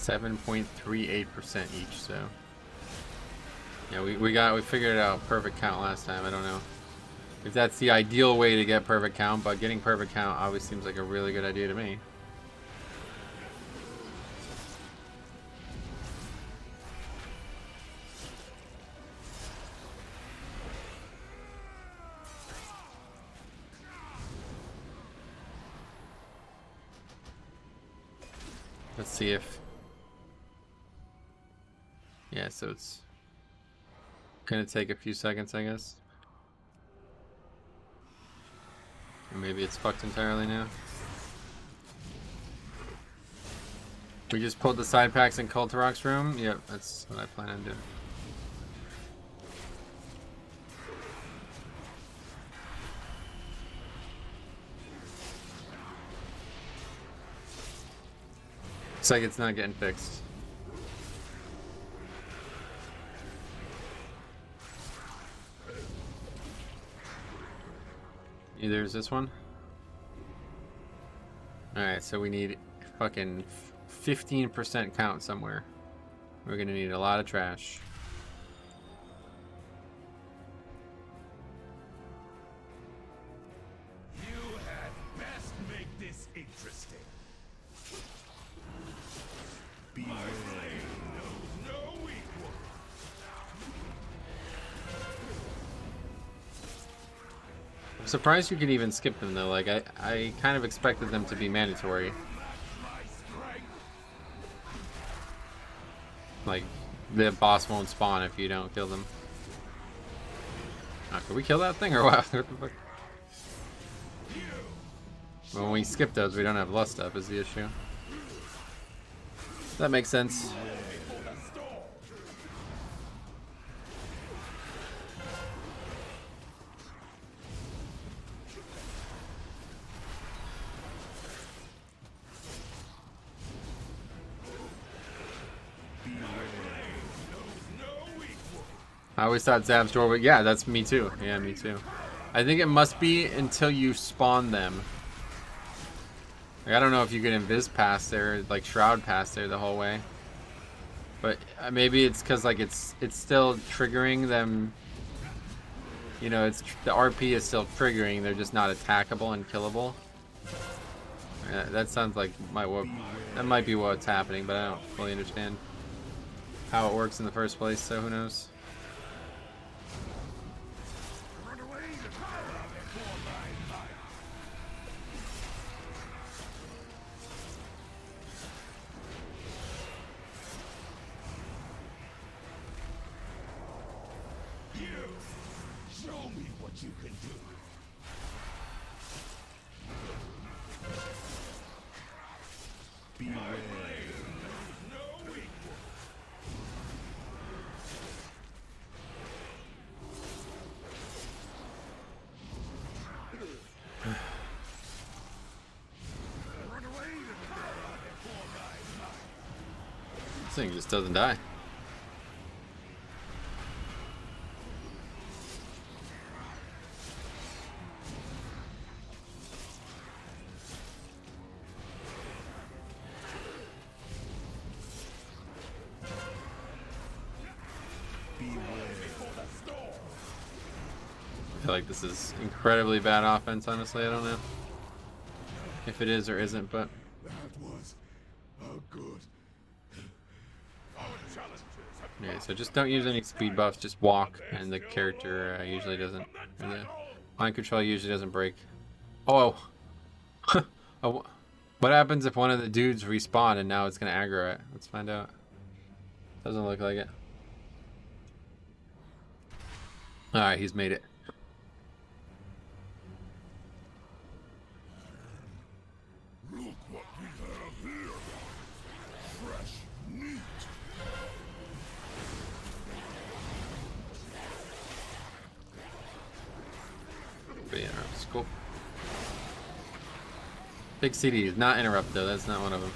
.38% each, so yeah, we figured it out perfect count last time. I don't know if that's the ideal way to get perfect count, but getting perfect count always seems like a really good idea to me. Let's see if... Yeah, so it's gonna take a few seconds, I guess. Or maybe it's fucked entirely now. We just pulled the side packs in Kulturok's room? Yep, that's what I plan on doing. Looks like it's not getting fixed. Either is this one. Alright, so we need fucking 15% count somewhere. We're gonna need a lot of trash. You had best make this interesting. My flame knows no equal. I'm surprised you can even skip them though. Like I kind of expected them to be mandatory. Like the boss won't spawn if you don't kill them. Oh, can we kill that thing or what? What the fuck? Well, when we skip those, we don't have lust up is the issue. That makes sense. I always thought Zab's door, but yeah, that's me too. Yeah, me too. I think it must be until you spawn them. Like, I don't know if you can invis past there, like shroud past there the whole way. But maybe it's because like it's still triggering them. You know, it's the RP is still triggering. They're just not attackable and killable. That sounds like that might be what's happening, but I don't fully understand how it works in the first place. So who knows? This thing just doesn't die. feel like this is incredibly bad offense, honestly. I don't know if it is or isn't, but That was a good. yeah, so just don't use any speed buffs, just walk, and the character usually doesn't, or the mind control usually doesn't break. Oh, oh, what happens if one of the dudes respawn and now it's gonna aggro it? Let's find out. Doesn't look like it. Alright, he's made it. Look what we have here. Fresh meat. But yeah, it's cool. Big CDs, not interrupt though, that's not one of them.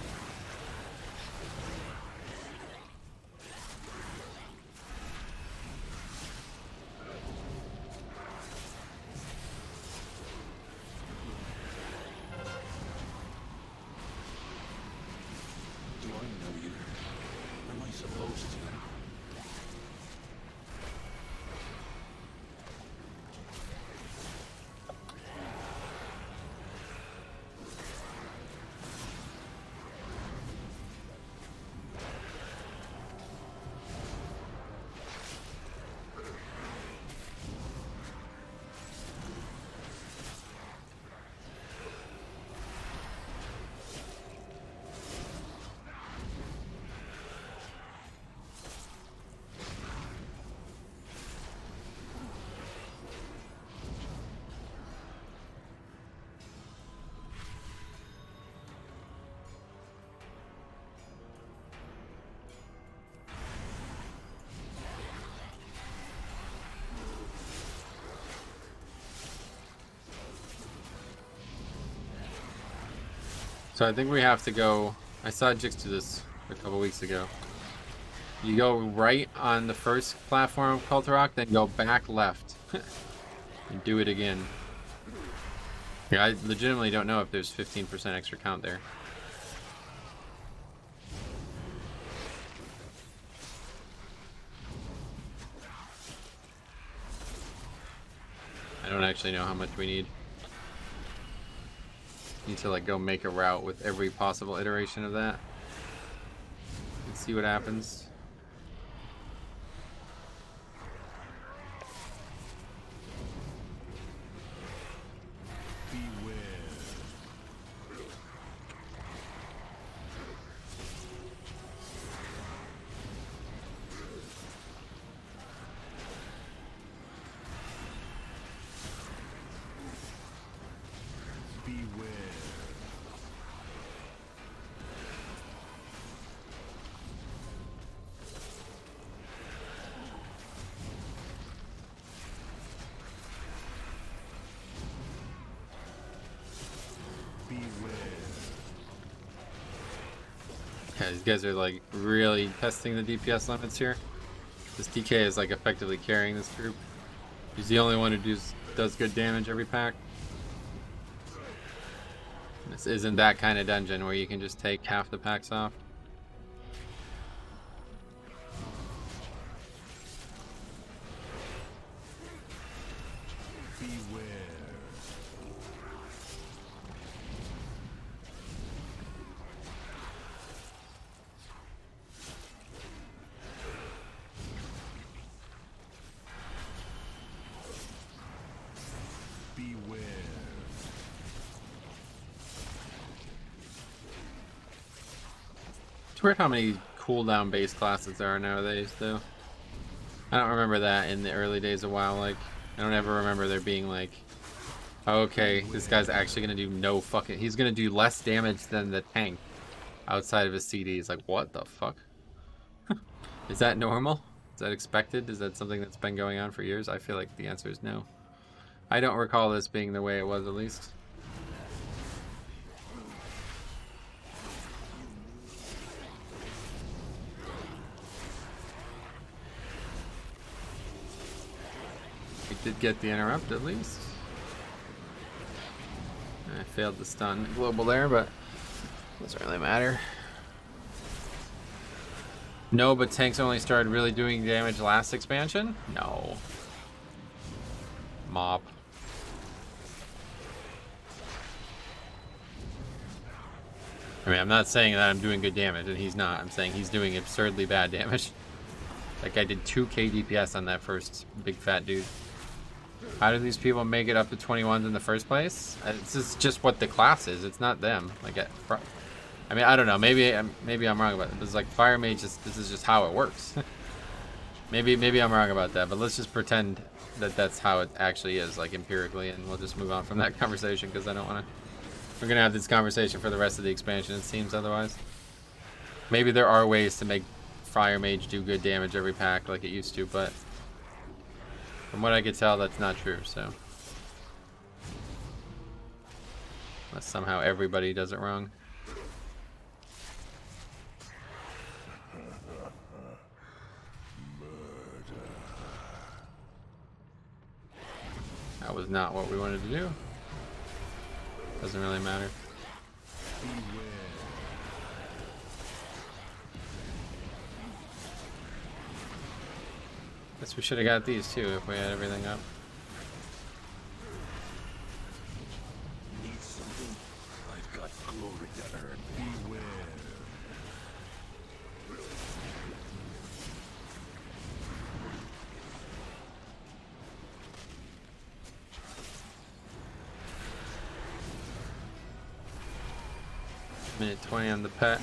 Do I know you? Am I supposed to? So I think we have to go. I saw Jix do this a couple weeks ago. You go right on the first platform of Cult Rock, then go back left. And do it again. Yeah, I legitimately don't know if there's 15% extra count there. I don't actually know how much we need. Need to like go make a route with every possible iteration of that and see what happens. Yeah, these guys are like really testing the DPS limits here. This DK is like effectively carrying this group. He's the only one who does good damage every pack. This isn't that kind of dungeon where you can just take half the packs off. It's weird how many cooldown based classes there are nowadays, though. I don't remember that in the early days of WoW. Like, I don't ever remember there being like, oh, okay, this guy's actually gonna do no fucking. He's gonna do less damage than the tank outside of his CDs. Like, what the fuck? Is that normal? Is that expected? Is that something that's been going on for years? I feel like the answer is no. I don't recall this being the way it was, at least. We did get the interrupt at least. I failed to stun global there, but doesn't really matter. No, but tanks only started really doing damage last expansion? No. Mob. I mean, I'm not saying that I'm doing good damage, and he's not. I'm saying he's doing absurdly bad damage. Like, I did 2k DPS on that first big fat dude. How do these people make it up to 21s in the first place? It's just what the class is. It's not them. Like, I mean, I don't know. Maybe I'm wrong about it. It's like Fire Mage. This is just how it works. maybe I'm wrong about that. But let's just pretend that that's how it actually is, like empirically, and we'll just move on from that conversation because I don't want to. We're gonna have this conversation for the rest of the expansion. It seems otherwise. Maybe there are ways to make Fire Mage do good damage every pack like it used to, but from what I could tell, that's not true. So unless somehow everybody does it wrong. That was not what we wanted to do. Doesn't really matter. Guess we should have got these too if we had everything up. Need something? I've got glory to earn. Beware. Minute 20 on the pet.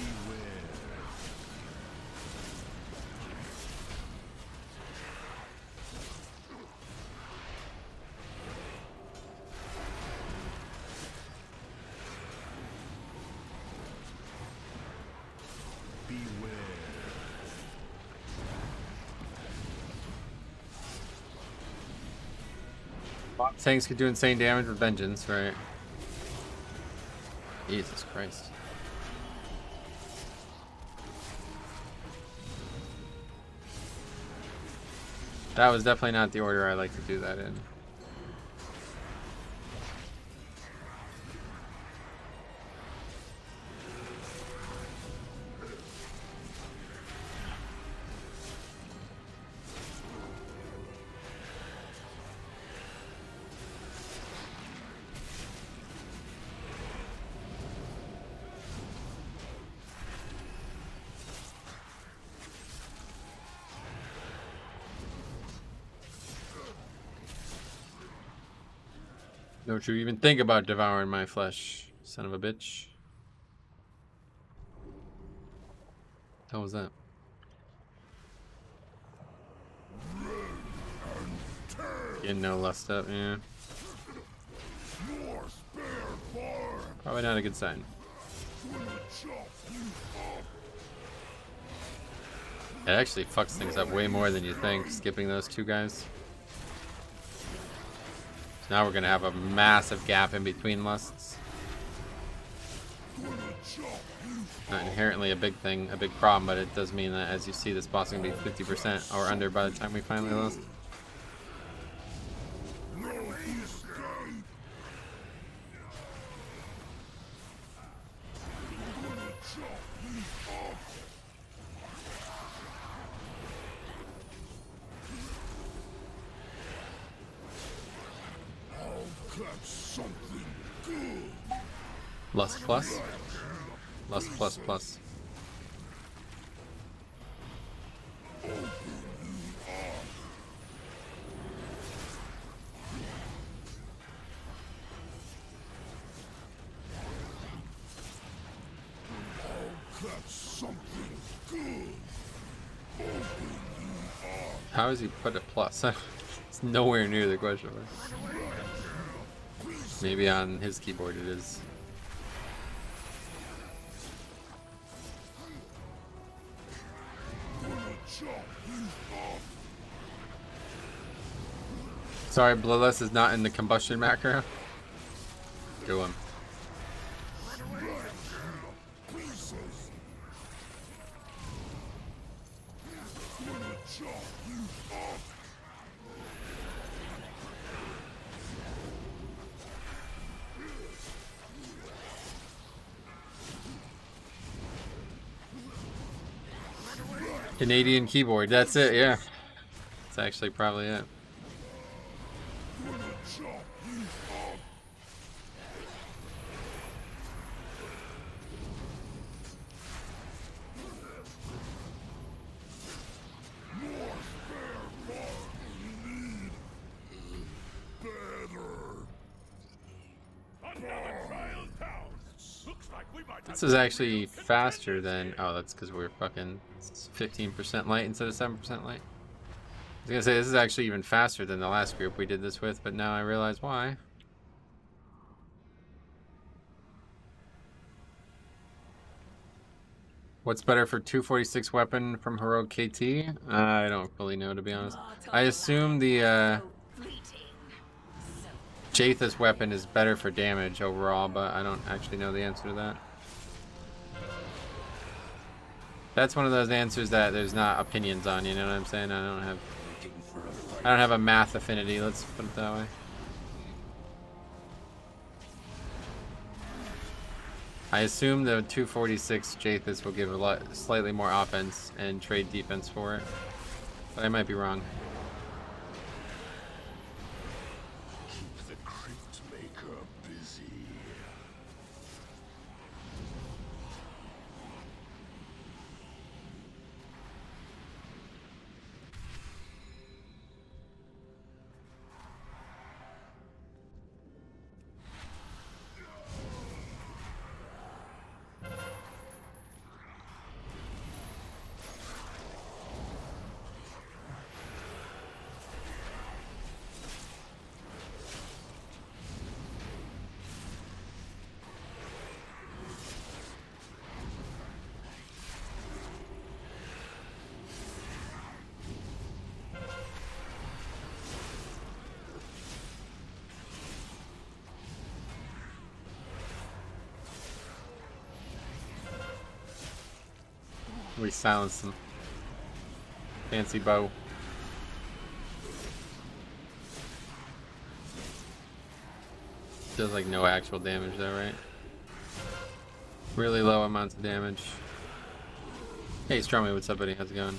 Tanks could do insane damage with vengeance, right? Jesus Christ. That was definitely not the order I like to do that in. Don't you even think about devouring my flesh, son of a bitch. How was that? Getting no lust up, yeah. Probably not a good sign. It actually fucks things up way more than you think, skipping those two guys. Now we're gonna have a massive gap in between lusts. Not inherently a big thing, a big problem, but it does mean that as you see, this boss is gonna be 50% or under by the time we finally lust. Lust plus? Lust plus plus. How has he put a plus? It's nowhere near the question mark. Maybe on his keyboard it is. Sorry, Bloodlust is not in the combustion macro. Go him. Canadian keyboard, that's it, yeah. That's actually probably it. This is actually faster than... Oh, that's because we're fucking 15% light instead of 7% light. I was gonna say, this is actually even faster than the last group we did this with, but now I realize why. What's better for 246 weapon from Heroic KT? I don't really know, to be honest. I assume the Jathus weapon is better for damage overall, but I don't actually know the answer to that. That's one of those answers that there's not opinions on, you know what I'm saying? I don't have a math affinity, let's put it that way. I assume the 246 Jathus will give slightly more offense and trade defense for it, but I might be wrong. Keep the Crypt Maker busy. We silenced them. Fancy bow. Does like no actual damage though, right? Really low amounts of damage. Hey Stormy, what's up buddy? How's it going?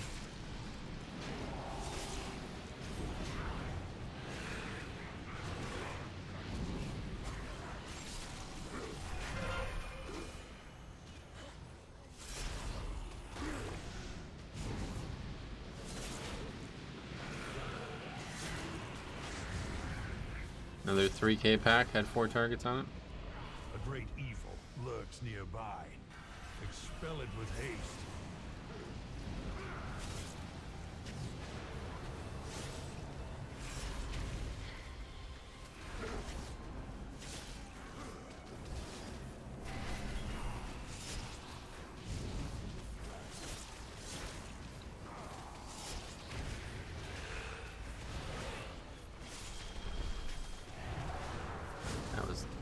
Another 3K pack had 4 targets on it. A great evil lurks nearby. Expel it with haste.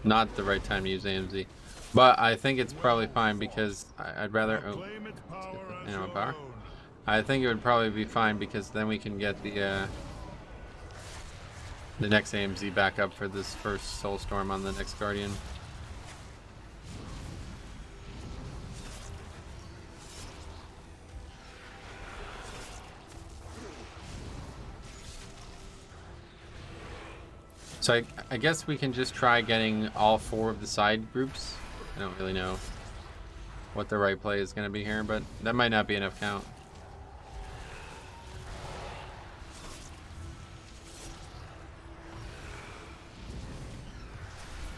Not the right time to use AMZ, but I think it's probably fine because I'd rather. Oh, power. I think it would probably be fine because then we can get the next AMZ back up for this first Soulstorm on the next Guardian. So I guess we can just try getting all 4 of the side groups. I don't really know what the right play is going to be here, but that might not be enough count.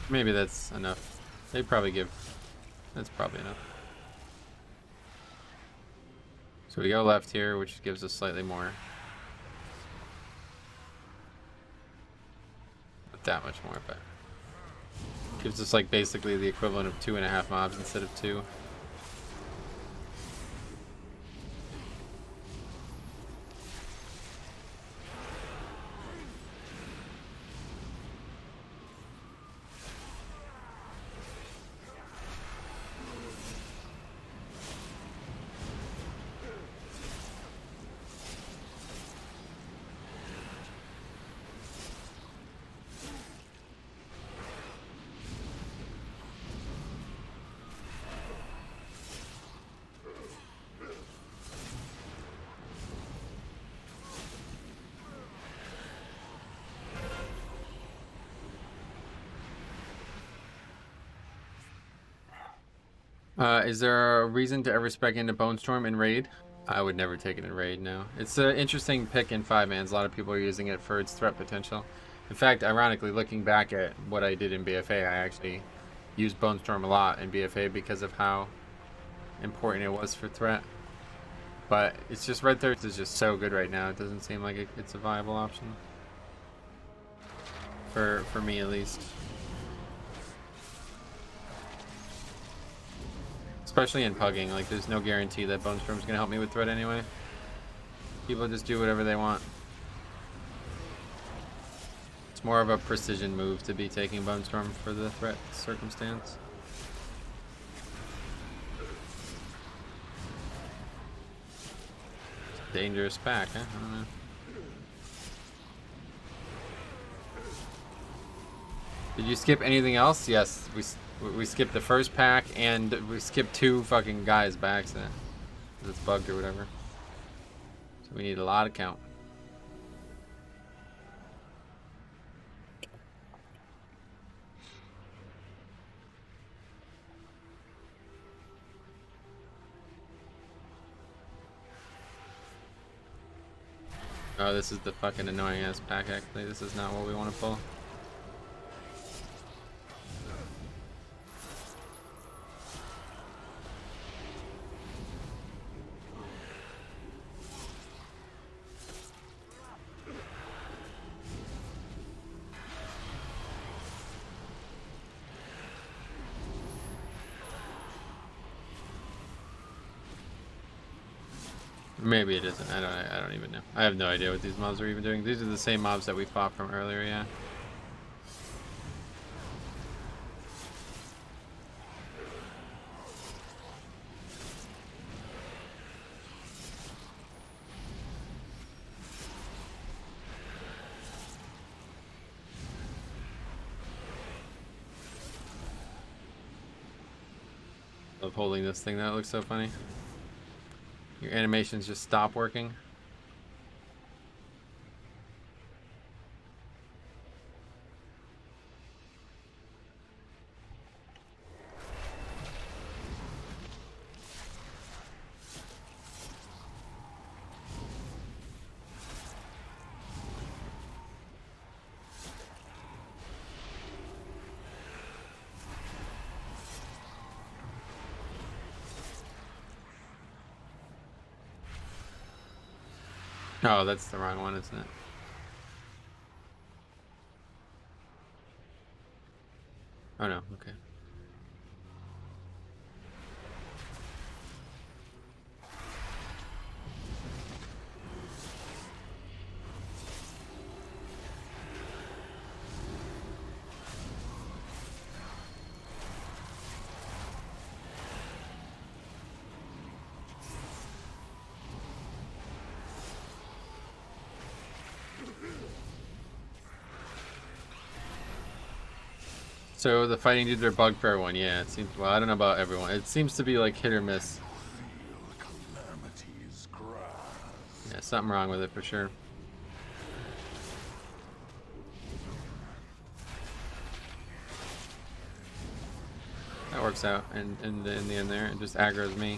Maybe that's enough. They probably give... That's probably enough. So we go left here, which gives us slightly more. That much more, but gives us like basically the equivalent of 2.5 mobs instead of 2. Is there a reason to ever spec into Bone Storm in Raid? I would never take it in Raid, no. It's an interesting pick in 5-mans. A lot of people are using it for its threat potential. In fact, ironically, looking back at what I did in BFA, I actually used Bone Storm a lot in BFA because of how important it was for threat. But it's just Red Thirst is just so good right now. It doesn't seem like it's a viable option. For me, at least. Especially in Pugging, like there's no guarantee that Bone Storm's gonna help me with threat anyway. People just do whatever they want. It's more of a precision move to be taking Bone Storm for the threat circumstance. It's a dangerous pack, huh? I don't know. Did you skip anything else? Yes, we skipped the first pack and we skipped 2 fucking guys by accident. 'Cause it's bugged or whatever. So we need a lot of count. Oh, this is the fucking annoying ass pack actually. This is not what we want to pull. Maybe it isn't. I don't even know. I have no idea what these mobs are even doing. These are the same mobs that we fought from earlier, yeah. Love holding this thing. That looks so funny. Your animations just stop working. Oh, that's the wrong one, isn't it? Oh no, okay. So the fighting dudes are bugged for everyone, yeah. It seems, well, I don't know about everyone. It seems to be like hit or miss. Yeah, something wrong with it for sure. That works out in the end there. It just aggro's me.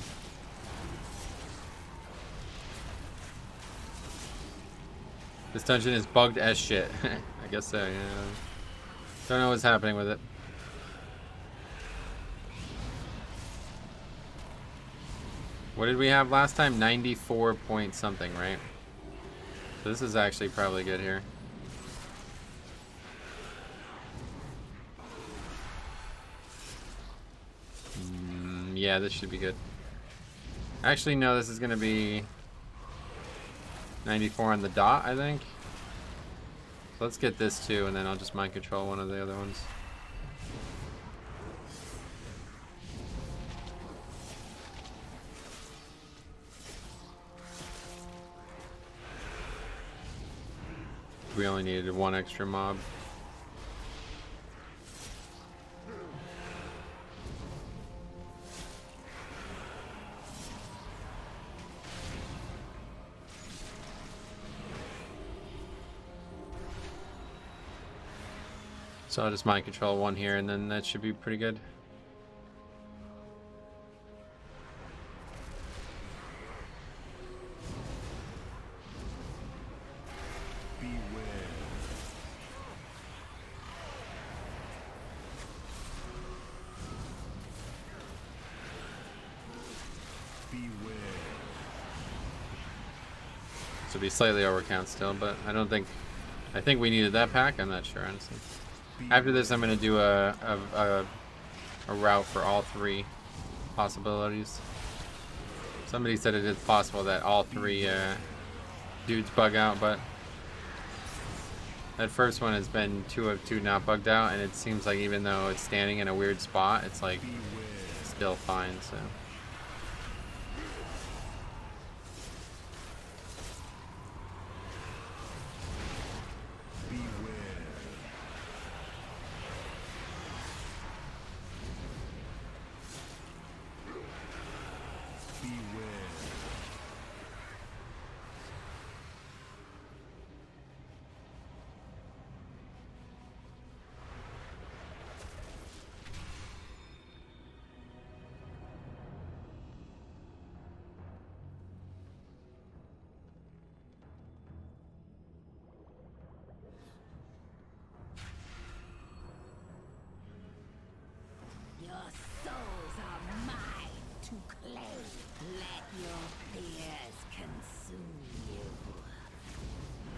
This dungeon is bugged as shit. I guess so, yeah. Don't know what's happening with it. What did we have last time? 94 point something, right? So this is actually probably good here. Yeah, this should be good. Actually, no, this is going to be 94 on the dot, I think. So let's get this too, and then I'll just mind control one of the other ones. We only needed one extra mob. So I'll just mind control one here, and then that should be pretty good. This will be slightly overcount still, but I don't think... I think we needed that pack. I'm not sure, honestly. After this, I'm going to do a route for all 3 possibilities. Somebody said it is possible that all 3 dudes bug out, but that first one has been 2 of 2 not bugged out, and it seems like even though it's standing in a weird spot, it's like still fine, so... Your souls are mine to claim. Let your fears consume you.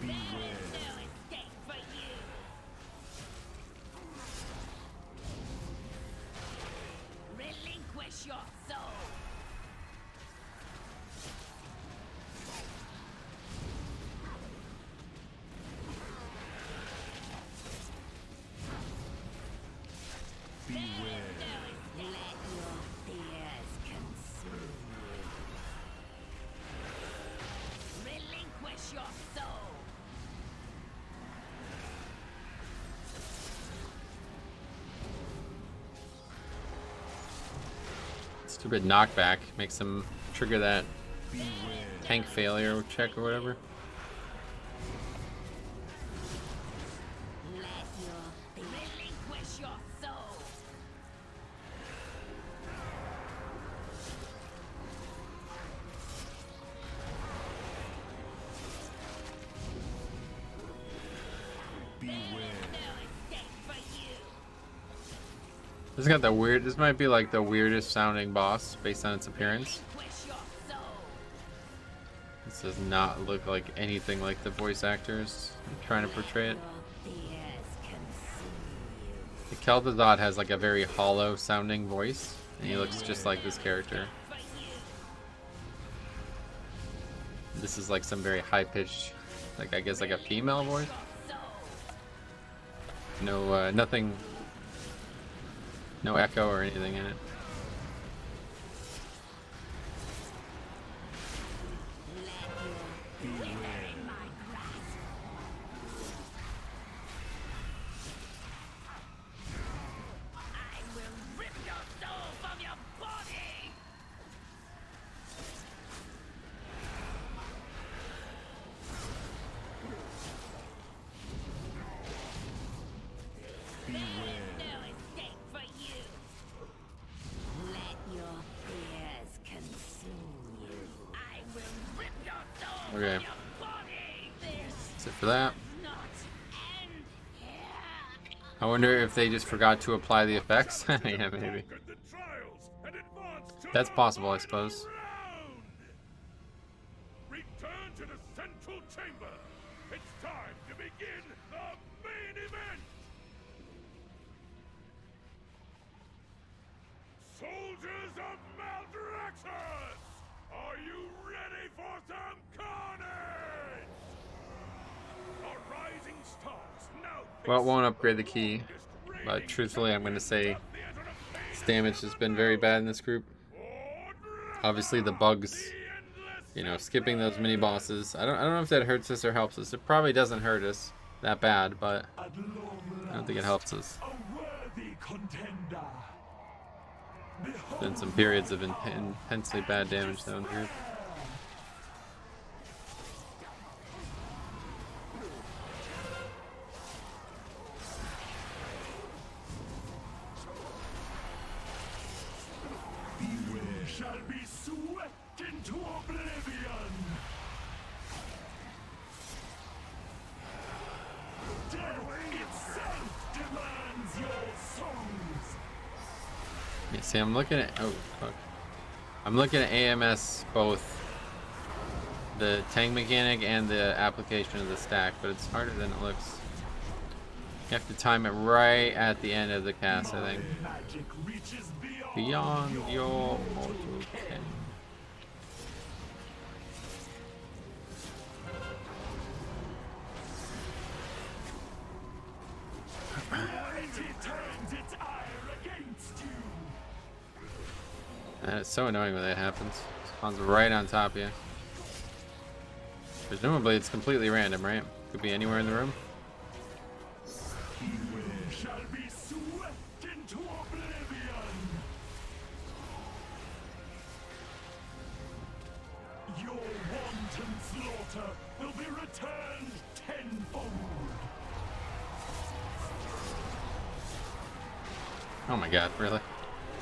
There is no escape for you. Relinquish your soul. Let your fears consume you. Relinquish your soul. Stupid knockback makes them trigger that tank failure check or whatever. Let your relinquish your soul. There is no escape for you. This got the weird. This might be like the weirdest sounding boss based on its appearance. Relinquish your soul. This does not look like anything like the voice actors trying to portray it. Your fears consume you. The Keldazot has like a very hollow sounding voice, and he looks just like this character. For you. This is like some very high pitched, like I guess like a female voice. No, nothing. No echo or anything in it. Okay. That's it for that. I wonder if they just forgot to apply the effects. Yeah, maybe. That's possible, I suppose. Return to the central chamber. It's time to begin the main event. Soldiers of Maldraxxus, are you ready for some carnage? Our rising stars now. Well, it won't upgrade the key, but truthfully, I'm going to say its damage has been very bad in this group. Obviously, the bugs, you know, skipping those mini bosses. I don't know if that hurts us or helps us. It probably doesn't hurt us that bad, but I don't think it helps us. Been some periods of intensely bad damage though in here. Shall be swept into oblivion. Death itself demands your songs. Yeah, see, I'm looking at I'm looking at AMS both the tank mechanic and the application of the stack, but it's harder than it looks. You have to time it right at the end of the cast, I think. Magic reaches Beyond your mortal ken. turns its ire against you. And it's so annoying when that happens. It spawns right on top of you. Presumably it's completely random, right? Could be anywhere in the room. Shall be swept into oblivion. Your wanton slaughter will be returned tenfold. Oh my god, really?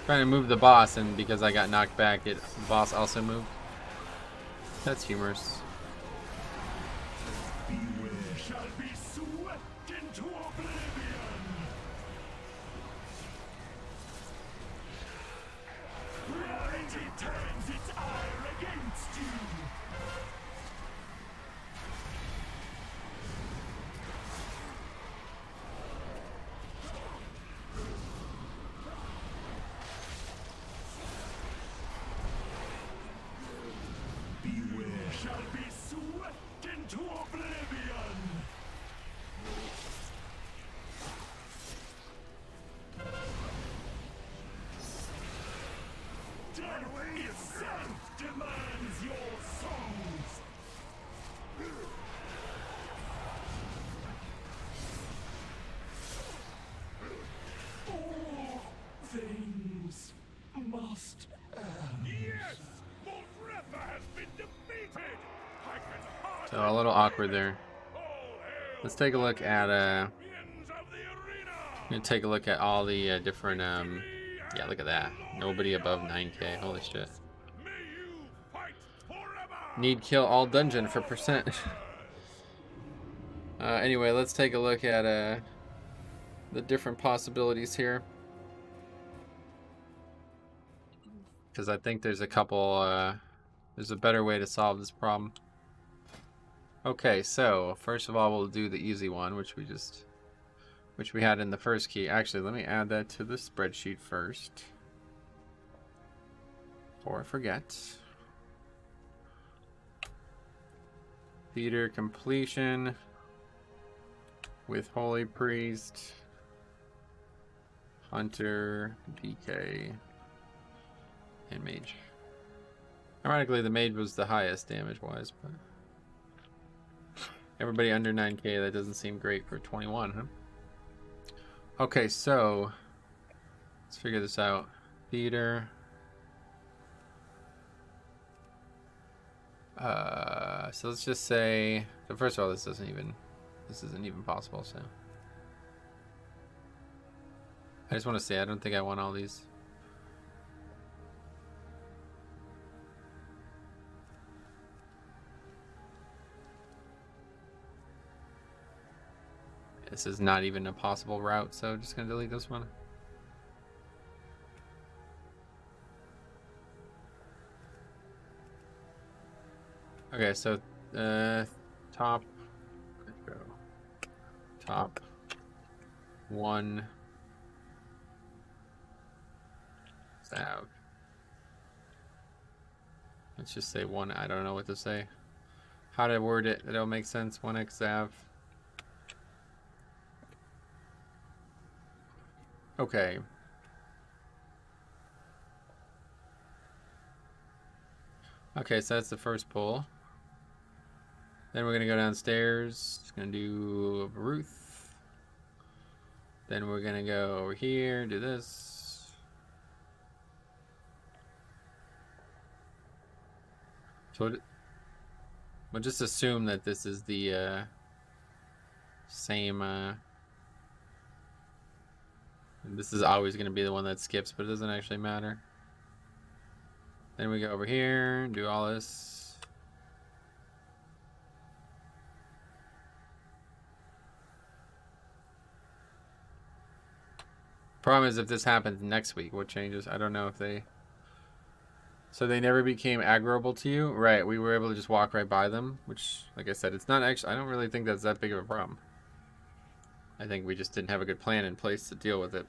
Trying to move the boss, and because I got knocked back, the boss also moved. That's humorous. Shall be swept into oblivion. Reality turns its ire against you. Beware shall be swept into oblivion. Death itself demands your songs. All things must end. Yes! Moltretha has been defeated! I can hardly So a little awkward there. all hail Let's take a look at champions of the arena! I'm gonna take a look at all the different yeah, look at that. Nobody above 9k. Holy shit. May you fight forever! Need kill all dungeon for percent. Anyway, let's take a look at the different possibilities here. Because I think there's a couple, there's a better way to solve this problem. Okay, so first of all, we'll do the easy one, which we had in the first key. Actually, let me add that to the spreadsheet first, before I forget. Theater completion with Holy Priest, Hunter, DK, and Mage. Ironically, the Mage was the highest damage-wise, but everybody under 9k, that doesn't seem great for 21, huh? Okay, so let's figure this out. Theater. So let's just say, so first of all, this isn't even possible, so I just want to say I don't think I want all these. This is not even a possible route, so I'm just gonna delete this one. Okay, so top, let's go. Top one salve. Let's just say one. I don't know what to say. How to word it? It'll make sense. 1x salve. Okay. Okay, so that's the first pull. Then we're gonna go downstairs. Gonna do Ruth. Then we're gonna go over here, do this. So we'll just assume that this is the same. This is always gonna be the one that skips, but it doesn't actually matter. Then we go over here, do all this. Problem is, if this happens next week, what changes? I don't know if they So they never became aggroable to you? Right, we were able to just walk right by them, which, like I said, it's not actually... I don't really think that's that big of a problem. I think we just didn't have a good plan in place to deal with it.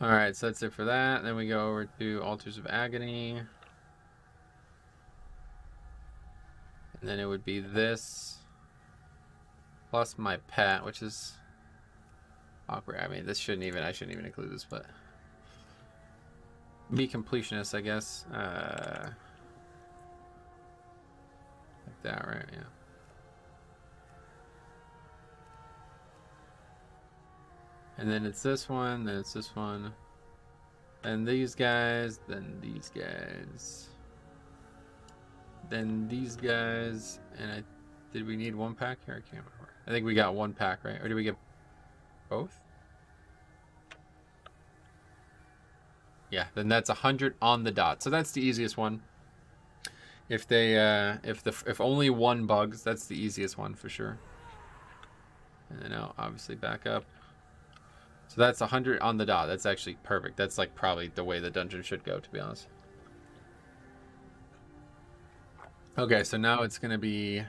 Alright, so that's it for that. Then we go over to Altars of Agony. And then it would be this. Plus my pet, which is awkward. I mean, this shouldn't even... I shouldn't even include this, but... Be completionist, I guess. Like that, right? Yeah. And then it's this one, then it's this one. And these guys, then these guys. Then these guys. And did we need one pack here? I can't remember. I think we got one pack, right? Or did we get both? Yeah, then that's 100 on the dot. So that's the easiest one. If they if only one bugs, that's the easiest one for sure. And then I'll obviously back up. So that's 100 on the dot. That's actually perfect. That's like probably the way the dungeon should go, to be honest. Okay, so now it's gonna be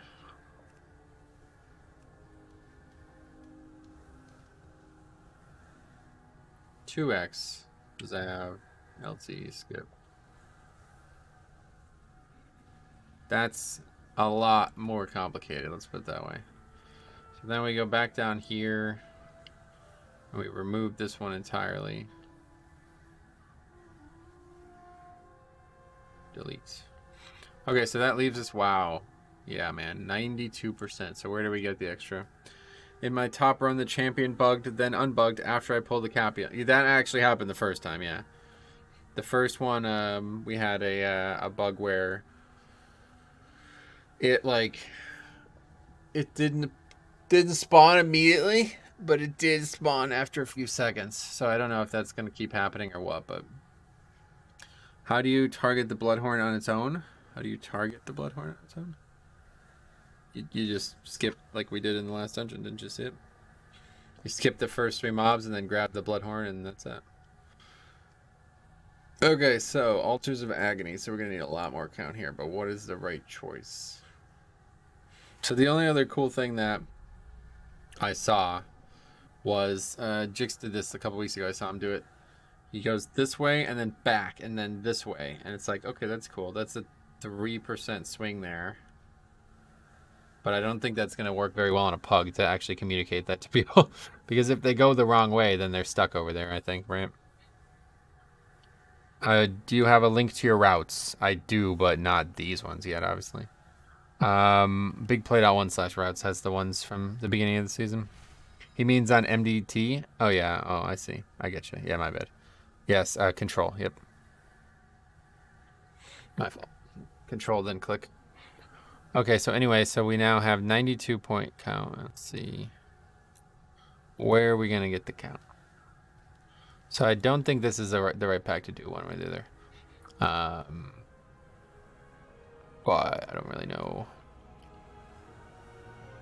2x because I have LT skip. That's a lot more complicated, let's put it that way. So then we go back down here and we remove this one entirely. Delete. Okay, so that leaves us, wow. Yeah, man, 92%. So where do we get the extra? In my top run, the champion bugged, then unbugged after I pulled the cap. Yeah, that actually happened the first time, yeah. The first one, we had a bug where it, like, it didn't spawn immediately, but it did spawn after a few seconds. So I don't know if that's going to keep happening or what, but... How do you target the Bloodhorn on its own? How do you target the Bloodhorn on its own? You just skip like we did in the last dungeon, didn't you see it? You skip the first 3 mobs and then grab the Bloodhorn and that's it. Okay, so Altars of Agony. So we're going to need a lot more count here, but what is the right choice? So the only other cool thing that I saw was Jix did this a couple weeks ago. I saw him do it. He goes this way and then back and then this way. And it's like, okay, that's cool. That's a 3% swing there. But I don't think that's going to work very well on a pug to actually communicate that to people. Because if they go the wrong way, then they're stuck over there, I think, right? Do you have a link to your routes? I do, but not these ones yet, obviously. Big Play.1/routes has the ones from the beginning of the season. He means on MDT? Oh, yeah. Oh, I see. I get you. Yeah, my bad. Yes, control. Yep. My fault. Control, then click. Okay, so anyway, so we now have 92 point count. Let's see. Where are we going to get the count? So I don't think this is the right pack to do one way or the other. But I don't really know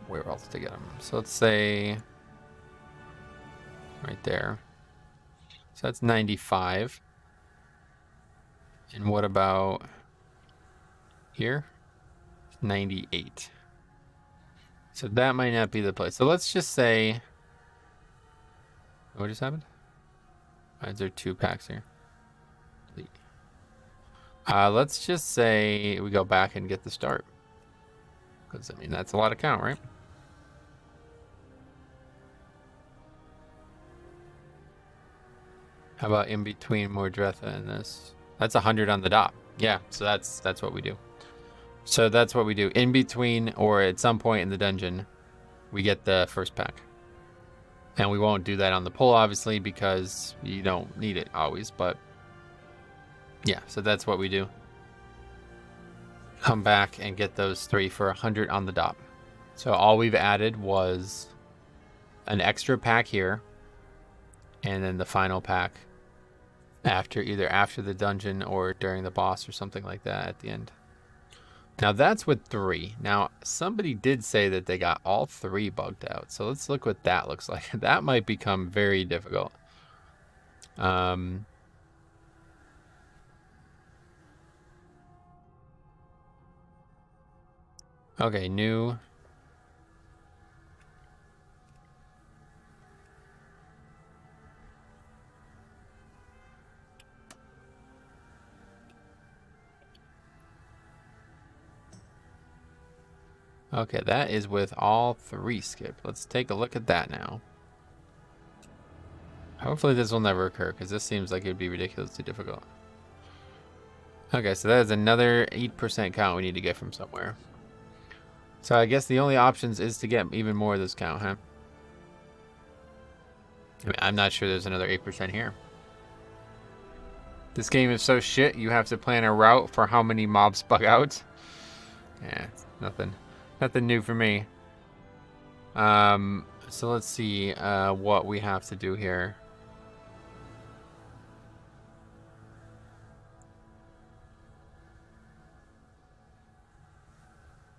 where else to get them. So let's say right there. So that's 95. And what about here? 98. So that might not be the place. So let's just say, what just happened? Why is there 2 packs here? Let's just say we go back and get the start. Because, I mean, that's a lot of count, right? How about in between Mordretha and this? That's 100 on the dot. Yeah, so that's what we do. So that's what we do. In between or at some point in the dungeon, we get the first pack. And we won't do that on the pull, obviously, because you don't need it always, but yeah, so that's what we do. Come back and get those 3 for 100 on the dot. So all we've added was an extra pack here, and then the final pack either after the dungeon or during the boss or something like that at the end. Now that's with 3. Now somebody did say that they got all 3 bugged out. So let's look what that looks like. That might become very difficult. Okay, new. Okay, that is with all 3 skip. Let's take a look at that now. Hopefully this will never occur, because this seems like it would be ridiculously difficult. Okay, so that is another 8% count we need to get from somewhere. So I guess the only options is to get even more of this count, huh? I mean, I'm not sure there's another 8% here. This game is so shit, you have to plan a route for how many mobs bug out. Yeah, nothing new for me. So let's see what we have to do here.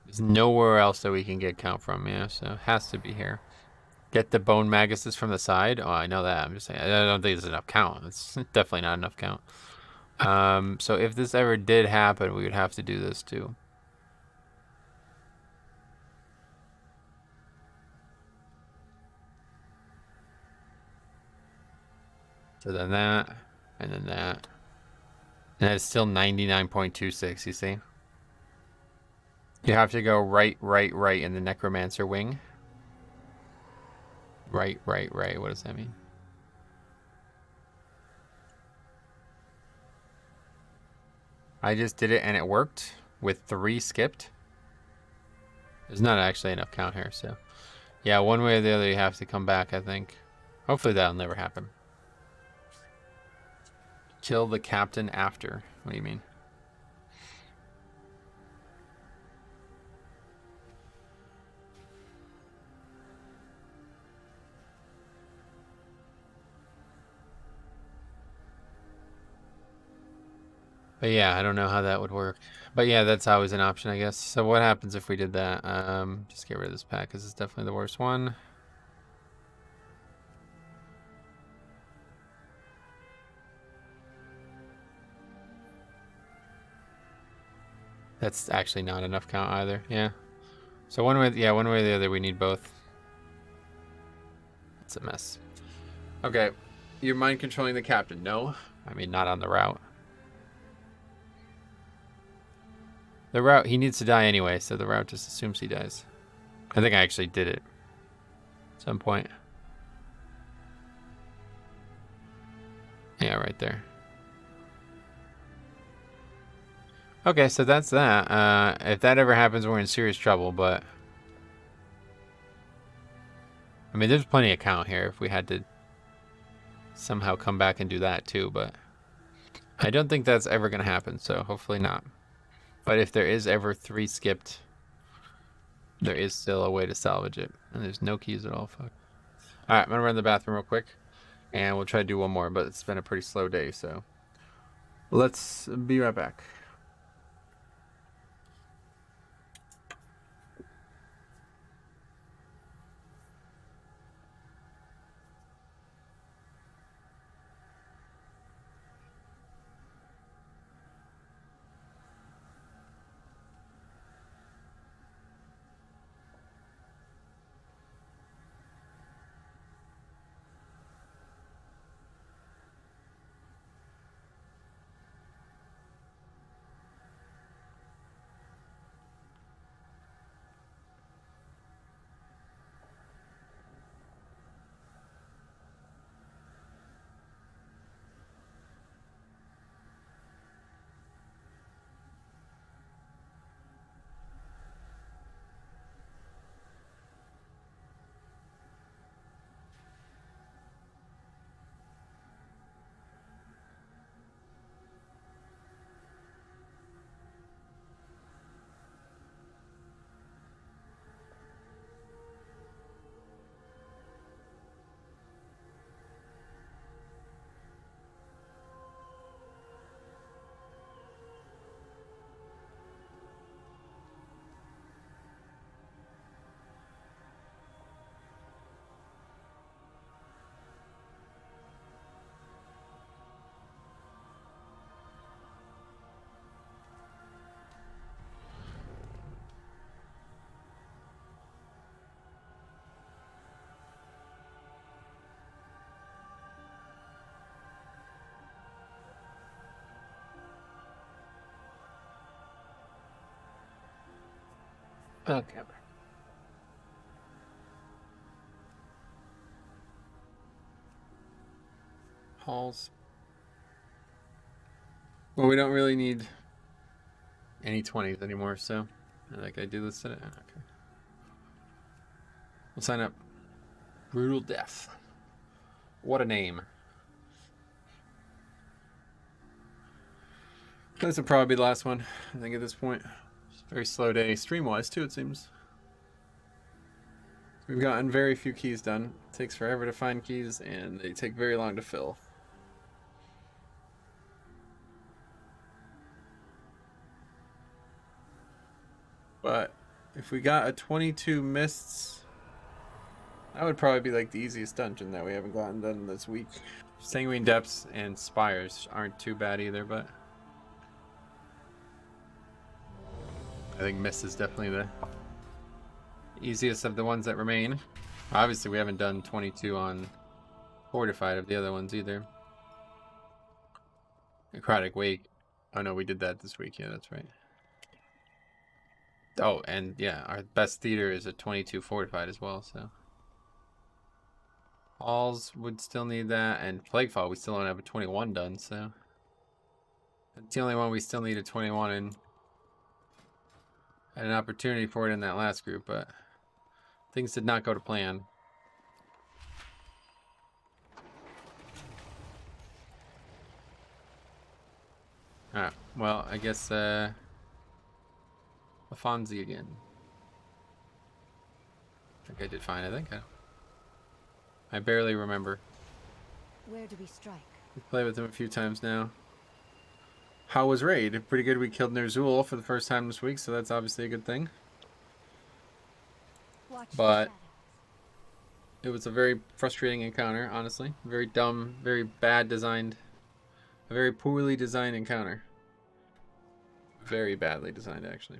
There's nowhere else that we can get count from, yeah, so it has to be here. Get the bone maguses from the side. Oh, I know that. I'm just saying, I don't think there's enough count. It's definitely not enough count. So if this ever did happen, we would have to do this too. So then that, and then that. And it's still 99.26, you see? You have to go right in the necromancer wing. Right. What does that mean? I just did it and it worked with 3 skipped. There's not actually enough count here, so. Yeah, one way or the other you have to come back, I think. Hopefully that'll never happen. Kill the captain after. What do you mean? But yeah, I don't know how that would work. But yeah, that's always an option, I guess. So what happens if we did that? Just get rid of this pack, because it's definitely the worst one. That's actually not enough count either, yeah. So one way or the other, we need both. It's a mess. Okay, you're mind controlling the captain. No, I mean, not on the route. The route, he needs to die anyway, so the route just assumes he dies. I think I actually did it at some point. Yeah, right there. Okay, so that's that. If that ever happens, we're in serious trouble, but... I mean, there's plenty of count here if we had to somehow come back and do that too, but... I don't think that's ever going to happen, so hopefully not. But if there is ever 3 skipped, there is still a way to salvage it. And there's no keys at all, fuck. Alright, I'm going to run to the bathroom real quick, and we'll try to do one more, but it's been a pretty slow day, so... Let's be right back. Okay. Halls. Well, we don't really need any 20s anymore, so like I do listed it. Okay. We'll sign up. Brutal Death. What a name. This will probably be the last one, I think, at this point. It's a very slow day, stream-wise, too, it seems. We've gotten very few keys done. It takes forever to find keys, and they take very long to fill. But if we got a 22 mists, that would probably be like the easiest dungeon that we haven't gotten done this week. Sanguine Depths and Spires aren't too bad either, but I think Mist is definitely the easiest of the ones that remain. Obviously, we haven't done 22 on Fortified of the other ones either. Necrotic Wake. Oh no, we did that this week. Yeah, that's right. Oh, and yeah, our best theater is a 22 Fortified as well, so. Halls would still need that, and Plaguefall, we still don't have a 21 done, so. That's the only one we still need a 21 in. Had an opportunity for it in that last group, but things did not go to plan. Alright, well, I guess, Afonzi again. I think I did fine, I think. I barely remember. Where do we strike? We've played with him a few times now. How was Raid? Pretty good. We killed Ner'zhul for the first time this week, so that's obviously a good thing. Watch the But shadows. it was a very frustrating encounter, honestly. Very dumb, very bad designed, a very poorly designed encounter. Very badly designed, actually.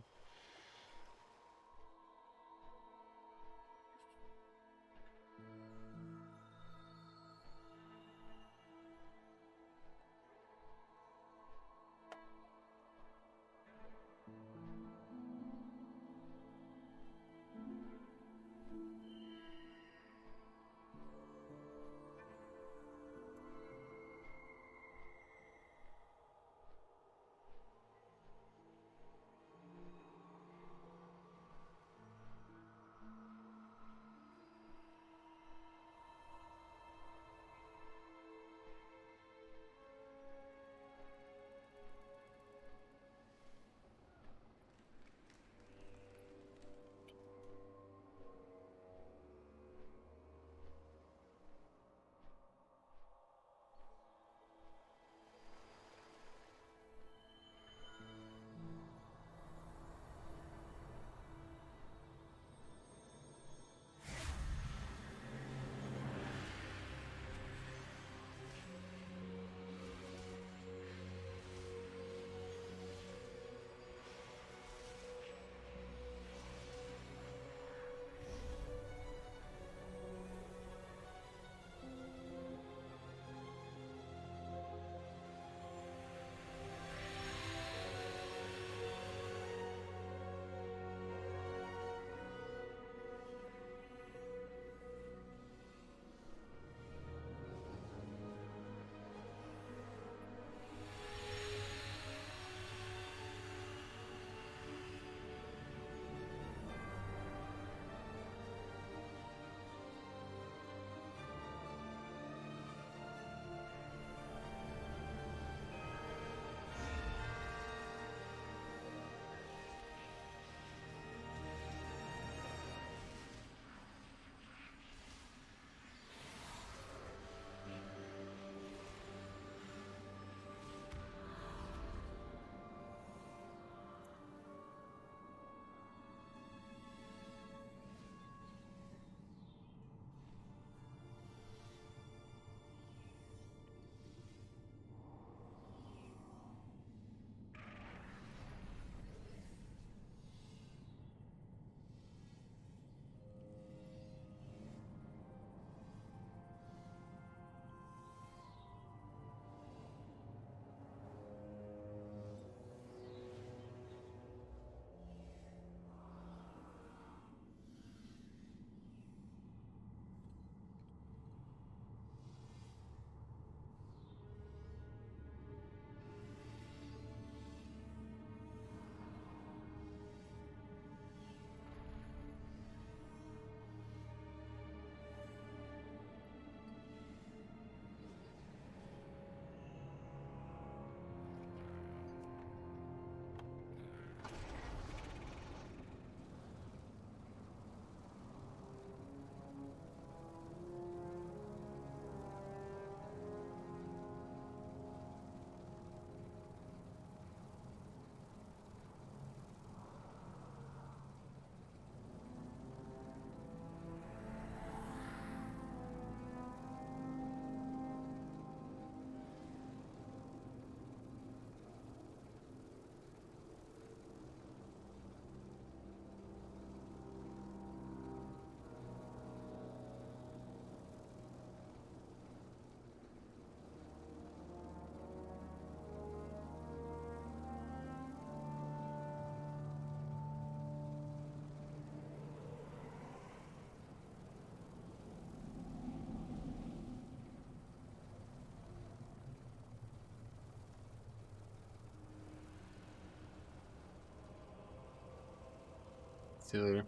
See you later.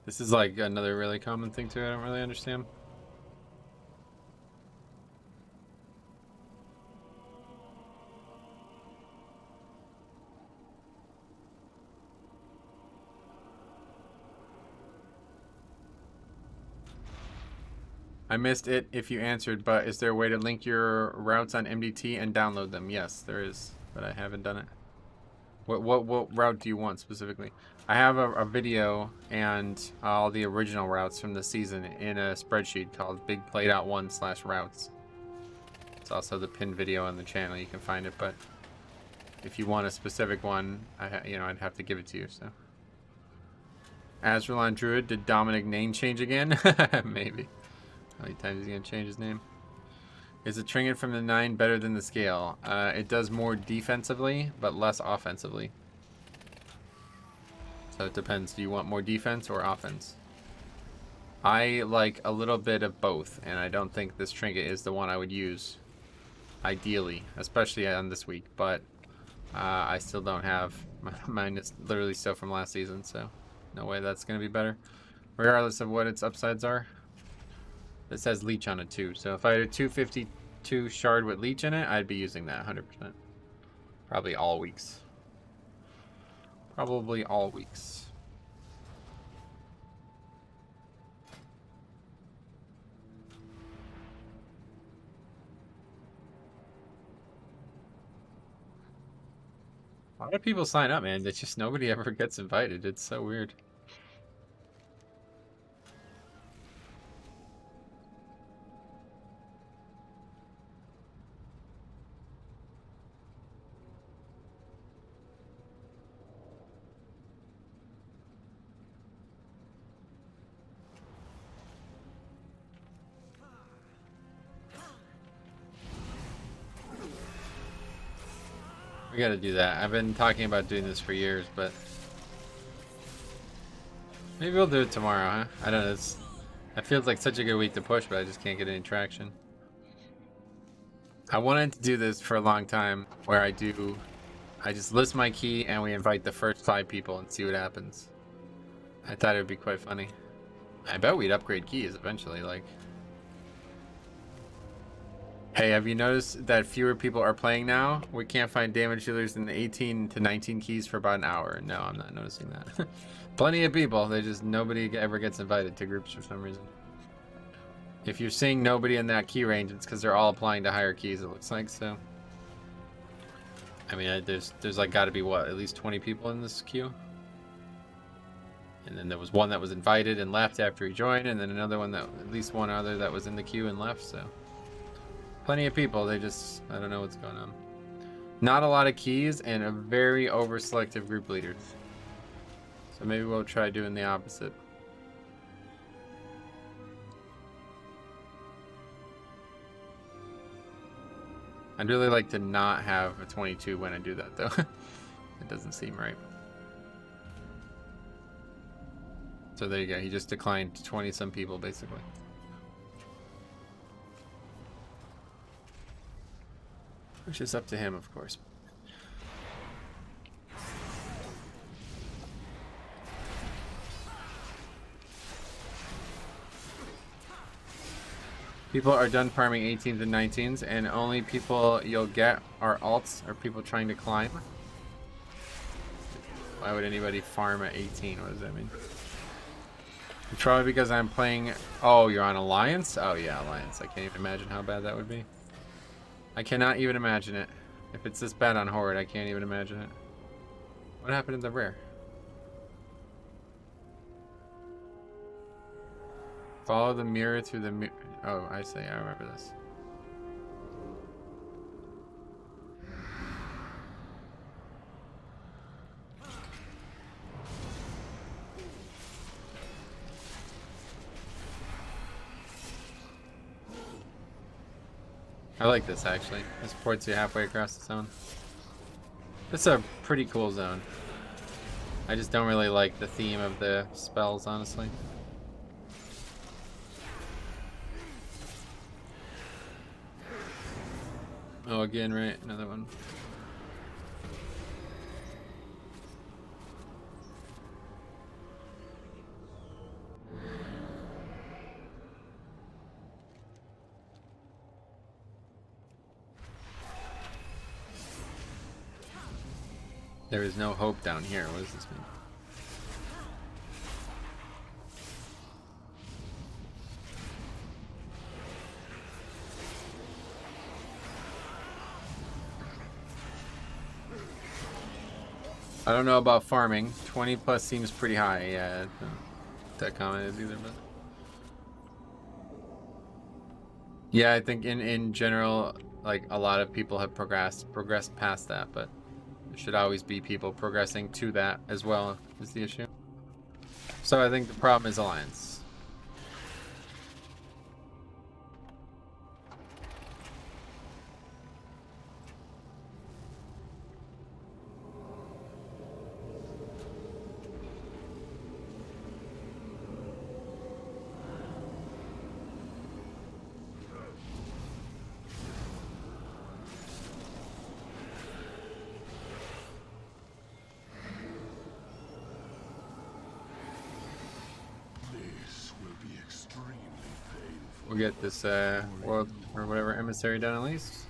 This is like another really common thing too. I don't really understand. I missed it if you answered, but is there a way to link your routes on MDT and download them? Yes, there is, but I haven't done it. What route do you want specifically? I have a video and all the original routes from the season in a spreadsheet called bigplay.1/routes. It's also the pinned video on the channel. You can find it, but if you want a specific one, I'd have to give it to you. So, Azralon Druid, did Dominic name change again? Maybe. How many times is he gonna change his name? Is the trinket from the 9 better than the scale? It does more defensively, but less offensively. So it depends. Do you want more defense or offense? I like a little bit of both, and I don't think this trinket is the one I would use. Ideally, especially on this week, but I still don't have. Mine is literally still from last season, so no way that's gonna be better. Regardless of what its upsides are. It says leech on it too, so if I had a 252 shard with leech in it, I'd be using that 100%. Probably all weeks. Probably all weeks. A lot of people sign up, man. It's just nobody ever gets invited. It's so weird. We gotta do that. I've been talking about doing this for years, but maybe we'll do it tomorrow, huh? I don't know. It feels like such a good week to push, but I just can't get any traction. I wanted to do this for a long time, where I just list my key and we invite the first 5 people and see what happens. I thought it would be quite funny. I bet we'd upgrade keys eventually, like. Hey, have you noticed that fewer people are playing now? We can't find damage dealers in the 18 to 19 keys for about an hour. No, I'm not noticing that. Plenty of people. Nobody ever gets invited to groups for some reason. If you're seeing nobody in that key range, it's because they're all applying to higher keys, it looks like, so. I mean, there's like got to be, what, at least 20 people in this queue? And then there was one that was invited and left after he joined, and then another one at least one other that was in the queue and left, so. Plenty of people, I don't know what's going on. Not a lot of keys and a very over-selective group leaders. So maybe we'll try doing the opposite. I'd really like to not have a 22 when I do that, though. It doesn't seem right. So there you go, he just declined 20-some people, basically. Which is up to him, of course. People are done farming 18s and 19s, and only people you'll get are alts or people trying to climb. Why would anybody farm at 18? What does that mean? It's probably because I'm playing... Oh, you're on Alliance? Oh yeah, Alliance. I can't even imagine how bad that would be. I cannot even imagine it. If it's this bad on Horde, I can't even imagine it. What happened in the rare? Follow the mirror through the mirror. Oh, I see. I remember this. I like this actually. This ports you halfway across the zone. This is a pretty cool zone. I just don't really like the theme of the spells, honestly. Oh, again, right? Another one. There is no hope down here. What does this mean? I don't know about farming. 20 plus seems pretty high. Yeah, that comment is either, but yeah, I think in general, like a lot of people have progressed past that, but there should always be people progressing to that as well is the issue. So I think the problem is alliance. We'll get this world or whatever emissary done at least.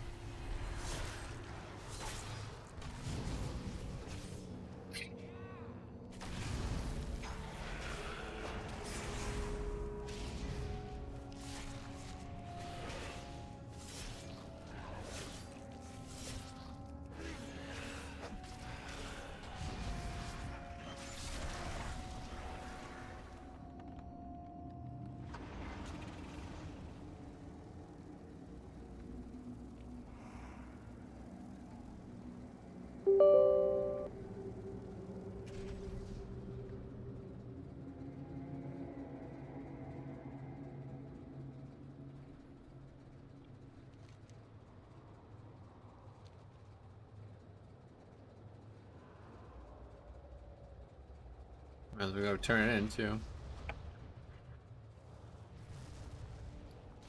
As we go turn it into.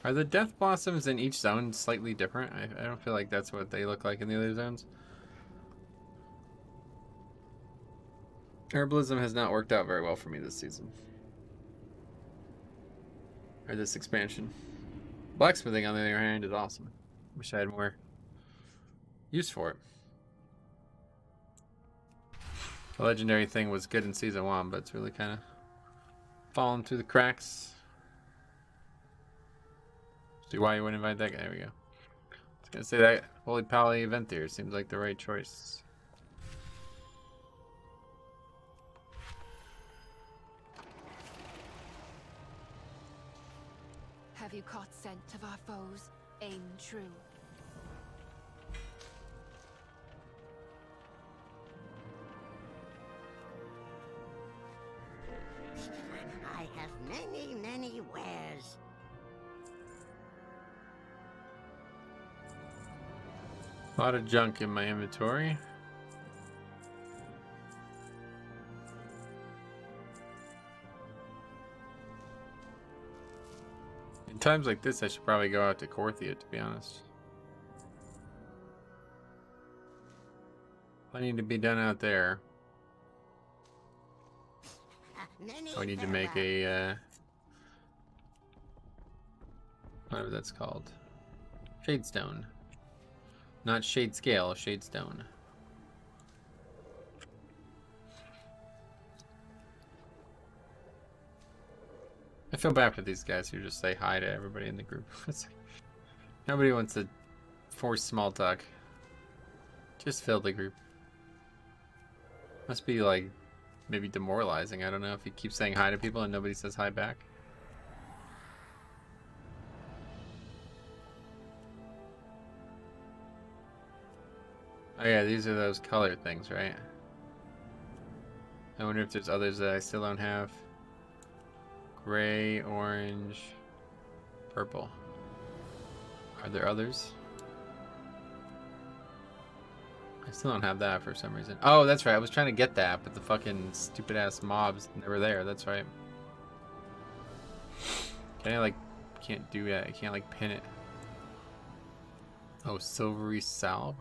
Are the death blossoms in each zone slightly different? I don't feel like that's what they look like in the other zones. Herbalism has not worked out very well for me this season. Or this expansion. Blacksmithing, on the other hand, is awesome. Wish I had more use for it. The legendary thing was good in season 1, but it's really kind of fallen through the cracks. See why you wouldn't invite that guy. There we go. I was gonna say that Holy Pally event there seems like the right choice. Have you caught scent of our foes? Aim true. I have many, many wares. A lot of junk in my inventory. In times like this, I should probably go out to Korthia, to be honest. Plenty to be done out there. So I need to make a, whatever that's called. Shadestone. Not shade scale, shadestone. I feel bad for these guys who just say hi to everybody in the group. Nobody wants to force small talk. Just fill the group. Must be like maybe demoralizing. I don't know if you keep saying hi to people and nobody says hi back. Oh yeah, these are those color things, right? I wonder if there's others that I still don't have. Gray, orange, purple. Are there others? I still don't have that for some reason. Oh, that's right. I was trying to get that, but the fucking stupid ass mobs never there. That's right. Can I like, can't do that. I can't like pin it. Oh, silvery salve.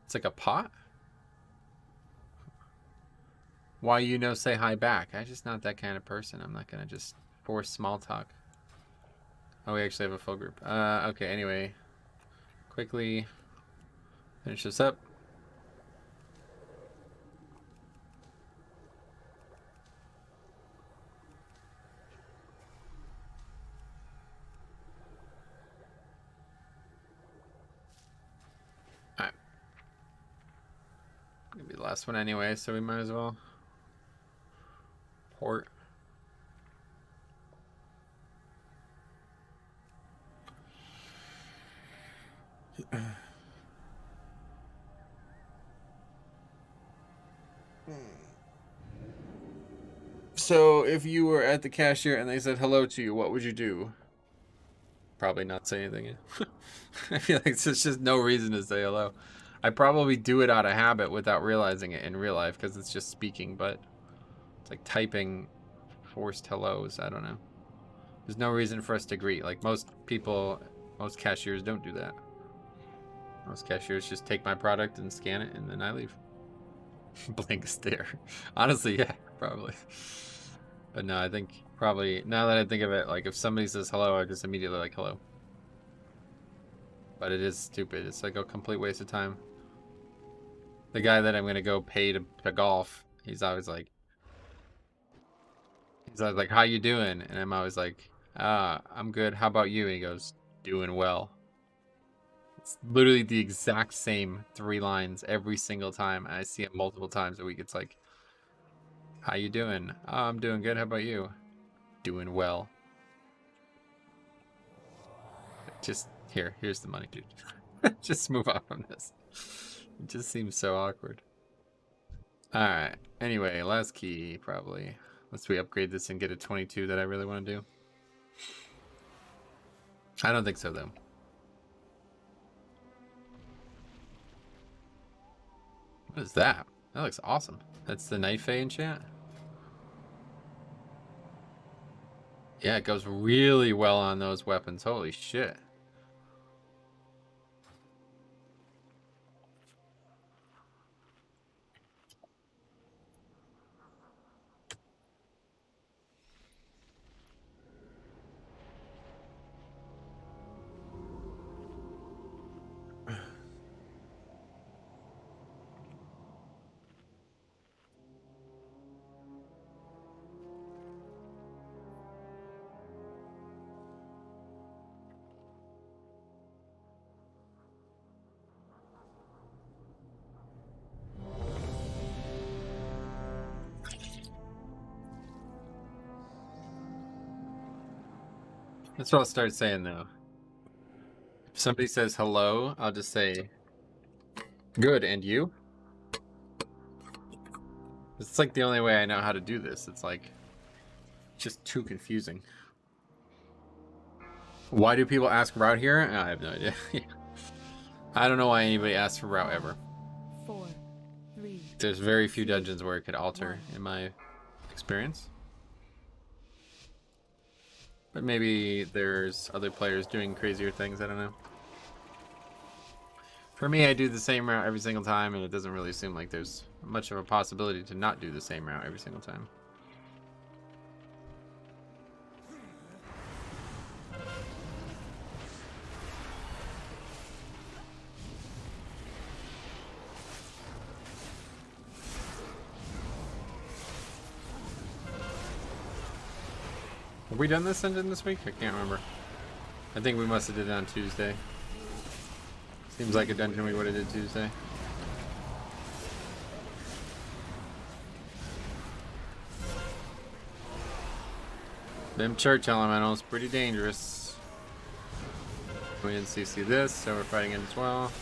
It's like a pot? Why you know say hi back? I'm just not that kind of person. I'm not gonna just force small talk. Oh, we actually have a full group. Okay, anyway. Quickly Finish this up. Alright. Gonna be the last one anyway, so we might as well port. So, if you were at the cashier and they said hello to you, what would you do? Probably not say anything. I feel like there's just no reason to say hello. I probably do it out of habit without realizing it in real life because it's just speaking, but it's like typing forced hellos. I don't know. There's no reason for us to greet. Like most people, most cashiers don't do that. Most cashiers just take my product and scan it and then I leave. Blank stare. Honestly, yeah, probably. But no, I think probably, now that I think of it, like if somebody says hello, I just immediately like hello. But it is stupid. It's like a complete waste of time. The guy that I'm going to go pay to golf, he's always like, how you doing? And I'm always like, I'm good. How about you? And he goes, doing well. It's literally the exact same 3 lines every single time. I see it multiple times a week. It's like, how you doing? Oh, I'm doing good. How about you? Doing well. Just here's the money, dude. Just move on from this. It just seems so awkward. Alright. Anyway, last key, probably. Unless we upgrade this and get a 22 that I really want to do. I don't think so, though. What is that? That looks awesome. That's the knife enchant? Yeah, it goes really well on those weapons. Holy shit. That's what I'll start saying though. If somebody says hello, I'll just say, good, and you? It's like the only way I know how to do this. It's like, just too confusing. Why do people ask route here? I have no idea. I don't know why anybody asks for route ever. 4, 3. There's very few dungeons where it could alter, in my experience. But maybe there's other players doing crazier things, I don't know. For me, I do the same route every single time, and it doesn't really seem like there's much of a possibility to not do the same route every single time. Have we done this dungeon this week? I can't remember. I think we must have did it on Tuesday. Seems like a dungeon we would have did Tuesday. Them church elementals, pretty dangerous. We didn't CC this, so we're fighting it as well.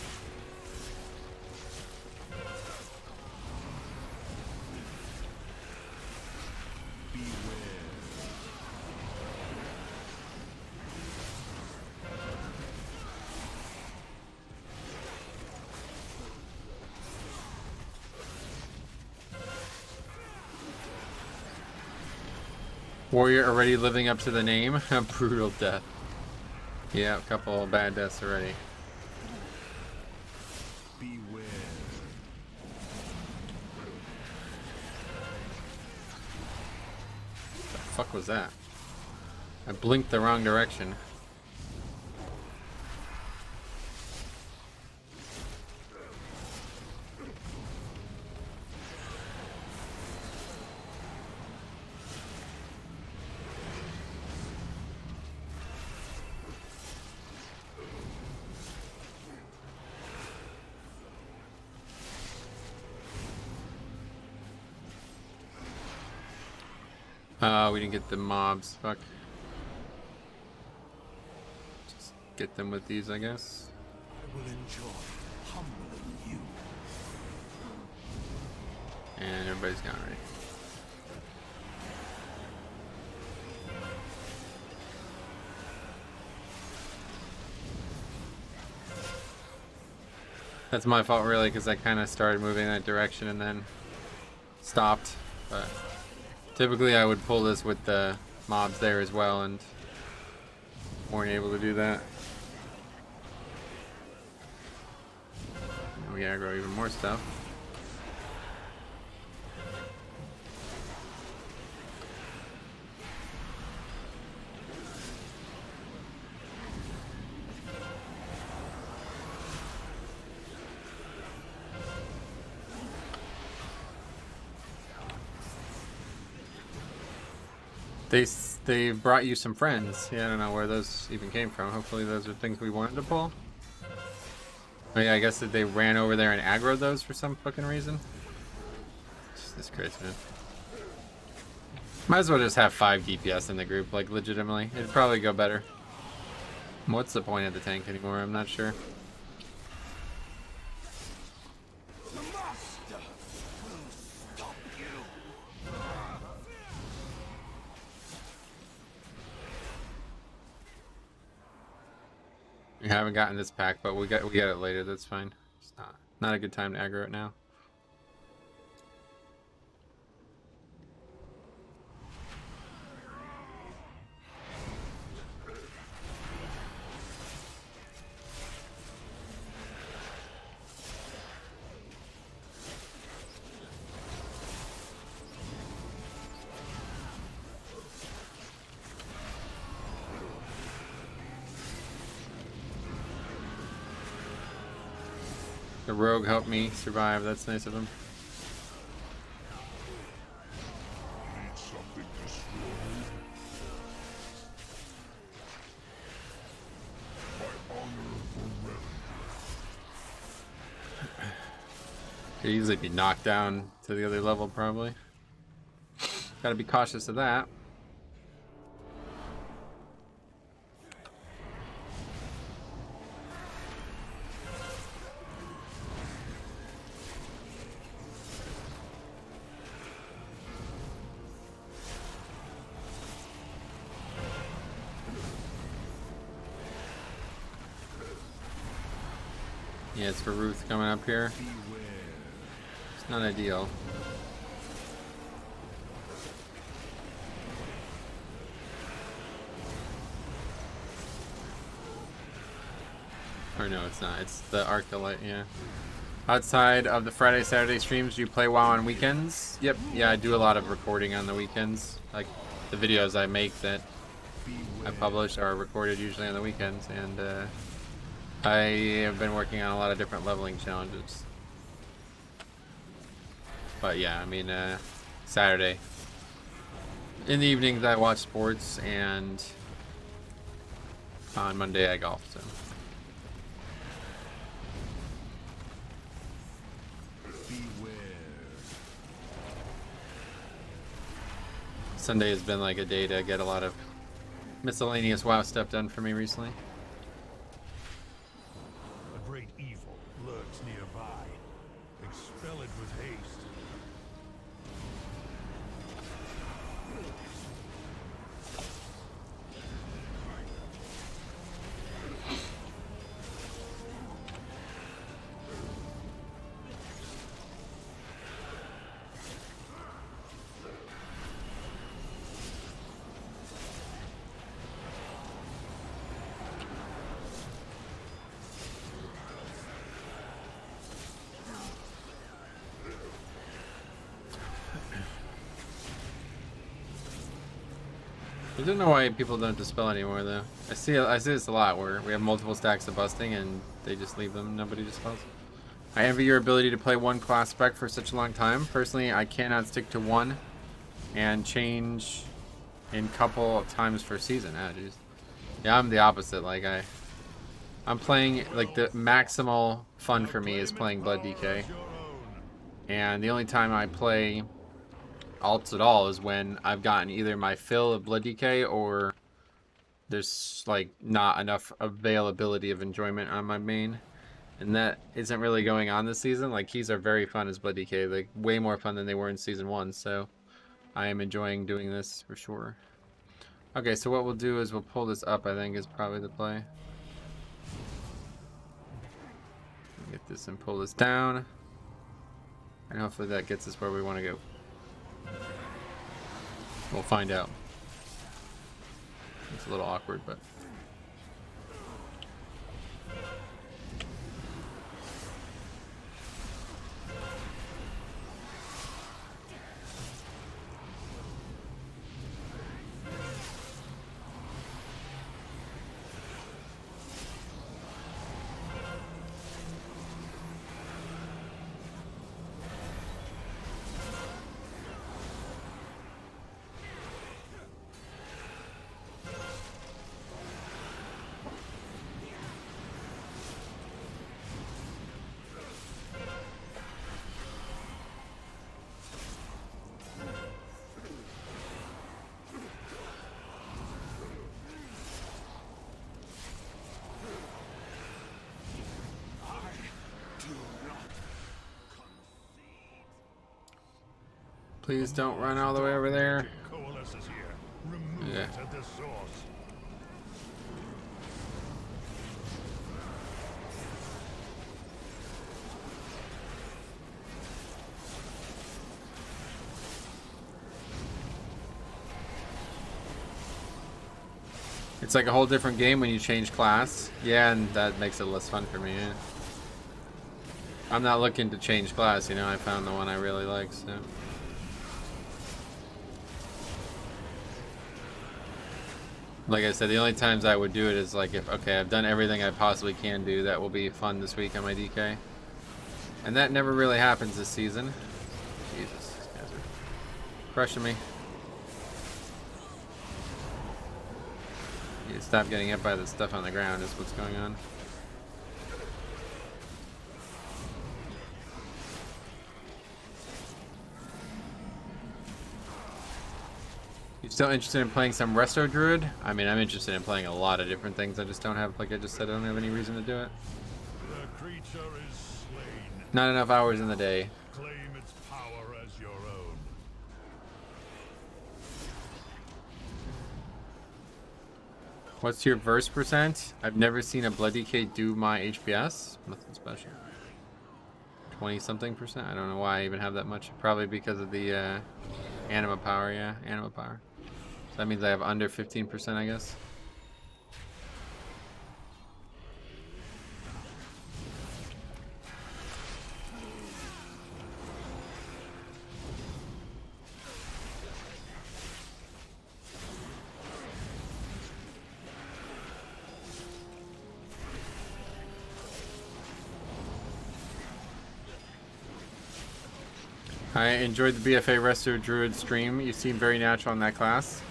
Warrior already living up to the name. A brutal death. Yeah, a couple of bad deaths already. Beware. What the fuck was that? I blinked the wrong direction. We didn't get the mobs. Fuck. Just get them with these, I guess. I will enjoy humbling you. And everybody's gone, right? That's my fault, really, because I kind of started moving that direction and then stopped. But typically I would pull this with the mobs there as well, and weren't able to do that. We aggro even more stuff. They brought you some friends. Yeah, I don't know where those even came from. Hopefully those are things we wanted to pull. Oh yeah, I guess that they ran over there and aggroed those for some fucking reason. Jesus Christ, man. Might as well just have 5 DPS in the group, like legitimately. It'd probably go better. What's the point of the tank anymore? I'm not sure. We haven't gotten this pack, but we get it later. That's fine. It's not a good time to aggro it now. The rogue helped me survive. That's nice of him. Need something destroyed? My honor forever. Could easily be knocked down to the other level, probably. Gotta be cautious of that. Yeah, it's for Ruth coming up here. It's not ideal. Or no, it's not. It's the Arctolite, yeah. Outside of the Friday, Saturday streams, do you play WoW on weekends? Yep, yeah, I do a lot of recording on the weekends. Like, the videos I make that I publish are recorded usually on the weekends, and I have been working on a lot of different leveling challenges. But yeah, I mean, Saturday. In the evenings I watch sports, and on Monday I golf, so. Sunday has been like a day to get a lot of miscellaneous WoW stuff done for me recently. A great evil lurks nearby. Expel it with haste. I don't know why people don't dispel anymore, though. I see this a lot, where we have multiple stacks of busting and they just leave them, nobody dispels. I envy your ability to play one class spec for such a long time. Personally, I cannot stick to one and change in couple of times per season. Ah, jeez. Yeah, I'm the opposite. Like, I'm playing, like, the maximal fun for me is playing Blood DK. And the only time I play alts at all is when I've gotten either my fill of blood DK or there's like not enough availability of enjoyment on my main. And that isn't really going on this season. Like, keys are very fun as blood DK, like way more fun than they were in season 1, so I am enjoying doing this for sure. Okay, so what we'll do is we'll pull this up, I think is probably the play. Get this and pull this down. And hopefully that gets us where we want to go. We'll find out. It's a little awkward, but... Please don't run all the way over there. Coalesces here. Remove Yeah. it at the source. It's like a whole different game when you change class. Yeah, and that makes it less fun for me. Yeah. I'm not looking to change class, you know. I found the one I really like, so. Like I said, the only times I would do it is like if, okay, I've done everything I possibly can do that will be fun this week on my DK. And that never really happens this season. Jesus, these guys are crushing me. You stop getting hit by the stuff on the ground is what's going on. You still interested in playing some Resto Druid? I mean, I'm interested in playing a lot of different things. I just don't have, like I just said, I don't have any reason to do it. The creature is slain. Not enough hours in the day. Claim its power as your own. What's your verse percent? I've never seen a Blood DK do my HPS. Nothing special. 20-something%. I don't know why I even have that much. Probably because of the anima power. Yeah, anima power. So that means I have under 15%, I guess. I enjoyed the BFA Resto Druid stream. You seem very natural in that class.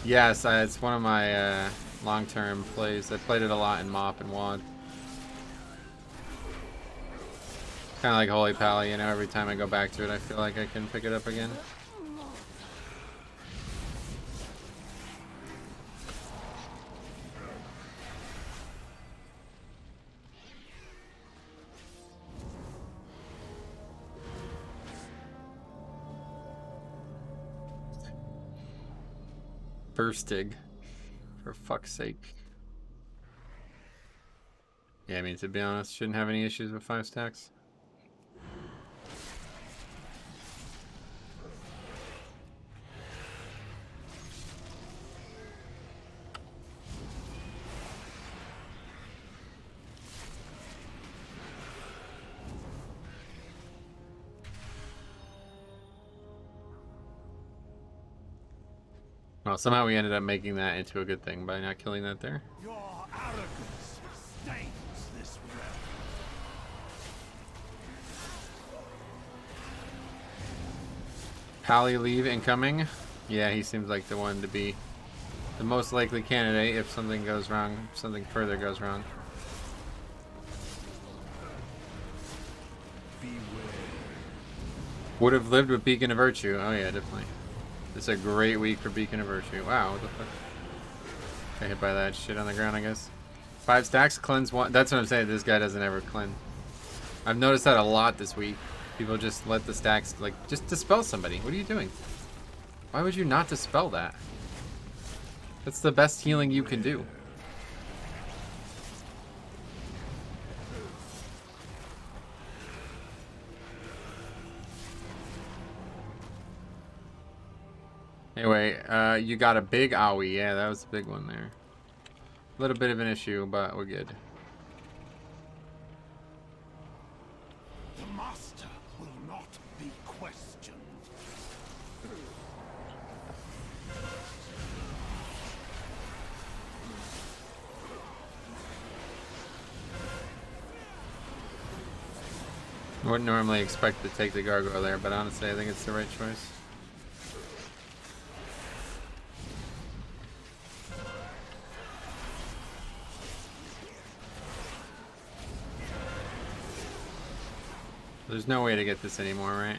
Yes, it's one of my long-term plays. I played it a lot in MoP and WoD. Kind of like Holy Pally, you know, every time I go back to it, I feel like I can pick it up again. Burstig, for fuck's sake. Yeah, I mean, to be honest, shouldn't have any issues with 5 stacks. Well, somehow we ended up making that into a good thing by not killing that there. Your arrogance stains this realm. Pally leave incoming. Yeah, he seems like the one to be the most likely candidate if something goes wrong, if something further goes wrong. Would have lived with Beacon of Virtue. Oh yeah, definitely. It's a great week for Beacon of Virtue. Wow, what the fuck? Got hit by that shit on the ground, I guess. 5 stacks, cleanse 1. That's what I'm saying. This guy doesn't ever cleanse. I've noticed that a lot this week. People just let the stacks, like, just dispel somebody. What are you doing? Why would you not dispel that? That's the best healing you can do. Anyway, you got a big owie. Yeah, that was a big one there. A little bit of an issue, but we're good. The master will not be questioned. I wouldn't normally expect to take the gargoyle there, but honestly, I think it's the right choice. There's no way to get this anymore, right?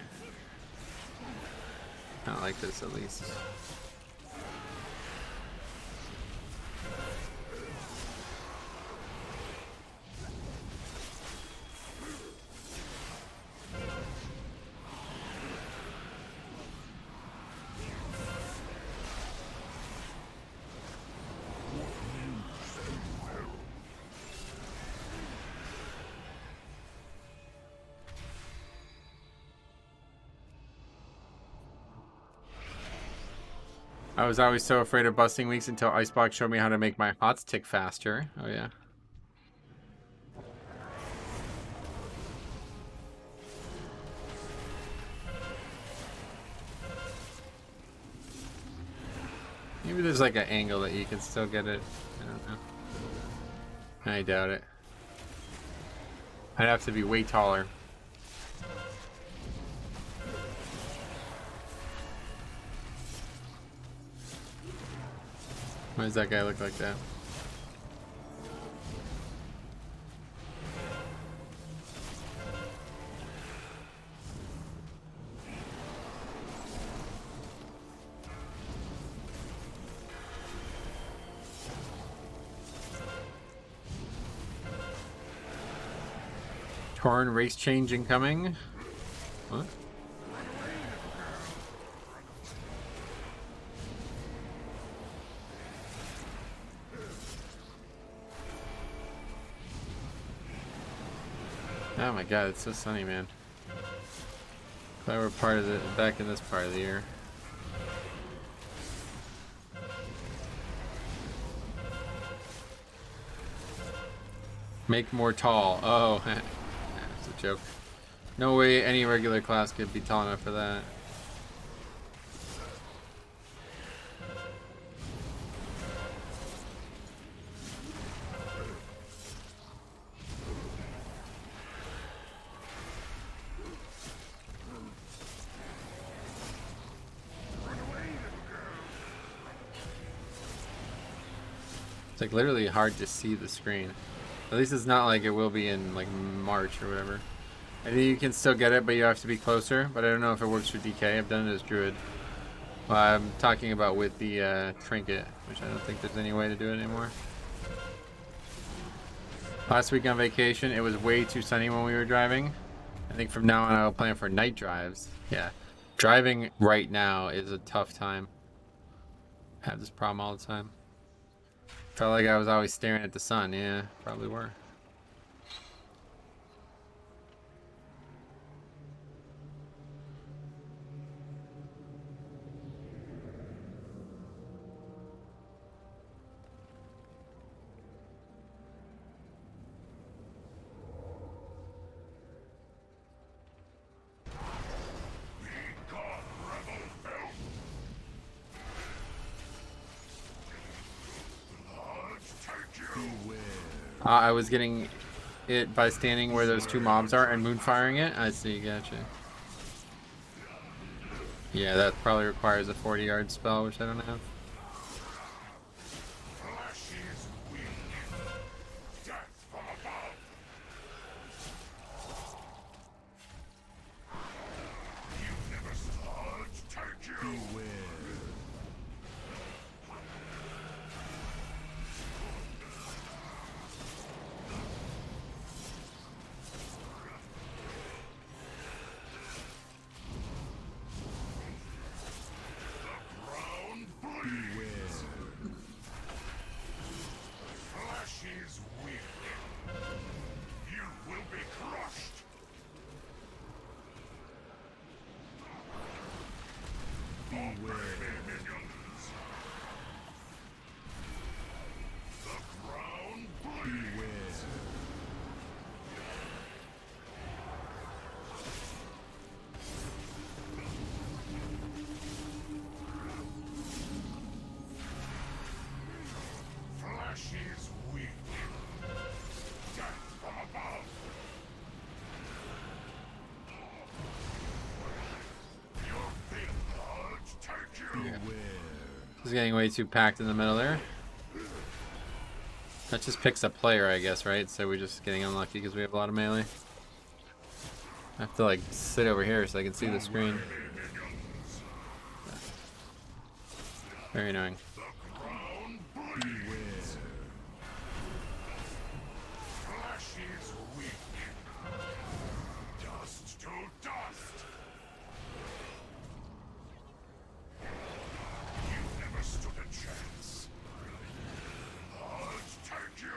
Not like this, at least. I was always so afraid of busting weeks until Icebox showed me how to make my hots tick faster. Oh yeah. Maybe there's like an angle that you can still get it. I don't know. I doubt it. I'd have to be way taller. Why does that guy look like that? Torn race change incoming. What? Oh my god, it's so sunny, man. Glad we're part of the back in this part of the year. Make more tall. Oh, that's a joke. No way any regular class could be tall enough for that. It's like literally hard to see the screen. At least it's not like it will be in like March or whatever. I think you can still get it, but you have to be closer. But I don't know if it works for DK. I've done it as Druid. Well, I'm talking about with the trinket, which I don't think there's any way to do it anymore. Last week on vacation, it was way too sunny when we were driving. I think from now on I'll plan for night drives. Yeah, driving right now is a tough time. I have this problem all the time. Felt like I was always staring at the sun. Yeah, probably were. I was getting it by standing where those two mobs are and moonfiring it. I see, gotcha. Yeah, that probably requires a 40-yard spell, which I don't have. Flesh is weak. Death from above. Your big blood take you. This is getting way too packed in the middle there. That just picks a player, I guess, right? So we're just getting unlucky because we have a lot of melee. I have to like sit over here so I can see the screen. Very annoying. Flesh is weak. Dust to dust. You never stood a chance. I'll take you.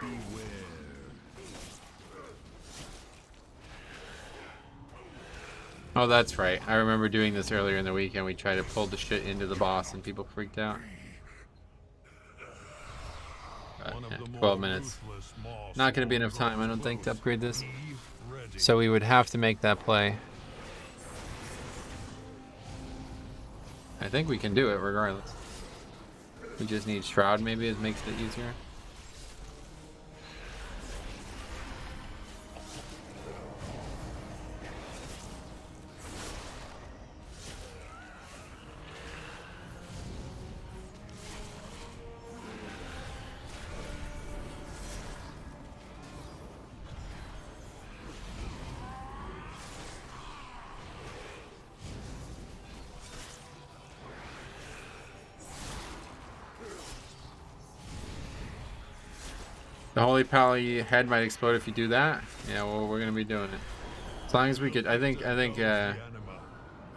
Oh, that's right. I remember doing this earlier in the week and we tried to pull the shit into the boss and people freaked out. Yeah, 12 minutes. Not going to be enough time, I don't think, to upgrade this. So we would have to make that play. I think we can do it regardless. We just need Shroud, maybe it makes it easier. The Holy Pally head might explode if you do that. Yeah, well, we're gonna be doing it. As long as we could, I think it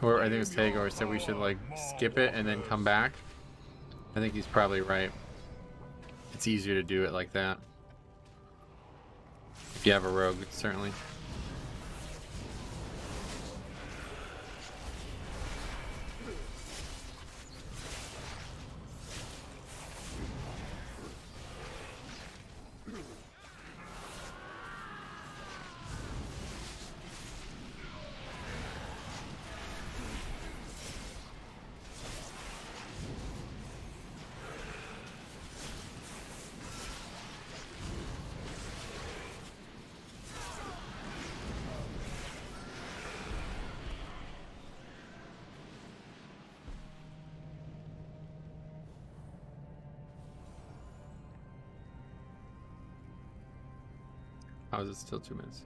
was Tagor said we should like skip it and then come back. I think he's probably right. It's easier to do it like that. If you have a rogue, certainly. How is it still 2 minutes?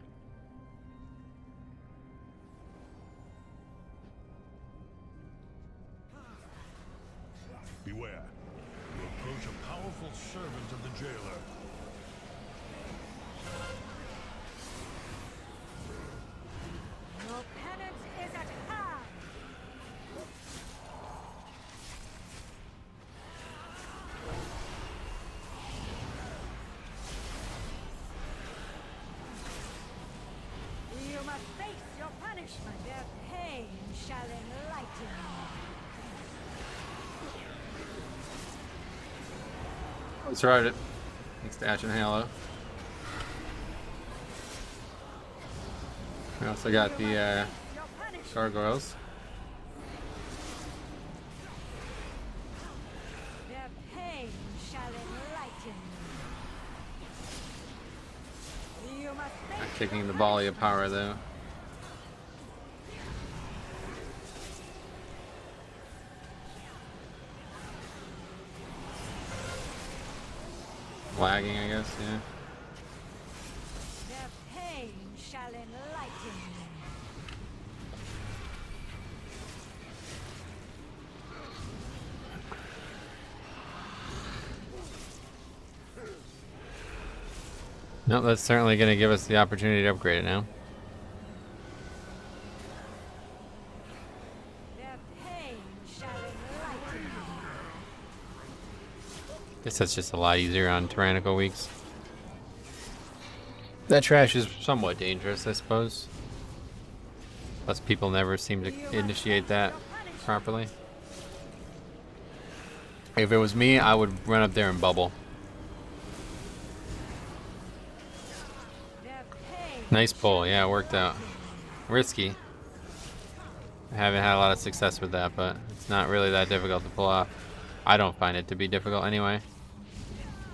Beware. You approach a powerful servant of the jailer. Your penance is at hand. You must face your punishment. Their pain shall enlighten you. Let's ride it. Thanks to Ash and Halo. We also got the Your punishment. gargoyles. Their pain shall enlighten you. You must face Not kicking the volley of power though. Lagging, I guess, yeah. their pain shall enlighten you. No, that's certainly going to give us the opportunity to upgrade it now. Their pain shall enlighten you. Guess that's just a lot easier on tyrannical weeks. That trash is somewhat dangerous, I suppose. Plus people never seem to initiate that properly. If it was me, I would run up there and bubble. Nice pull. Yeah, it worked out. Risky. I haven't had a lot of success with that, but it's not really that difficult to pull off. I don't find it to be difficult anyway.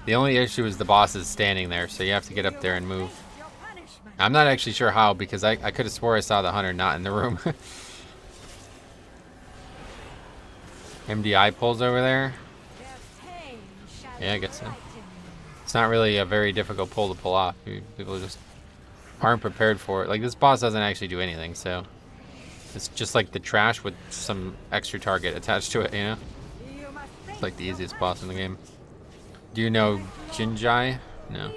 The only issue is the boss is standing there, so you have to get up there and move. I'm not actually sure how, because I could have swore I saw the hunter not in the room. MDI pulls over there. Yeah, I guess so. It's not really a very difficult pull to pull off. People just aren't prepared for it. Like, this boss doesn't actually do anything, so it's just like the trash with some extra target attached to it, you know? It's like the easiest boss in the game. Do you know Jinjai? No.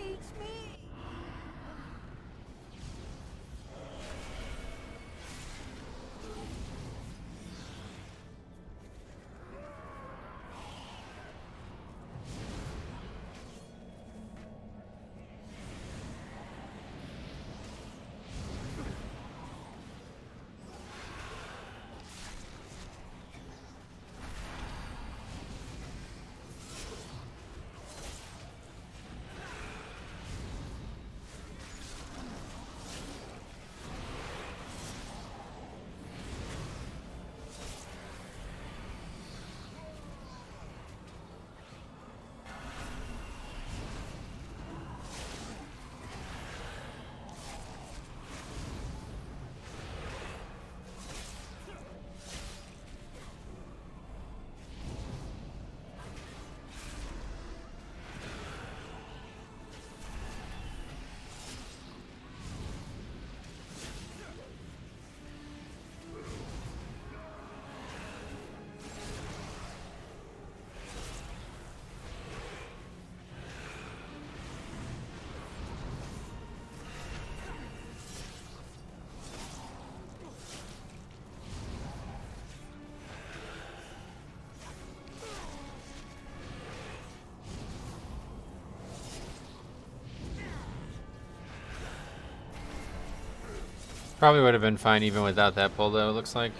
Probably would have been fine even without that pull, though, it looks like.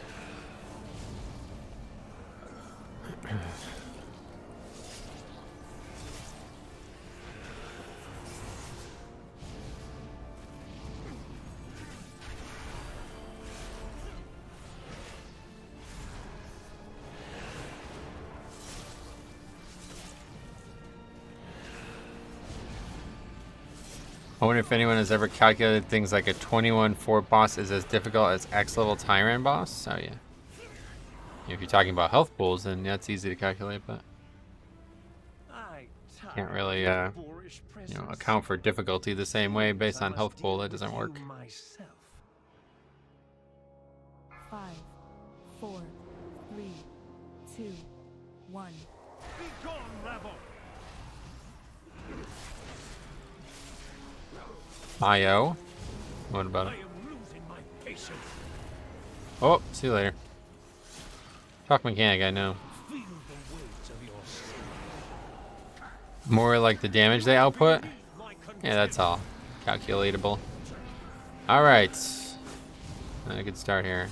I wonder if anyone has ever calculated things like a 21-4 boss is as difficult as X level Tyrant boss. Oh yeah. If you're talking about health pools, then that's easy to calculate, but can't really you know, account for difficulty the same way based on health pool. That doesn't work. 5, 4, 3, 2, 1. Be gone, rabble! IO. What about it? Oh, see you later. Talk mechanic, I know. More like the damage they output? Yeah, that's all calculatable. Alright. I could start here.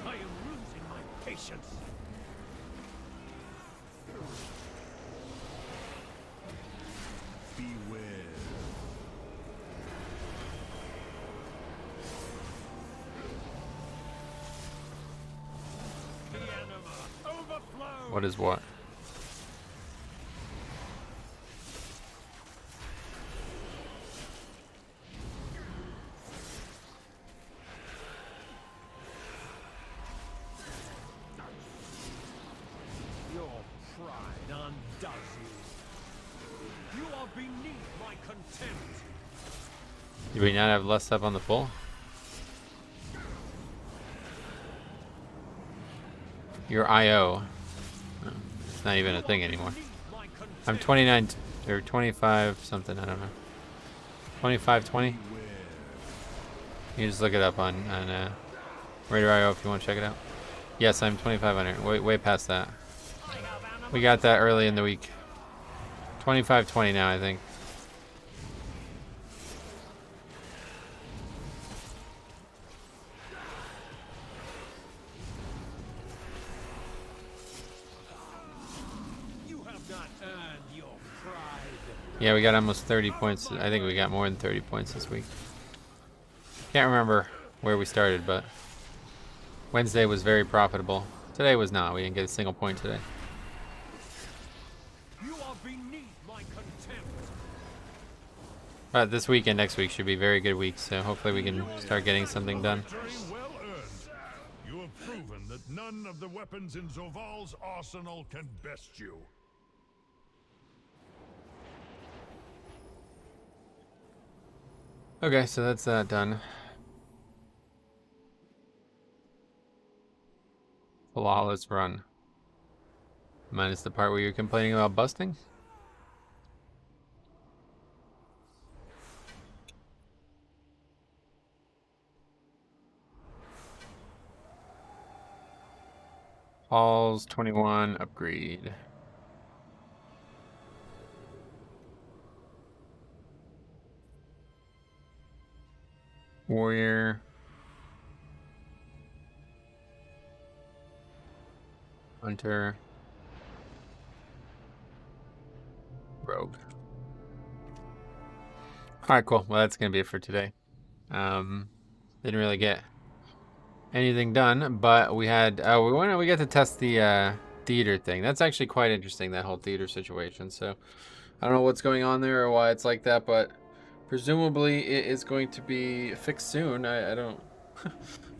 I am losing my patience. Beware. The anima overflows. What is what? Your pride undoes you. You are beneath my contempt. Do we not have less up on the full? Your IO. Oh, it's not even a thing anymore. I'm 29 or 25 something, I don't know. 2520? You just look it up on Radar IO if you want to check it out. Yes, I'm 2500. Way past that. We got that early in the week. 2520 now, I think. Yeah, we got almost 30 points. I think we got more than 30 points this week. Can't remember where we started, but Wednesday was very profitable. Today was not. We didn't get a single point today. You are beneath my contempt. But this week and next week should be very good weeks, so hopefully we can start getting something done. Victory well earned. You have proven that none of the weapons in Zoval's arsenal can best you. Okay, so that's that done. Flawless run. Minus the part where you're complaining about busting. Halls 21 upgrade. Warrior. Hunter. Rogue. Alright, cool. Well, that's going to be it for today. Didn't really get anything done, but we had we got to test the theater thing. That's actually quite interesting, that whole theater situation. So I don't know what's going on there or why it's like that, but presumably it is going to be fixed soon. I don't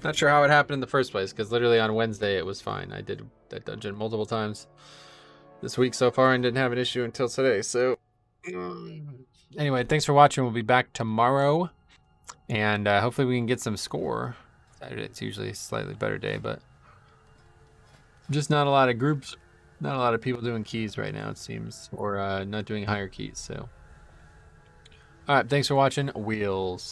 not sure how it happened in the first place, because literally on Wednesday it was fine. I did that dungeon multiple times this week so far and didn't have an issue until today. So anyway, thanks for watching. We'll be back tomorrow, and hopefully we can get some score. Saturday it's usually a slightly better day, but just not a lot of groups, not a lot of people doing keys right now, it seems, or not doing higher keys. So all right, thanks for watching. We'll